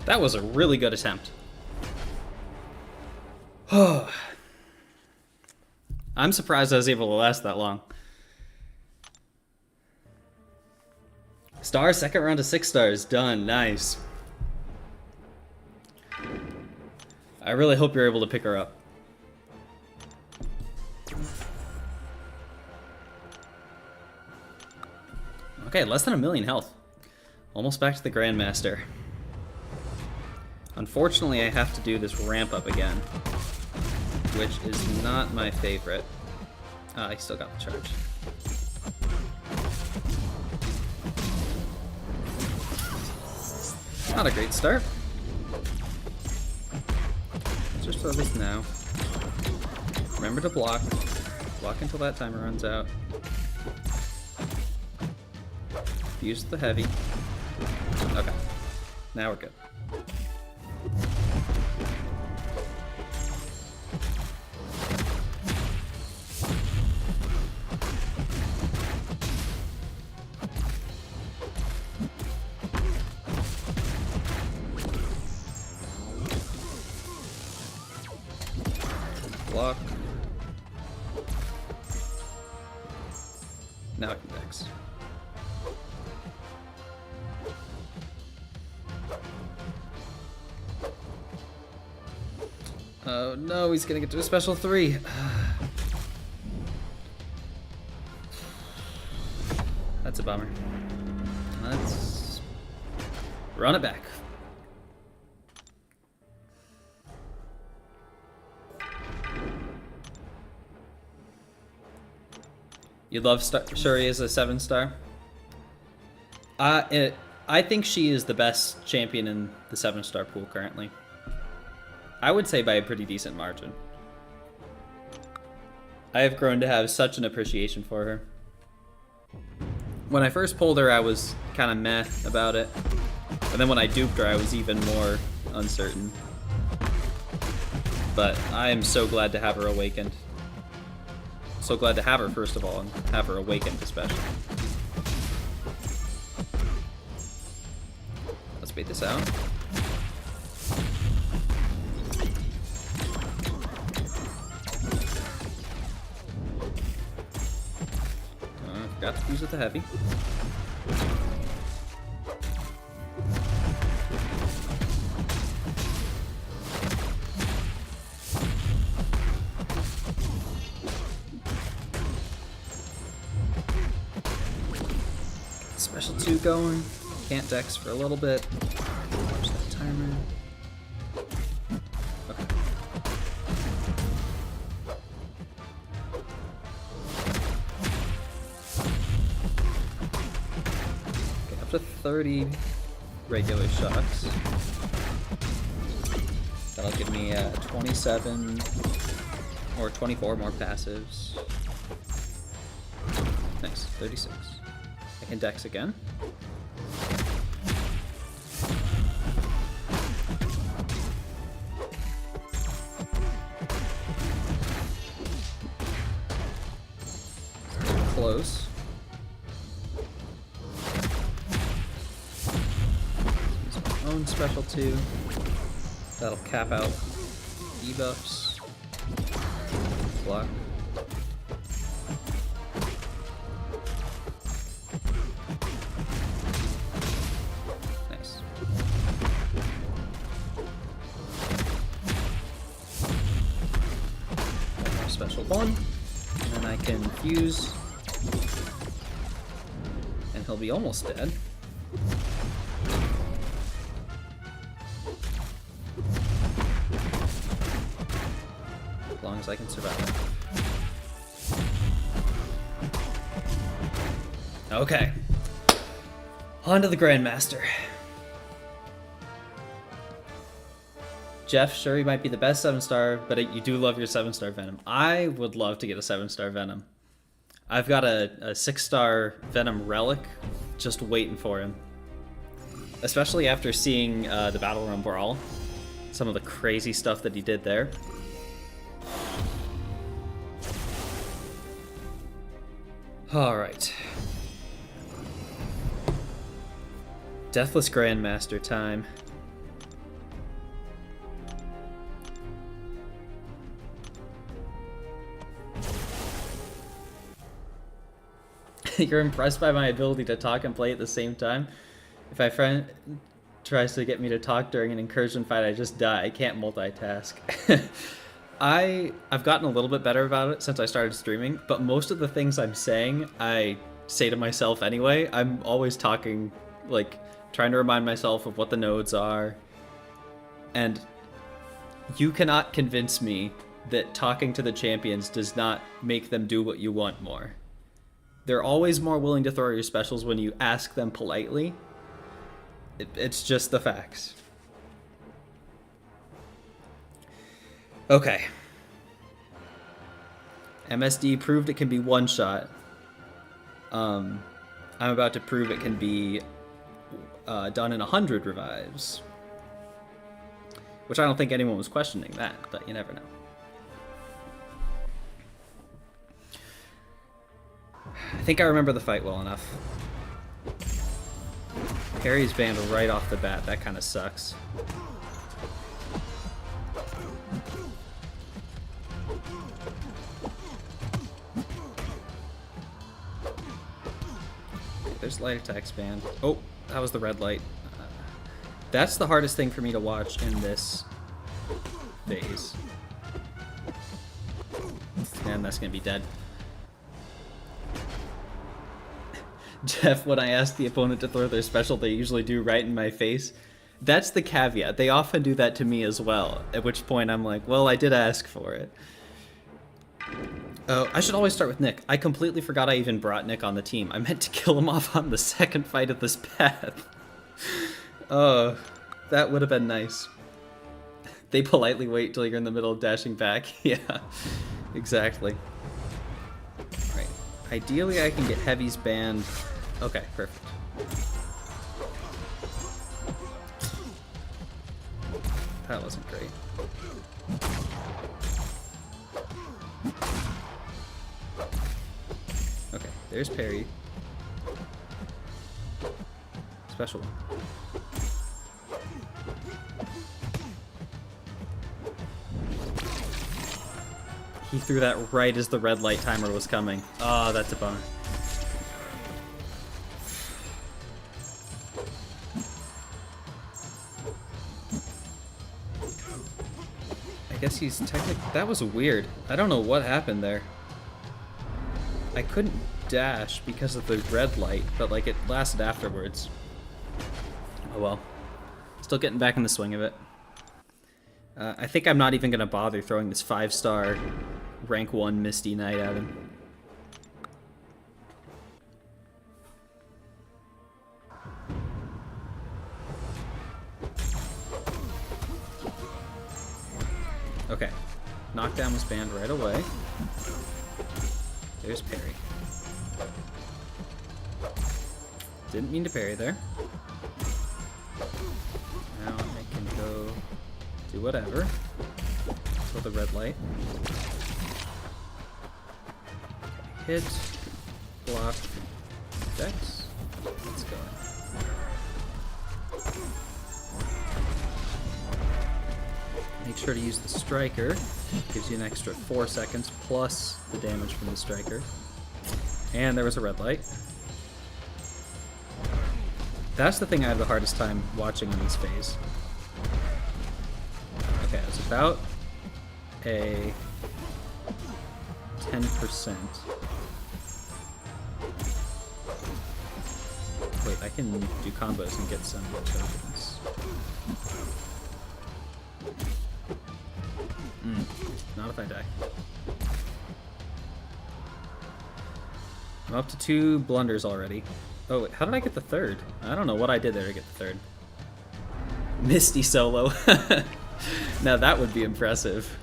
S1: That was a really good attempt. I'm surprised I was able to last that long. Star, second round of 6 stars. Done. Nice. I really hope you're able to pick her up. Okay, less than 1,000,000 health. Almost back to the Grandmaster. Unfortunately, I have to do this ramp up again, which is not my favorite. I still got the charge. Not a great start. Let's just throw this now. Remember to block. Block until that timer runs out. Use the heavy. Okay. Now we're good. Block. Now I can dex. Oh no, he's gonna get to a special 3. That's a bummer. Let's run it back. You'd love Shuri as a 7-star? I think she is the best champion in the 7-star pool currently. I would say by a pretty decent margin. I have grown to have such an appreciation for her. When I first pulled her, I was kind of meh about it. And then when I duped her, I was even more uncertain. But I am so glad to have her awakened. So glad to have her, first of all, and have her awakened especially. Let's bait this out. Forgot to fuse with the heavy. Special 2 going. Can't dex for a little bit. Watch that timer. Okay. Okay, up to 30 regular shots. That'll give me 27 or 24 more passives. Nice, 36. I can dex again. close. Use my own special too. That'll cap out debuffs. Block. Nice. One more special one. And then I can fuse. And he'll be almost dead. As long as I can survive. Okay. On to the Grandmaster. Jeff, sure, you might be the best 7-star, but you do love your 7-star Venom. I would love to get a 7-star Venom. I've got a 6-star Venom Relic just waiting for him. Especially after seeing the Battle Room Brawl. Some of the crazy stuff that he did there. Alright. Deathless Grandmaster time. You're impressed by my ability to talk and play at the same time? If my friend tries to get me to talk during an incursion fight, I just die. I can't multitask. I've gotten a little bit better about it since I started streaming, but most of the things I'm saying, I say to myself anyway. I'm always talking, like, trying to remind myself of what the nodes are. And you cannot convince me that talking to the champions does not make them do what you want more. They're always more willing to throw your specials when you ask them politely. It's just the facts. Okay. MSD proved it can be one-shot. I'm about to prove it can be done in 100 revives. Which I don't think anyone was questioning that, but you never know. I think I remember the fight well enough. Parry's banned right off the bat. That kind of sucks. There's light attacks banned. Oh, that was the red light. That's the hardest thing for me to watch in this phase. And that's gonna be dead. Jeff, when I ask the opponent to throw their special, they usually do right in my face. That's the caveat. They often do that to me as well, at which point I'm like, well, I did ask for it. Oh, I should always start with Nick. I completely forgot I even brought Nick on the team. I meant to kill him off on the second fight of this path. Oh, that would have been nice. They politely wait till you're in the middle of dashing back. Yeah, exactly. Alright, ideally I can get heavies banned. Okay, perfect. That wasn't great. Okay, there's parry. Special one. He threw that right as the red light timer was coming. Oh, that's a bummer. I guess he's technically... That was weird. I don't know what happened there. I couldn't dash because of the red light, but like it lasted afterwards. Oh well. Still getting back in the swing of it. I think I'm not even going to bother throwing this 5-star rank 1 Misty Knight at him. Okay. Knockdown was banned right away. There's parry. Didn't mean to parry there. Now I can go do whatever. With the red light. Hit. block, dex. Let's go. Make sure to use the striker. Gives you an extra 4 seconds plus the damage from the striker. And there was a red light. That's the thing I have the hardest time watching in this phase. Okay, it was about a 10%. Wait, I can do combos and get some tokens. Not if I die. I'm up to 2 blunders already. Oh, wait, how did I get the third? I don't know what I did there to get the third. Misty solo. Now that would be impressive.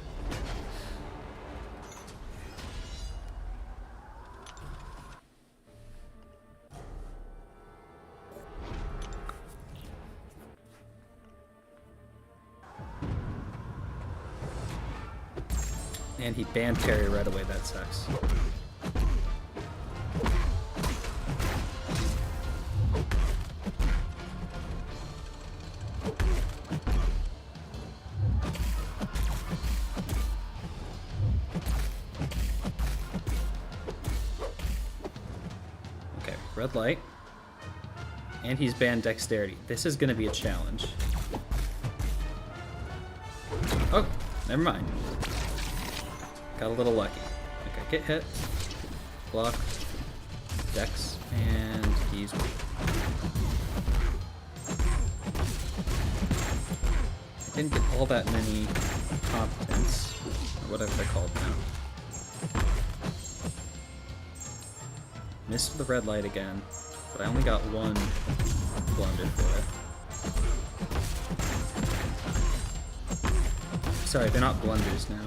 S1: And he banned parry right away, that sucks. Okay, red light. And he's banned dexterity. This is gonna be a challenge. Oh, never mind. Got a little lucky. Okay, get hit, block, dex, and he's weak. I didn't get all that many competence, or whatever they're called now. Missed the red light again, but I only got 1 blunder for it. Sorry, they're not blunders now.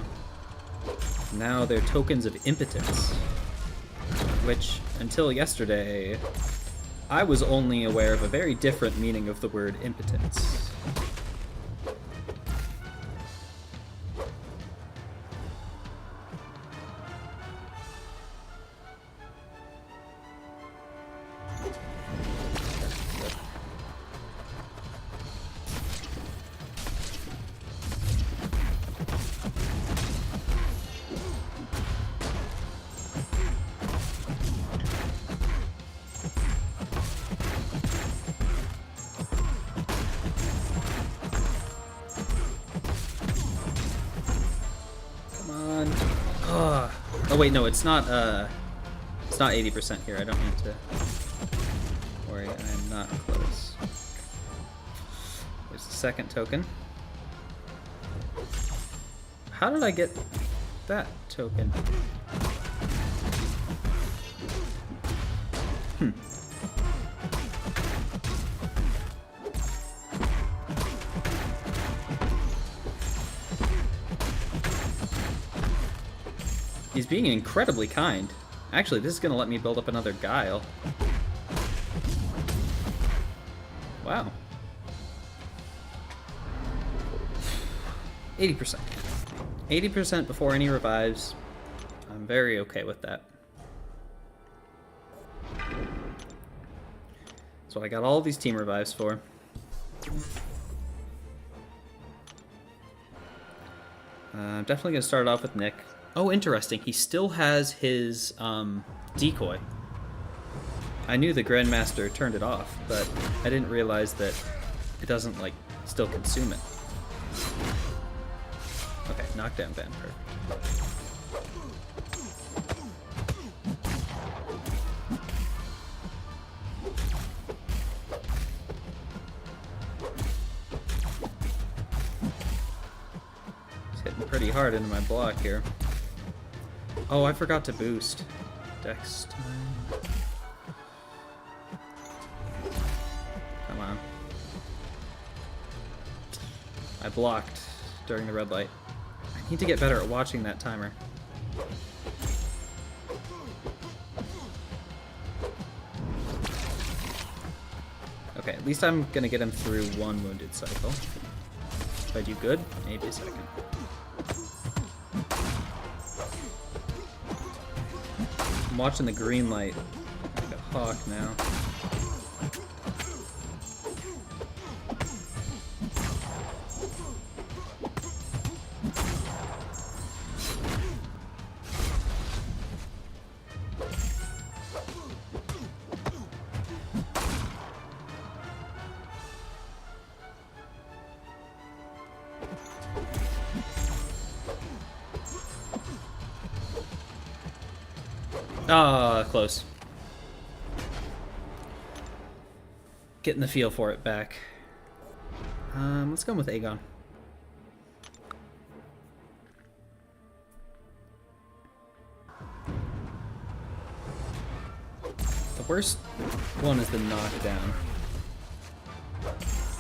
S1: Now they're tokens of impotence, which, until yesterday, I was only aware of a very different meaning of the word impotence. Oh wait, no, it's not 80% here. I don't need to worry. I'm not close. There's the second token. How did I get that token? He's being incredibly kind. Actually, this is going to let me build up another guile. Wow. 80%. 80% before any revives. I'm very okay with that. That's what I got all these team revives for. I'm definitely going to start off with Nick. Oh, interesting. He still has his decoy. I knew the Grandmaster turned it off, but I didn't realize that it doesn't, like, still consume it. Okay, knockdown ban, perfect. He's hitting pretty hard into my block here. Oh, I forgot to boost. Dex time. Come on. I blocked during the red light. I need to get better at watching that timer. Okay, at least I'm gonna get him through 1 wounded cycle. If I do good, maybe a second. I'm watching the green light Hawk now. Ah, close. Getting the feel for it back. Let's go with Aegon. The worst one is the knockdown.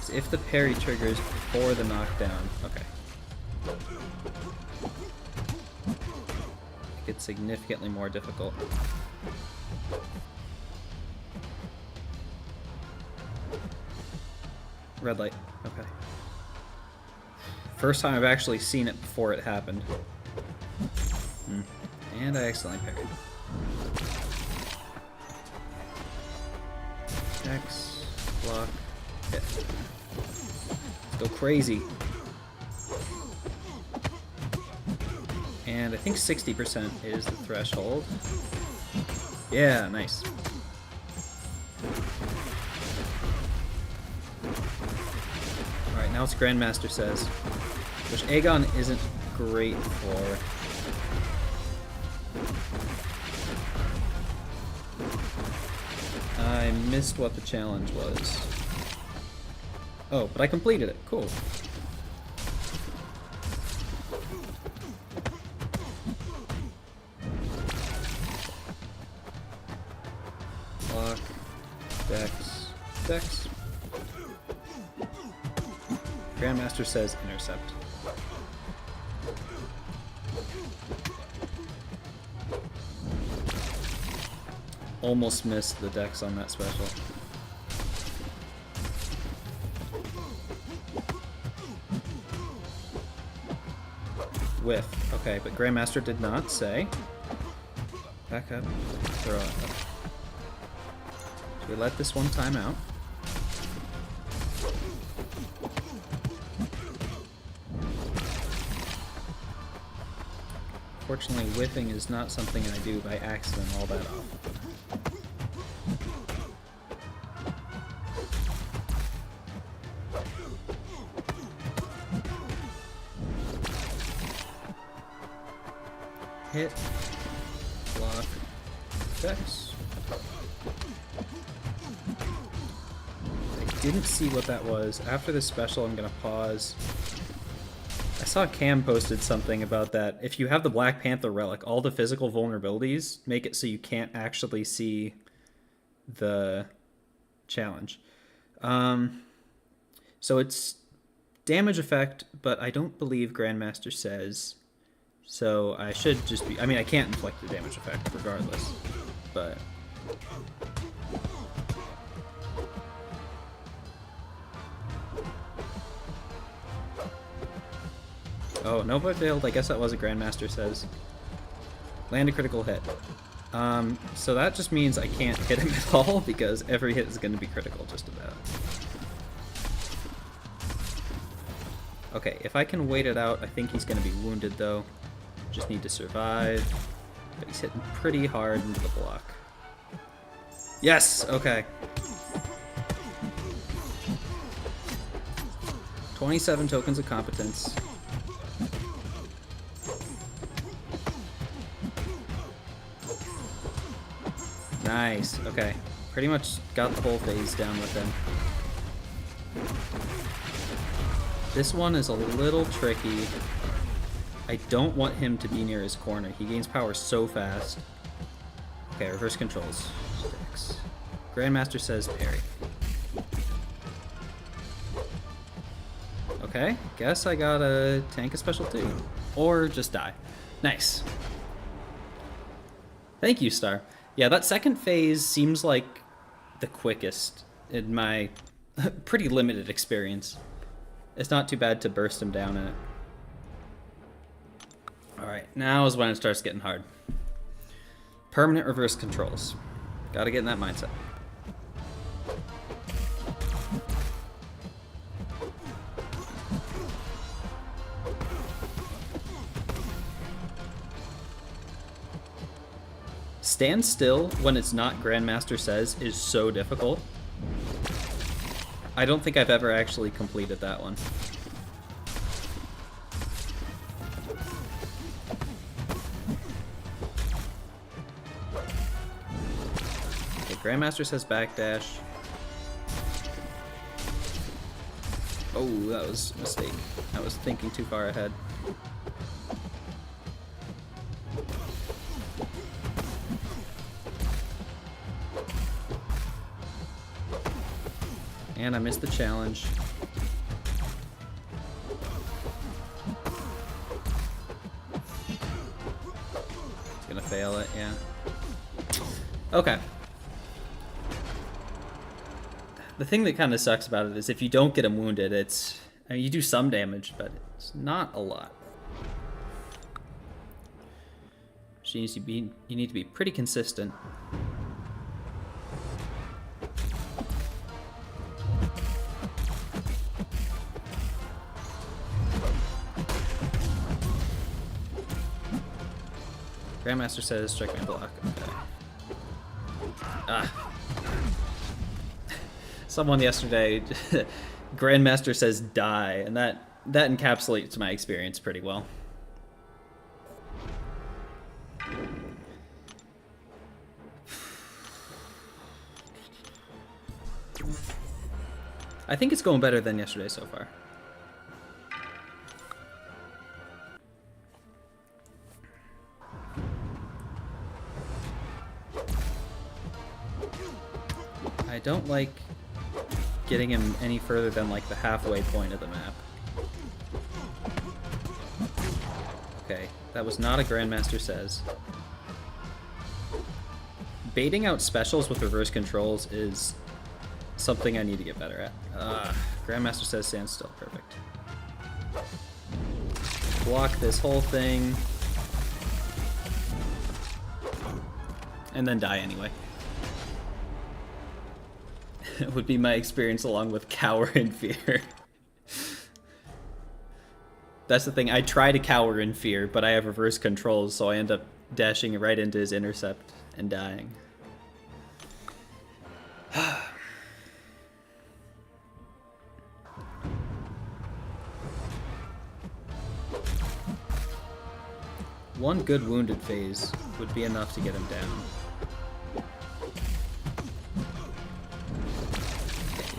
S1: So if the parry triggers before the knockdown, okay. It's significantly more difficult. Red light. Okay. First time I've actually seen it before it happened. And I accidentally parried. X, block, hit. Let's go crazy. And I think 60% is the threshold. Yeah, nice. Alright, now it's Grandmaster Says, which Aegon isn't great for. I missed what the challenge was. Oh, but I completed it. Cool. Block. Dex. Dex. Grandmaster Says intercept. Almost missed the dex on that special. Whiff. Okay, but Grandmaster did not say. Back up. Throw it up. So we let this one time out. Fortunately, whiffing is not something I do by accident all that often. Hit, block, dex. I didn't see what that was. After this special, I'm gonna pause. I saw Cam posted something about that. If you have the Black Panther relic, all the physical vulnerabilities make it so you can't actually see the challenge. So it's damage effect, but I don't believe Grandmaster Says. So I should just be... I mean, I can't inflict the damage effect regardless, but... Oh, Nova failed. I guess that was a Grandmaster Says. Land a critical hit. So that just means I can't hit him at all, because every hit is going to be critical, just about. Okay, if I can wait it out, I think he's going to be wounded, though. Just need to survive. But he's hitting pretty hard into the block. Yes! Okay. 27 tokens of competence. Nice. Okay. Pretty much got the whole phase down with him. This one is a little tricky. I don't want him to be near his corner. He gains power so fast. Okay, reverse controls. Sticks. Grandmaster Says parry. Okay, guess I gotta tank a special too. Or just die. Nice. Thank you, Star. Yeah, that second phase seems like the quickest in my pretty limited experience. It's not too bad to burst him down in it. Alright, now is when it starts getting hard. Permanent reverse controls. Gotta get in that mindset. Stand still when it's not Grandmaster Says is so difficult. I don't think I've ever actually completed that one. Okay, Grandmaster Says backdash. Oh, that was a mistake. I was thinking too far ahead. And I missed the challenge. It's gonna fail it, yeah. Okay. The thing that kind of sucks about it is if you don't get him wounded, I mean, you do some damage, but it's not a lot. You need to be pretty consistent. Grandmaster Says strike my block. Okay. Ah. Someone yesterday, Grandmaster Says die, and that encapsulates my experience pretty well. I think it's going better than yesterday so far. I don't like getting him any further than like the halfway point of the map. Okay, that was not a Grandmaster Says. Baiting out specials with reverse controls is something I need to get better at. Grandmaster Says stand still, perfect. Block this whole thing. And then die anyway. Would be my experience along with Cower in Fear. That's the thing, I try to cower in fear, but I have reverse controls, so I end up dashing right into his intercept and dying. One good wounded phase would be enough to get him down.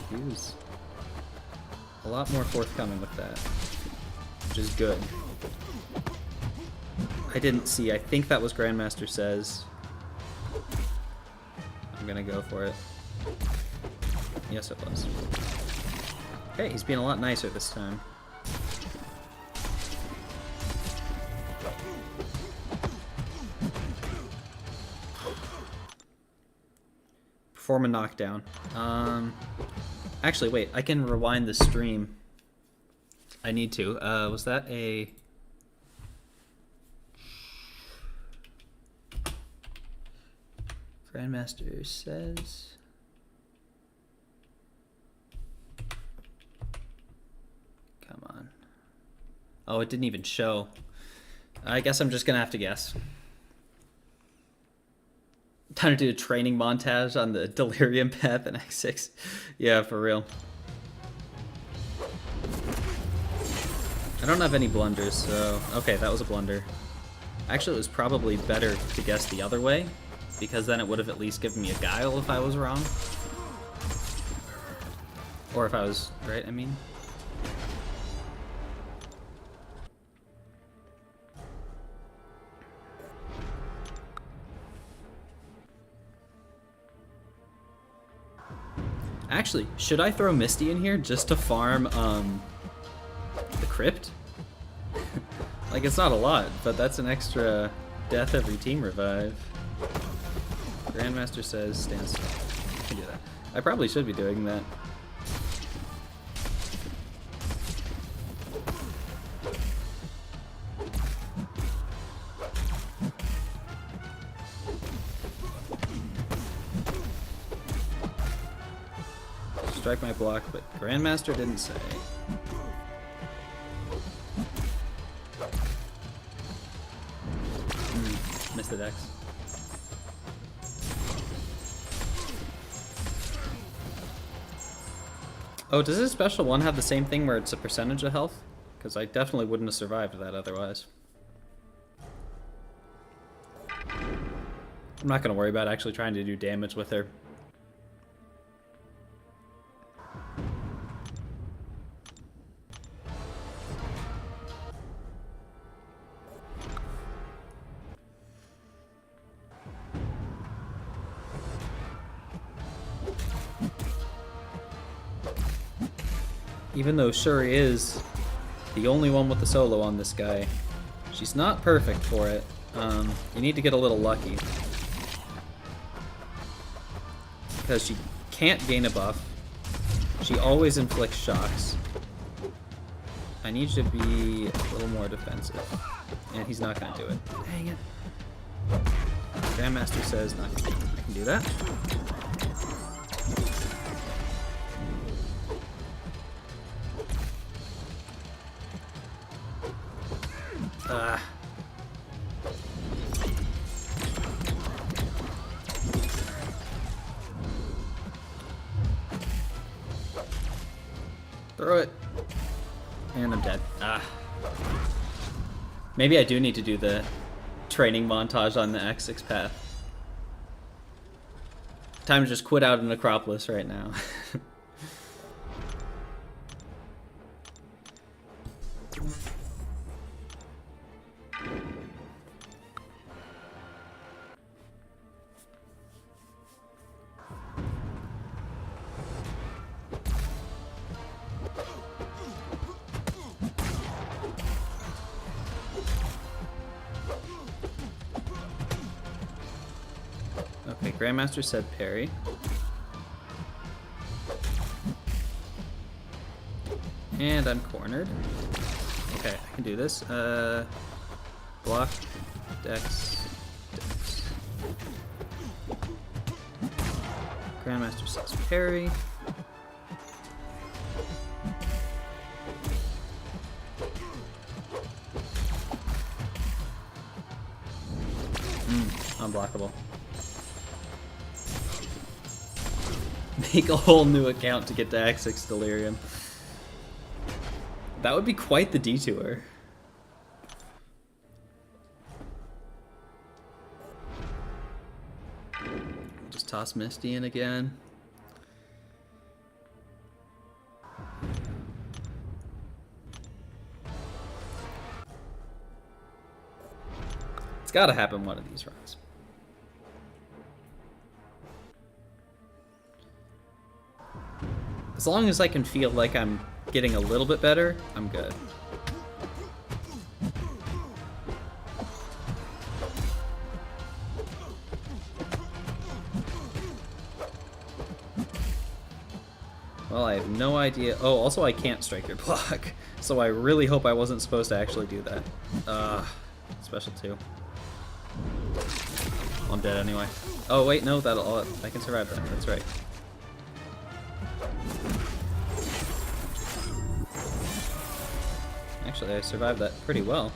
S1: He was a lot more forthcoming with that, which is good. I didn't see, I think that was Grandmaster Says. I'm gonna go for it. Yes, it was. Okay, he's being a lot nicer this time. Perform a knockdown. Actually, wait, I can rewind the stream. I need to. Was that a... Grandmaster Says... Come on. Oh, it didn't even show. I guess I'm just gonna have to guess. Time to do a training montage on the Delirium path in X6. Yeah, for real. I don't have any blunders, so... Okay, that was a blunder. Actually, it was probably better to guess the other way, because then it would have at least given me a guile if I was wrong. Or if I was right, I mean. Actually, should I throw Misty in here just to farm the crypt? Like, it's not a lot, but that's an extra death every team revive. Grandmaster Says stand still. I can do that. I probably should be doing that. strike my block, but Grandmaster didn't say. Missed the dex. Oh, does this special one have the same thing where it's a percentage of health? Because I definitely wouldn't have survived that otherwise. I'm not going to worry about actually trying to do damage with her. Even though Shuri is the only one with the solo on this guy, she's not perfect for it. You need to get a little lucky. Because she can't gain a buff. She always inflicts shocks. I need you to be a little more defensive. And he's not going to do it. Dang it. Grandmaster says not gonna. I can do that. Throw it. And I'm dead. Maybe I do need to do the training montage on the X6 path. Time to just quit out in Necropolis right now. Okay, Grandmaster said parry. And I'm cornered. Okay, I can do this. Block, dex, dex. Grandmaster says parry. Unblockable. Make a whole new account to get to X6 Delirium. That would be quite the detour. Just toss Misty in again. It's gotta happen one of these runs. As long as I can feel like I'm getting a little bit better, I'm good. Well, I have no idea. Oh, also I can't strike your block, so I really hope I wasn't supposed to actually do that. Special 2. I'm dead anyway. Oh wait, no, I can survive that. That's right. Actually, I survived that pretty well.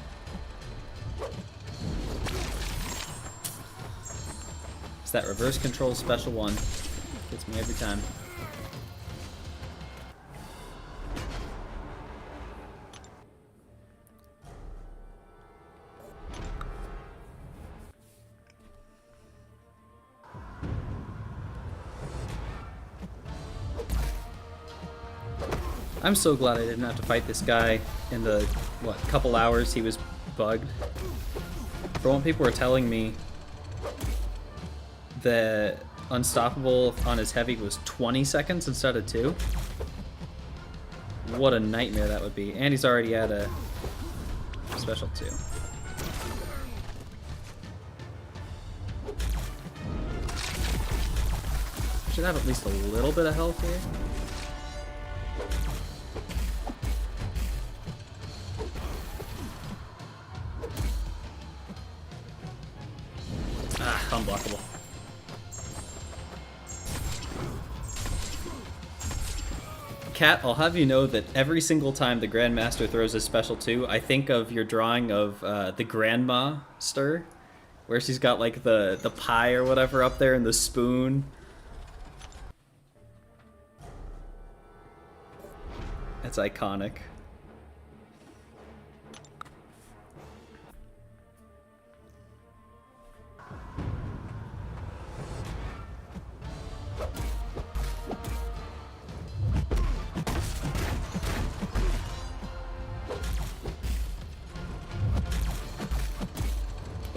S1: It's that reverse control special 1. Gets me every time. I'm so glad I didn't have to fight this guy in the, what, couple hours he was bugged. For one, people were telling me that Unstoppable on his heavy was 20 seconds instead of 2. What a nightmare that would be. And he's already at a special 2. Should have at least a little bit of health here. Unblockable. Kat, I'll have you know that every single time the Grandmaster throws a special 2, I think of your drawing of the Grandma stir, where she's got like the pie or whatever up there and the spoon. It's iconic.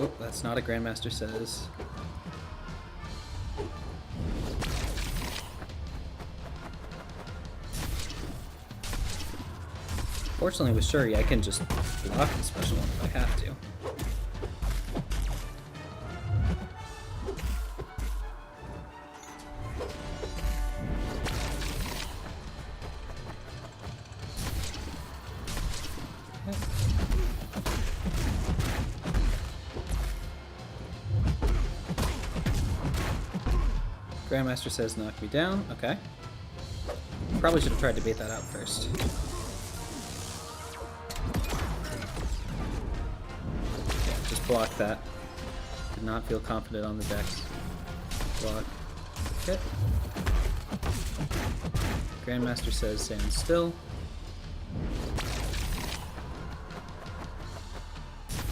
S1: Oh, that's not a Grandmaster says. Fortunately with Shuri, I can just block the special one if I have to. Grandmaster says knock me down. Okay. Probably should have tried to bait that out first. Yeah, just block that. Did not feel confident on the decks. Block. Okay. Grandmaster says stand still.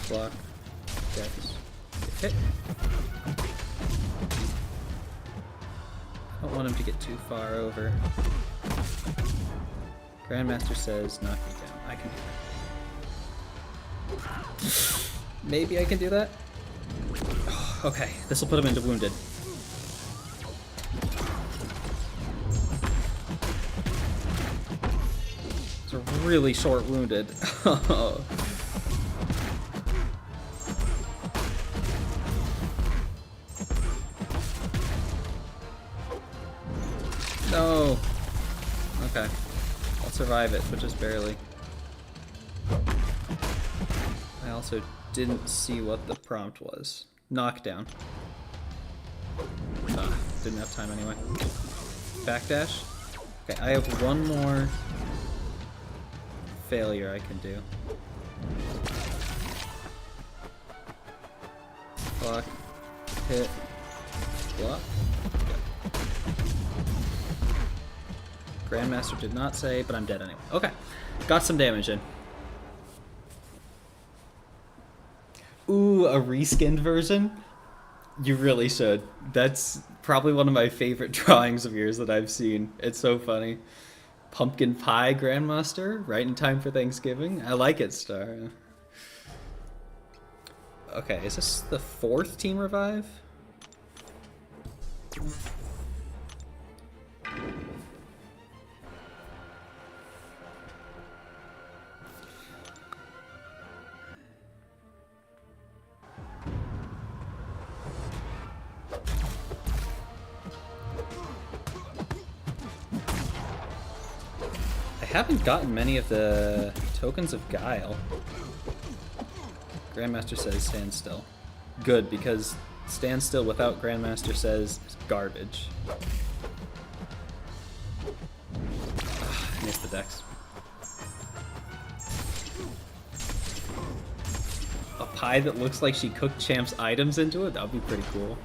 S1: Block. Decks. Hit. I don't want him to get too far over. Grandmaster says knock me down. I can do that. Maybe I can do that? Okay, this will put him into wounded. It's a really short wounded. No! Okay. I'll survive it, but just barely. I also didn't see what the prompt was. Knockdown. Didn't have time anyway. Backdash? Okay, I have one more failure I can do. Block. Hit. Block. Grandmaster did not say, but I'm dead anyway. Okay, got some damage in. Ooh, a reskinned version? You really should. That's probably one of my favorite drawings of yours that I've seen. It's so funny. Pumpkin pie Grandmaster, right in time for Thanksgiving. I like it, Star. Okay, is this the 4th team revive? I haven't gotten many of the tokens of Guile. Grandmaster says stand still. Good, because stand still without Grandmaster says is garbage. I missed the decks. A pie that looks like she cooked Champ's items into it? That would be pretty cool.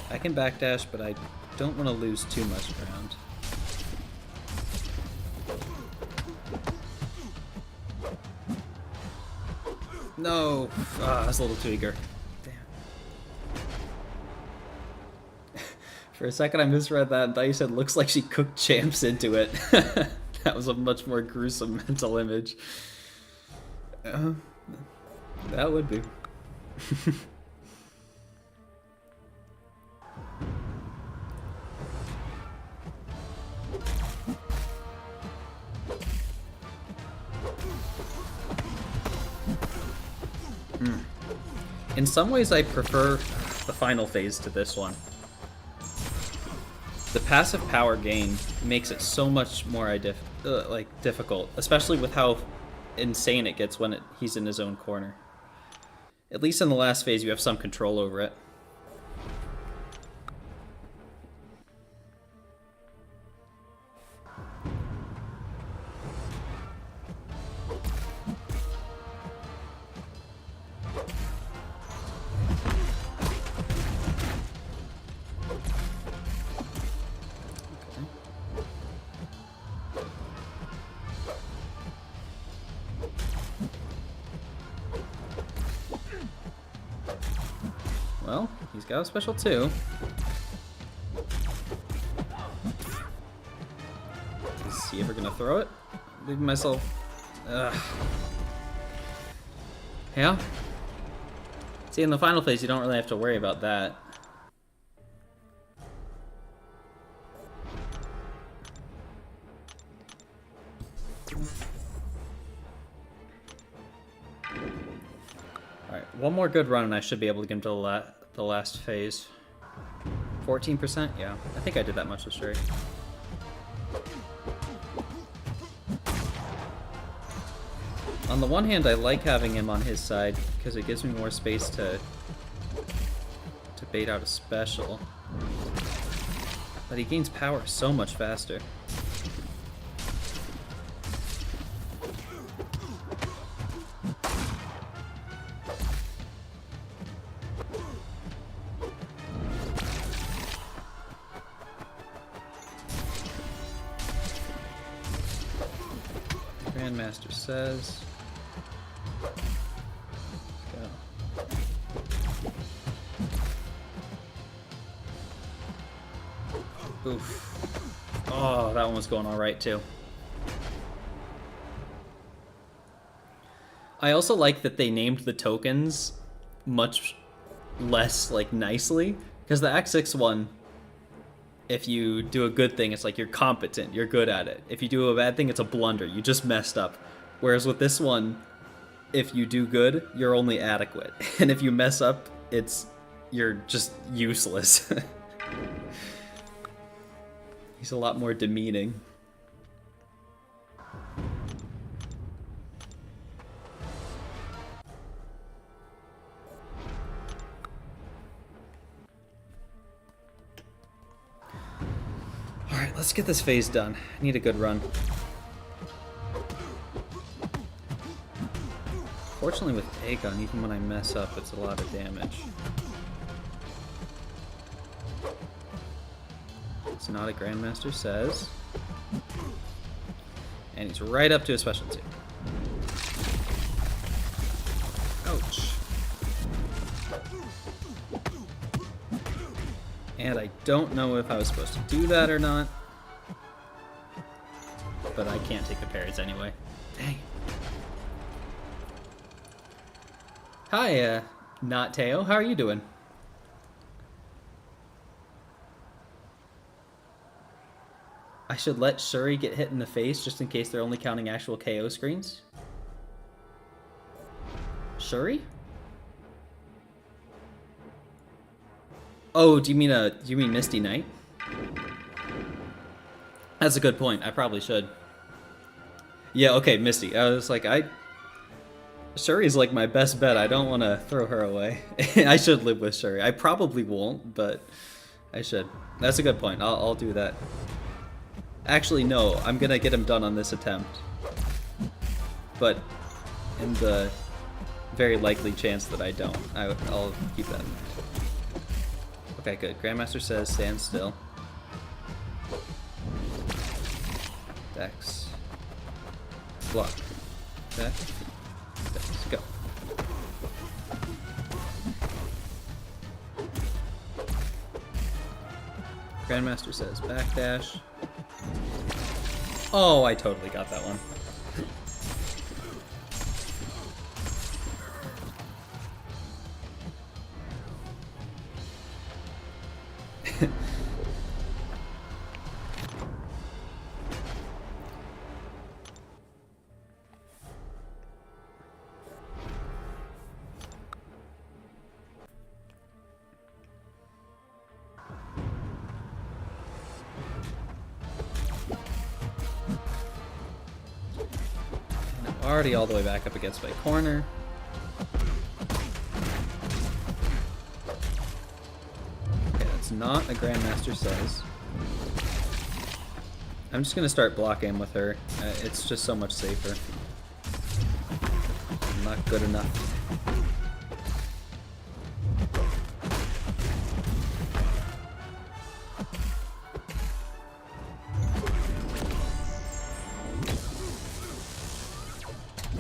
S1: I can backdash, but I don't want to lose too much ground. No! Ah, I was a little too eager. Damn. For a second I misread that and thought you said looks like she cooked Champs into it. That was a much more gruesome mental image. That would be. In some ways, I prefer the final phase to this one. The passive power gain makes it so much more difficult, especially with how insane it gets when he's in his own corner. At least in the last phase, you have some control over it. Well, he's got a special too. Is he ever gonna throw it? Leaving myself. Yeah. See, in the final phase, you don't really have to worry about that. Alright, one more good run and I should be able to get him to the last phase. 14%? Yeah, I think I did that much with Shuri. On the one hand, I like having him on his side because it gives me more space to bait out a special. But he gains power so much faster. Grandmaster says. Let's go. Oof. Oh, that one was going all right too. I also like that they named the tokens much less like nicely, because the Act 6 one, if you do a good thing, it's like you're competent, you're good at it. If you do a bad thing, it's a blunder, you just messed up. Whereas with this one, if you do good, you're only adequate. And if you mess up, you're just useless. He's a lot more demeaning. Alright, let's get this phase done. I need a good run. Fortunately with Aegon, even when I mess up, it's a lot of damage. It's not a Grandmaster says. And he's right up to a special two. Ouch. And I don't know if I was supposed to do that or not. But I can't take the parries anyway. Dang. Hi, not Teo. How are you doing? I should let Shuri get hit in the face just in case they're only counting actual KO screens. Shuri? Oh, do you mean Misty Knight? That's a good point. I probably should. Yeah, okay, Misty. I was like, Shuri's like my best bet. I don't want to throw her away. I should live with Shuri. I probably won't, but I should. That's a good point. I'll do that. Actually, no. I'm gonna get him done on this attempt. But in the very likely chance that I don't, I'll keep that in mind. Okay, good. Grandmaster says stand still. Dex. Block. Dex. Dex. Go. Grandmaster says backdash. Oh, I totally got that one. already all the way back up against my corner. Okay, that's not a Grandmaster Says. I'm just gonna start blocking with her. It's just so much safer. Not good enough.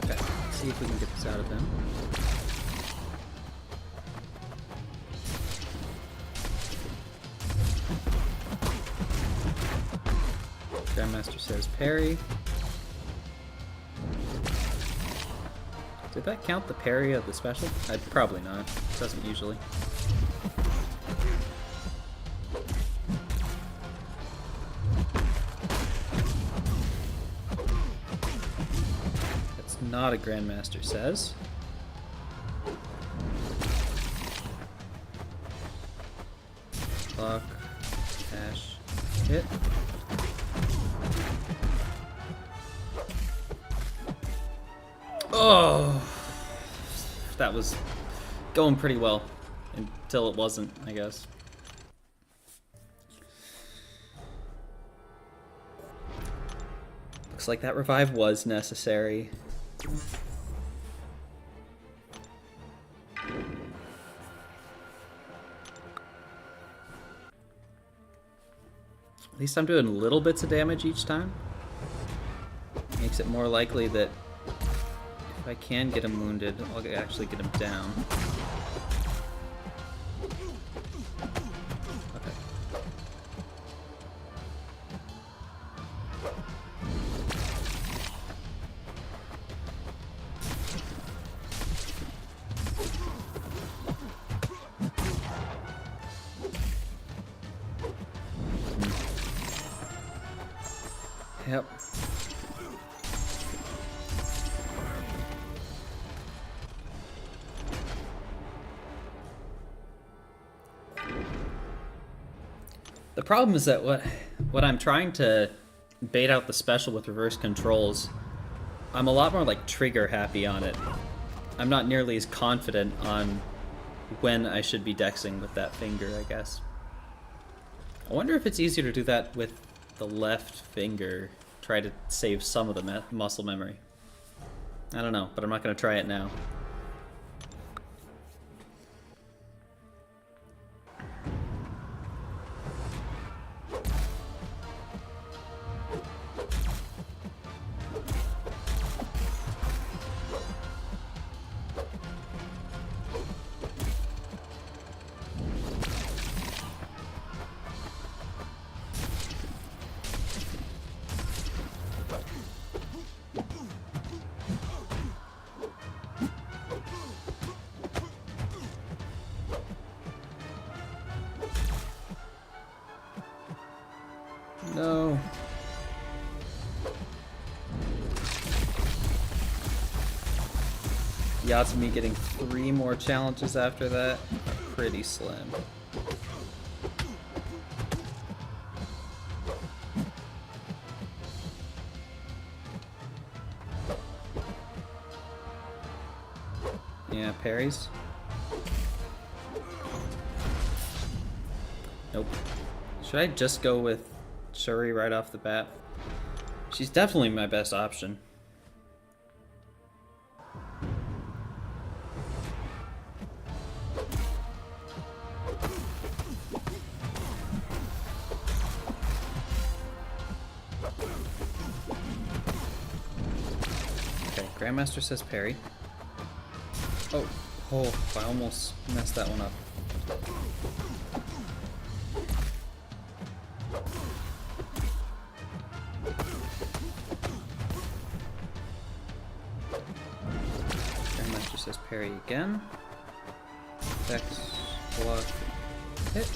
S1: Okay, let's see if we can get this out of him. Grandmaster Says parry. Did that count the parry of the special? Probably not. It doesn't usually. That's not a Grandmaster Says. Block. Dash. Hit. Oh, that was going pretty well until it wasn't, I guess. Looks like that revive was necessary. At least I'm doing little bits of damage each time. Makes it more likely that if I can get him wounded, I'll actually get him down. Okay. Yep. The problem is that what I'm trying to bait out the special with reverse controls, I'm a lot more like trigger happy on it. I'm not nearly as confident on when I should be dexing with that finger, I guess. I wonder if it's easier to do that with the left finger, try to save some of the muscle memory. I don't know, but I'm not going to try it now. No. The odds of me getting 3 more challenges after that are pretty slim. Yeah, parries. Nope. Should I just go with Shuri right off the bat? She's definitely my best option. Okay, Grandmaster Says parry. Oh, I almost messed that one up. Grandmaster Says parry again. Dex, block, hit.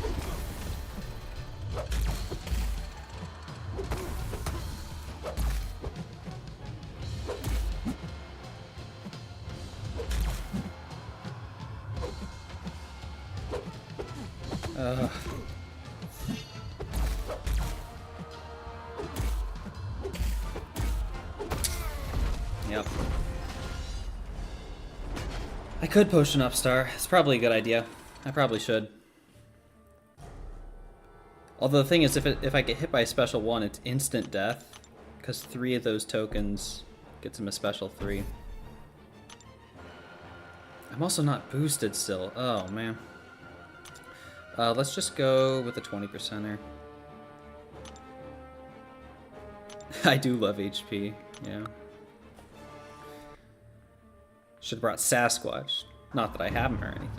S1: Yep. I could potion up star. It's probably a good idea. I probably should. Although the thing is, if I get hit by a special 1, it's instant death, because 3 of those tokens gets him a special 3. I'm also not boosted still. Oh, man. Let's just go with the 20%er. I do love HP, yeah. Should have brought Sasquatch. Not that I have him or anything.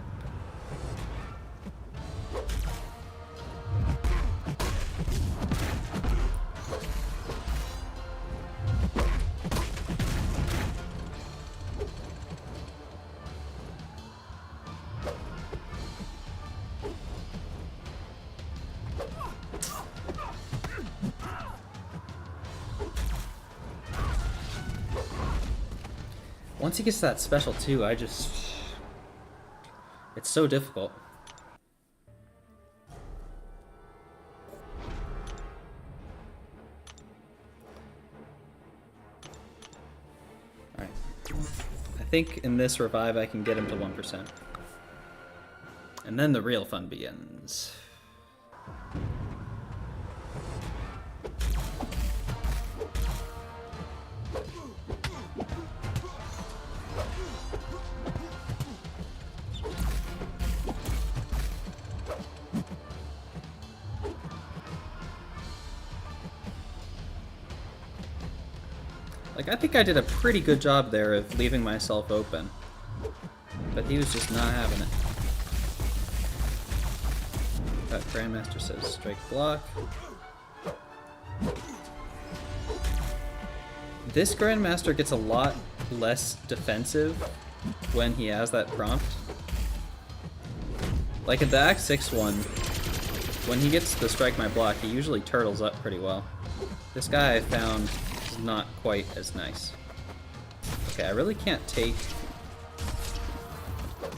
S1: Once he gets to that special 2, it's so difficult. Alright. I think in this revive I can get him to 1%. And then the real fun begins. Like, I think I did a pretty good job there of leaving myself open. But he was just not having it. That Grandmaster says strike block. This Grandmaster gets a lot less defensive when he has that prompt. Like at the Act 6 one, when he gets the strike my block, he usually turtles up pretty well. This guy I found is not quite as nice. Okay, I really can't take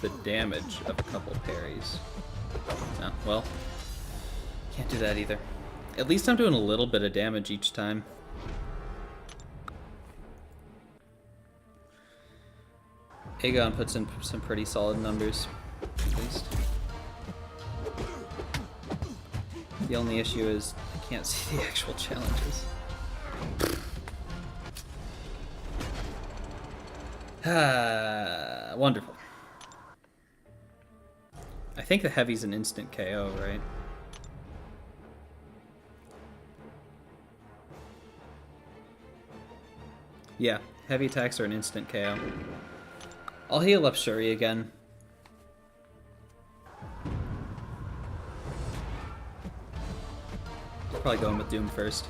S1: the damage of a couple parries. No, well, can't do that either. At least I'm doing a little bit of damage each time. Aegon puts in some pretty solid numbers, at least. The only issue is I can't see the actual challenges. Wonderful. I think the heavy's an instant KO, right? Yeah, heavy attacks are an instant KO. I'll heal up Shuri again. Probably going with Doom first.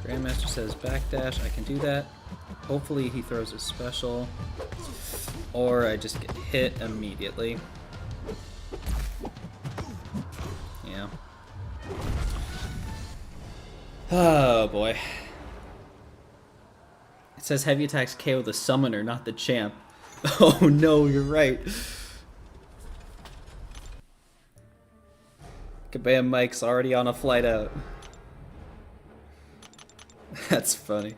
S1: Grandmaster says backdash, I can do that. Hopefully he throws a special, or I just get hit immediately. Yeah. Oh boy. It says heavy attacks KO the summoner, not the champ. Oh no, you're right. Kabam Mike's already on a flight out. That's funny.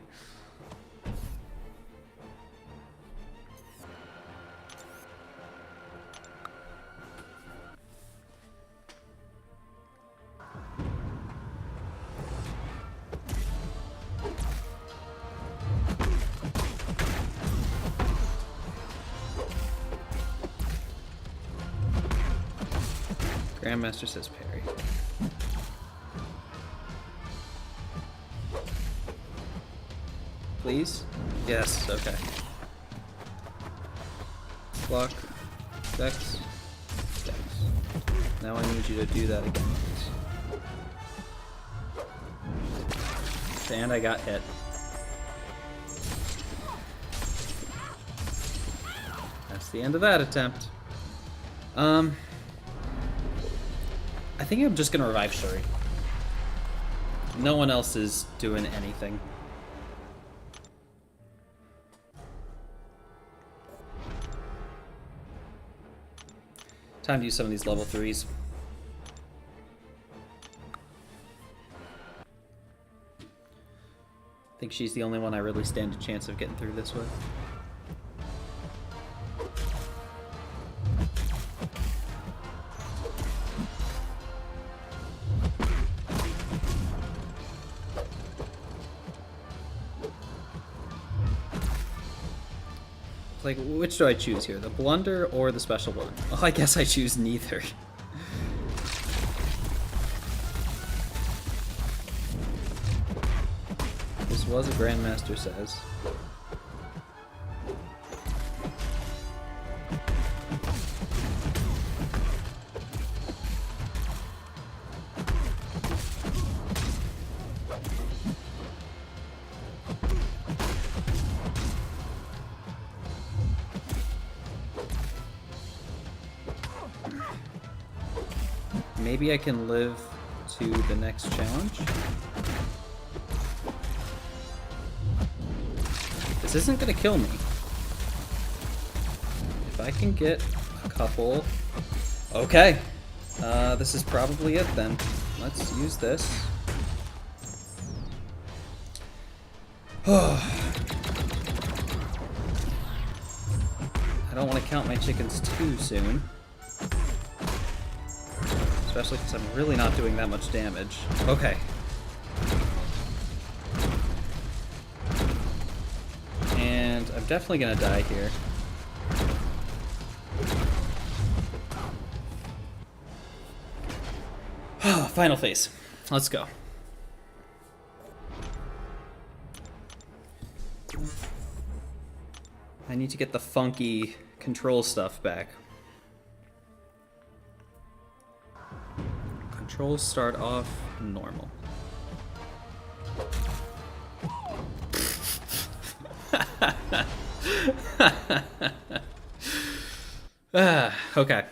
S1: Grandmaster says parry. Please? Yes, okay. Block. Dex. Dex. Now I need you to do that again, please. And I got hit. That's the end of that attempt. I think I'm just gonna revive Shuri. No one else is doing anything. Time to use some of these level 3s. I think she's the only one I really stand a chance of getting through this with. Like, which do I choose here? The blunder or the special one? Oh, I guess I choose neither. This was a Grandmaster says. Maybe I can live to the next challenge. This isn't gonna kill me. If I can get a couple... Okay. This is probably it then. Let's use this. I don't want to count my chickens too soon. Especially since I'm really not doing that much damage. Okay. And I'm definitely gonna die here. Final phase. Let's go. I need to get the funky control stuff back. Controls start off normal. Okay.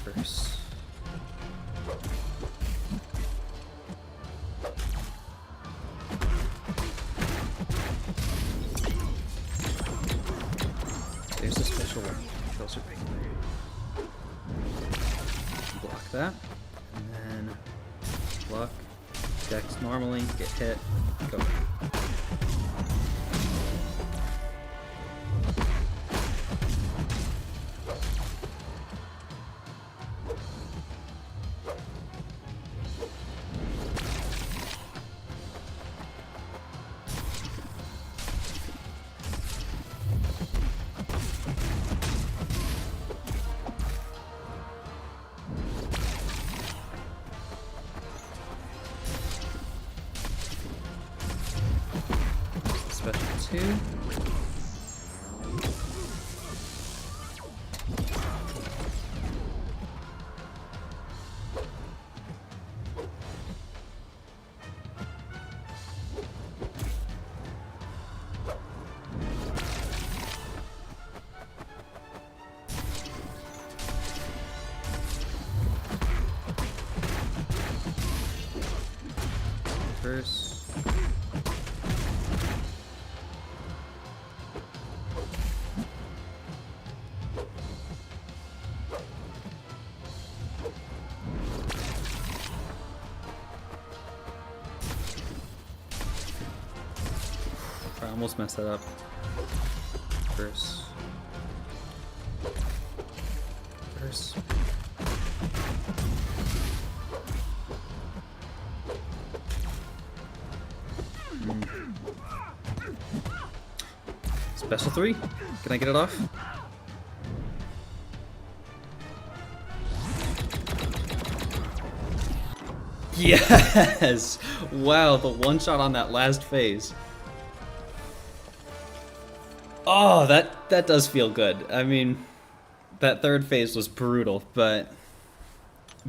S1: Reverse. There's a special one. Controls are big. Block that. And then block. Dex normally. Get hit. Go. Special 2. Reverse. I almost messed that up. Reverse. Reverse. Special 3? Can I get it off? Yes! Wow, the one shot on that last phase. Oh, that does feel good. I mean, that third phase was brutal, but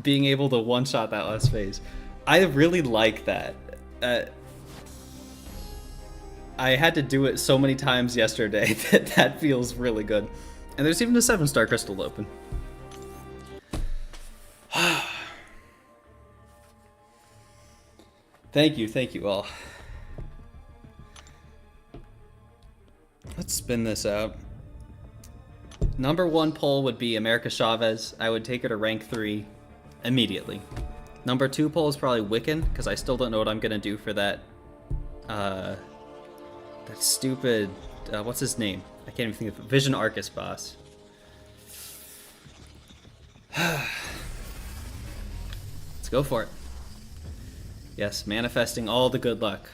S1: being able to one-shot that last phase, I really like that. I had to do it so many times yesterday that feels really good. And there's even a 7-star crystal open. Thank you all. Let's spin this out. Number 1 poll would be America Chavez. I would take her to rank 3 immediately. Number 2 poll is probably Wiccan, because I still don't know what I'm gonna do for that. That stupid. What's his name? I can't even think of it. Vision Arcus boss. Let's go for it. Yes, manifesting all the good luck.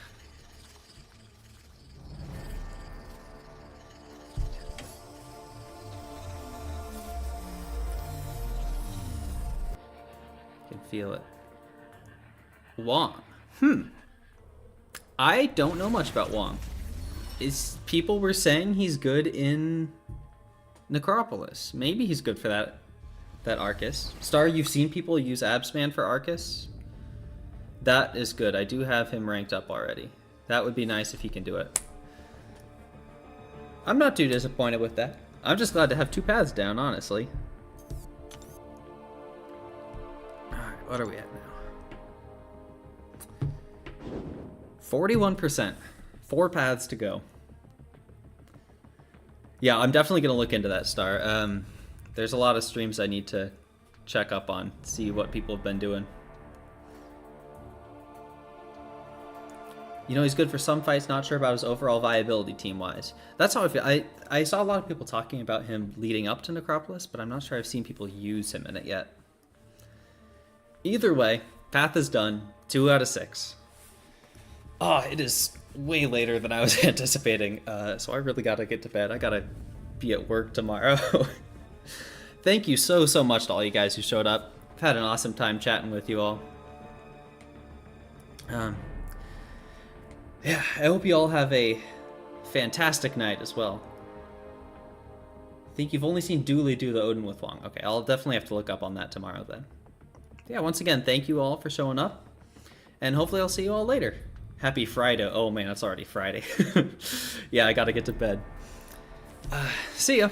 S1: Can feel it. Wong. I don't know much about Wong. People were saying he's good in Necropolis. Maybe he's good for that Arcus. Star, you've seen people use Absman for Arcus? That is good. I do have him ranked up already. That would be nice if he can do it. I'm not too disappointed with that. I'm just glad to have 2 paths down, honestly. Alright, what are we at now? 41%. 4 paths to go. Yeah, I'm definitely going to look into that, Star. There's a lot of streams I need to check up on, see what people have been doing. You know, he's good for some fights, not sure about his overall viability team-wise. That's how I feel. I saw a lot of people talking about him leading up to Necropolis, but I'm not sure I've seen people use him in it yet. Either way, path is done. 2 out of 6. Oh, it is way later than I was anticipating, so I really gotta get to bed. I gotta be at work tomorrow. Thank you so much to all you guys who showed up. I've had an awesome time chatting with you all. Yeah, I hope you all have a fantastic night as well. I think you've only seen Dooley do the Odin with Wong. Okay, I'll definitely have to look up on that tomorrow then. Yeah, once again, thank you all for showing up, and hopefully I'll see you all later. Happy Friday. Oh man, it's already Friday. Yeah, I gotta get to bed. See ya.